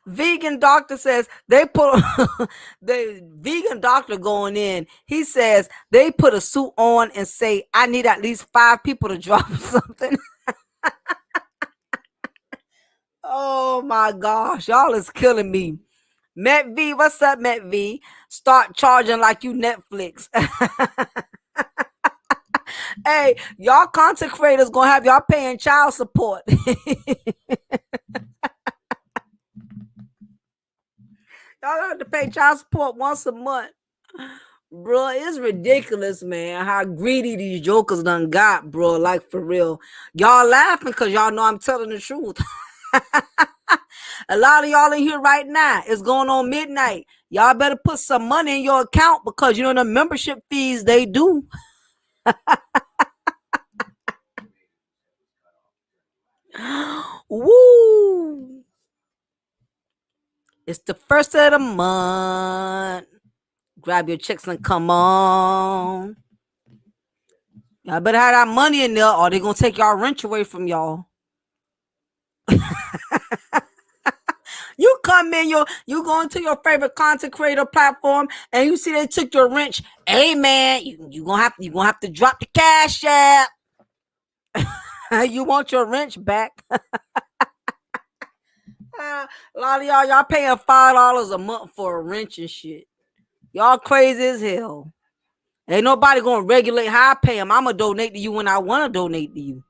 Vegan doctor says they put the vegan doctor going in. He says they put a suit on and say, I need at least 5 people to drop something. Oh my gosh, y'all is killing me. Matt V, what's up, Matt V? Start charging like you Netflix. Hey, y'all content creators gonna have y'all paying child support. Y'all have to pay child support once a month. Bro, it's ridiculous, man, how greedy these jokers done got, bro. Like, for real. Y'all laughing because y'all know I'm telling the truth. A lot of y'all in here right now, it's going on midnight. Y'all better put some money in your account because you know the membership fees they do. Woo! It's the first of the month. Grab your checks and come on. Y'all better have that money in there or they gonna take y'all wrench away from y'all. You come in, you go into your favorite content creator platform and you see they took your wrench. Hey man, you gonna have to drop the cash app. You want your wrench back. A lot of y'all paying $5 a month for a wrench and shit. Y'all crazy as hell. Ain't nobody gonna regulate how I pay them. I'm gonna donate to you when I want to donate to you.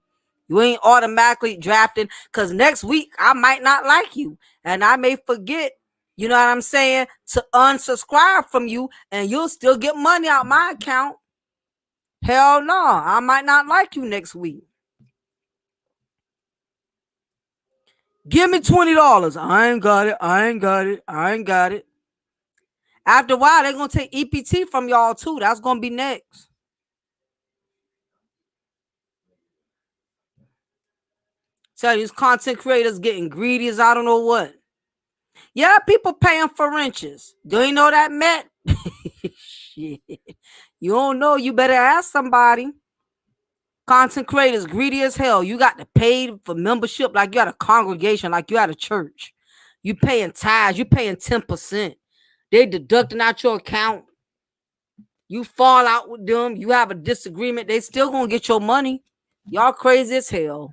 You ain't automatically drafting because next week I might not like you and I may forget, you know what I'm saying, to unsubscribe from you and you'll still get money out my account. Hell no, I might not like you next week. Give me $20. I ain't got it. I ain't got it. I ain't got it. After a while, they're going to take EPT from y'all too. That's going to be next. Tell these content creators getting greedy as I don't know what. Yeah, people paying for wrenches. Do you know that, Matt? Shit. You don't know. You better ask somebody. Content creators greedy as hell. You got to pay for membership like you at a congregation, like you at a church. You paying tithes. You paying 10%. They deducting out your account. You fall out with them. You have a disagreement. They still gonna get your money. Y'all crazy as hell.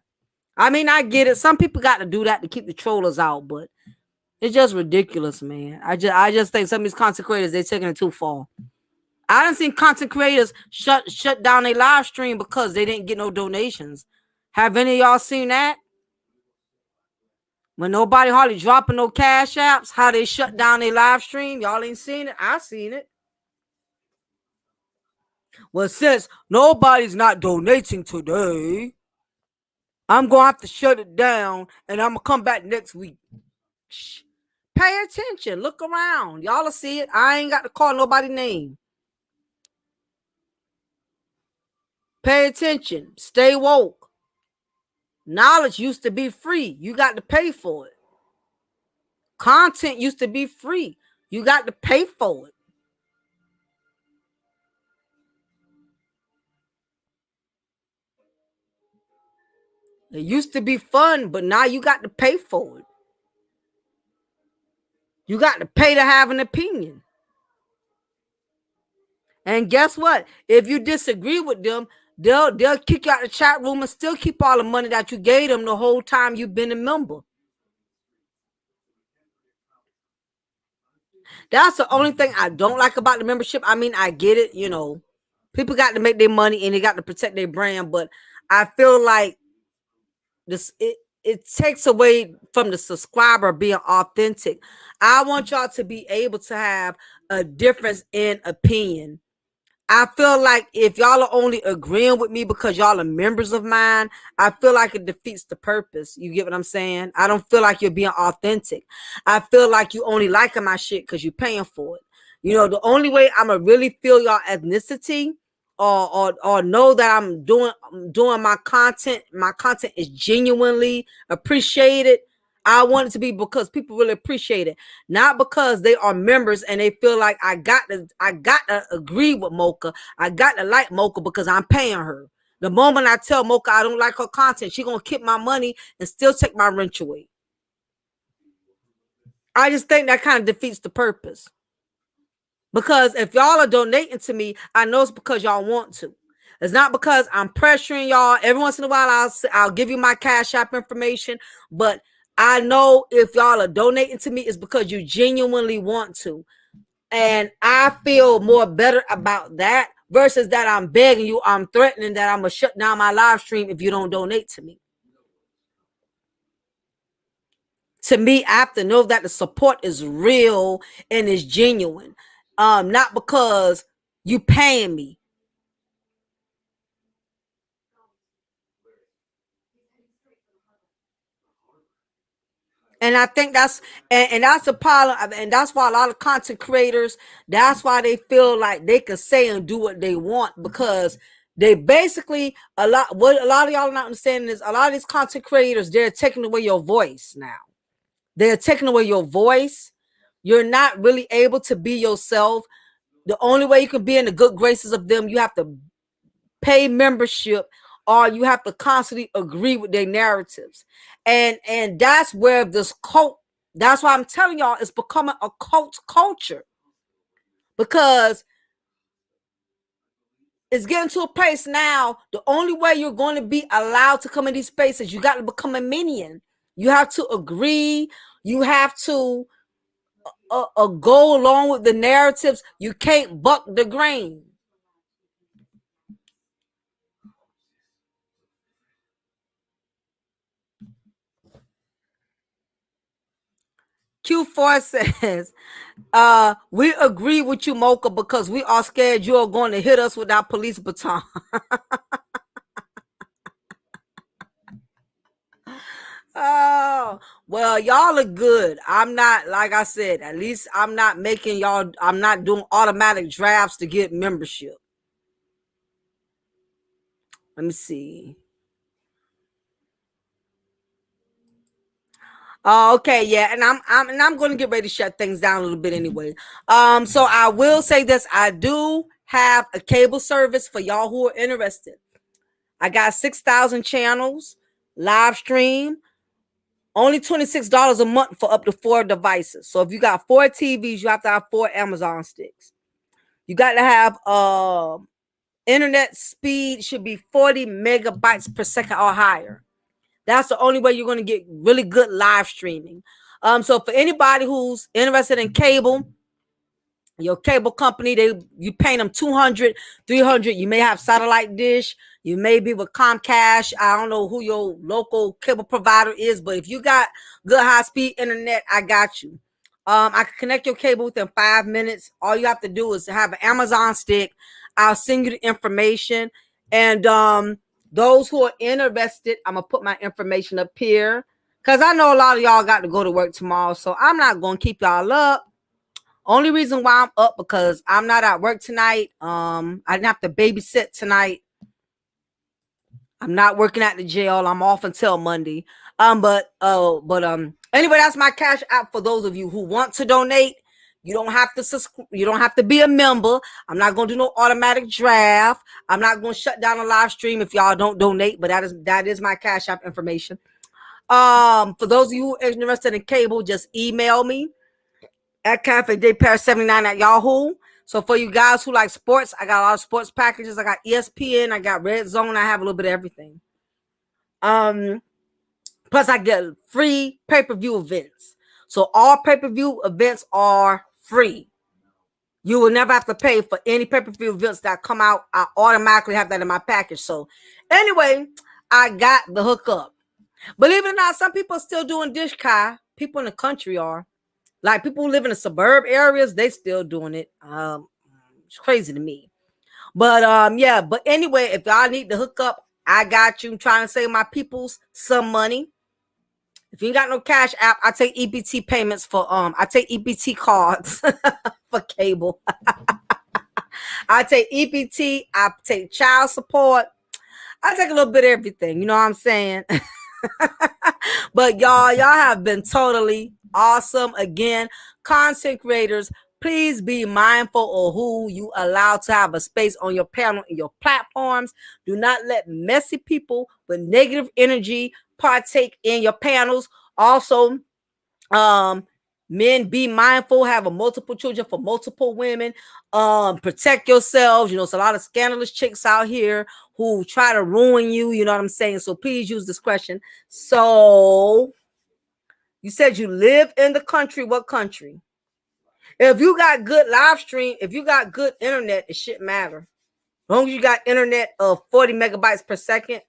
I mean, I get it. Some people got to do that to keep the trollers out, but it's just ridiculous, man. I just think some of these content creators, they're taking it too far. I done seen content creators shut down their live stream because they didn't get no donations. Have any of y'all seen that? When nobody hardly dropping no cash apps, how they shut down their live stream? Y'all ain't seen it? I seen it. Well, since nobody's not donating today, I'm gonna have to shut it down and I'm gonna come back next week. Shh. Pay attention. Look around. Y'all will see it. I ain't got to call nobody name. Pay attention. Stay woke. Knowledge used to be free. You got to pay for it. Content used to be free. You got to pay for it. It used to be fun, but now you got to pay for it. You got to pay to have an opinion. And guess what? If you disagree with them, they'll kick you out the chat room and still keep all the money that you gave them the whole time you've been a member. That's the only thing I don't like about the membership. I mean, I get it, you know. People got to make their money and they got to protect their brand, but I feel like this it takes away from the subscriber being authentic. I want y'all to be able to have a difference in opinion. I feel like if y'all are only agreeing with me because y'all are members of mine, I feel like it defeats the purpose. You get what I'm saying? I don't feel like you're being authentic. I feel like you only liking my shit because you're paying for it. You know, the only way I'm gonna really feel y'all ethnicity or know that I'm doing my content is genuinely appreciated. I want it to be because people really appreciate it, not because they are members and they feel like I got to agree with Mocha. I got to like Mocha because I'm paying her. The moment I tell Mocha I don't like her content, she gonna keep my money and still take my rent away. I just think that kind of defeats the purpose. Because if y'all are donating to me, I know it's because y'all want to. It's not because I'm pressuring y'all. Every once in a while, I'll give you my Cash App information, but I know if y'all are donating to me, it's because you genuinely want to. And I feel more better about that versus that I'm begging you, I'm threatening that I'm going to shut down my live stream if you don't donate to me. To me, I have to know that the support is real and is genuine. Not because you paying me. And I think that's a problem, and that's why a lot of content creators, that's why they feel like they can say and do what they want, because they basically what a lot of y'all not understanding is a lot of these content creators, they're taking away your voice now. They're taking away your voice. You're not really able to be yourself. The only way you can be in the good graces of them, you have to pay membership, or you have to constantly agree with their narratives. And that's where this cult, that's why I'm telling y'all, it's becoming a cult culture, because it's getting to a place now. The only way you're going to be allowed to come in these spaces, you got to become a minion. You have to agree. You have to go along with the narratives. You can't buck the grain. Q4 says, we agree with you, Mocha, because we are scared you are going to hit us with our police baton. Oh, well, y'all are good. I'm not, like I said, at least I'm not making y'all, I'm not doing automatic drafts to get membership. Let me see. Oh, okay, yeah, and I'm going to get ready to shut things down a little bit anyway. So I will say this: I do have a cable service for y'all who are interested. I got 6,000 channels, live stream, only $26 a month for up to 4 devices. So if you got 4 TVs, you have to have 4 Amazon sticks. You got to have internet speed should be 40 megabytes per second or higher. That's the only way you're going to get really good live streaming. So for anybody who's interested in cable, your cable company, you pay them 200, 300. You may have satellite dish. You may be with Comcast. I don't know who your local cable provider is, but if you got good high-speed internet, I got you. I can connect your cable within 5 minutes. All you have to do is have an Amazon stick. I'll send you the information. And those who are interested, I'm going to put my information up here, because I know a lot of y'all got to go to work tomorrow, so I'm not going to keep y'all up. Only reason why I'm up because I'm not at work tonight. I didn't have to babysit tonight. I'm not working at the jail. I'm off until Monday. Anyway, that's my Cash App for those of you who want to donate. You don't have to you don't have to be a member. I'm not going to do no automatic draft. I'm not going to shut down a live stream if y'all don't donate, but that is my Cash App information. For those of you who are interested in cable, just email me at CafeDayParis79 at Yahoo. So for you guys who like sports, I got a lot of sports packages. I got ESPN, I got Red Zone, I have a little bit of everything. Plus I get free pay-per-view events. So all pay-per-view events are free. You will never have to pay for any pay-per-view events that come out. I automatically have that in my package. So anyway, I got the hookup. Believe it or not, some people are still doing dish Kai. People in the country are. Like people who live in the suburb areas, they still doing it. It's crazy to me. But yeah, but anyway, if y'all need to hook up, I got you. I'm trying to save my peoples some money. If you ain't got no Cash App, I take EBT payments for I take EBT cards for cable. I take EBT, I take child support. I take a little bit of everything, you know what I'm saying? But y'all have been totally awesome. Again, content creators, please be mindful of who you allow to have a space on your panel and your platforms. Do not let messy people with negative energy partake in your panels. Also, Men, be mindful, have a multiple children for multiple women. Protect yourselves. You know, it's a lot of scandalous chicks out here who try to ruin you. You know what I'm saying? So please use discretion. So you said you live in the country. What country? If you got good live stream, if you got good internet, it shouldn't matter. As long as you got internet of 40 megabytes per second.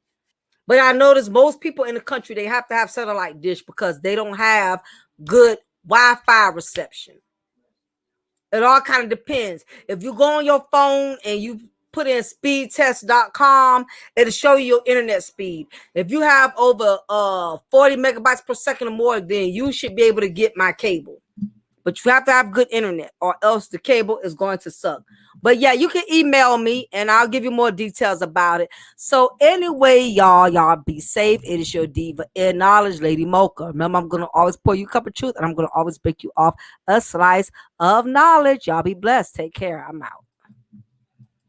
But I notice most people in the country, they have to have satellite dish because they don't have good Wi-Fi reception. It all kind of depends. If you go on your phone and you put in speedtest.com, it'll show you your internet speed. If you have over 40 megabytes per second or more, then you should be able to get my cable. But you have to have good internet or else the cable is going to suck. But yeah, you can email me and I'll give you more details about it. So anyway, y'all be safe. It is your diva in knowledge, Lady Mocha. Remember, I'm going to always pour you a cup of truth and I'm going to always pick you off a slice of knowledge. Y'all be blessed. Take care. I'm out.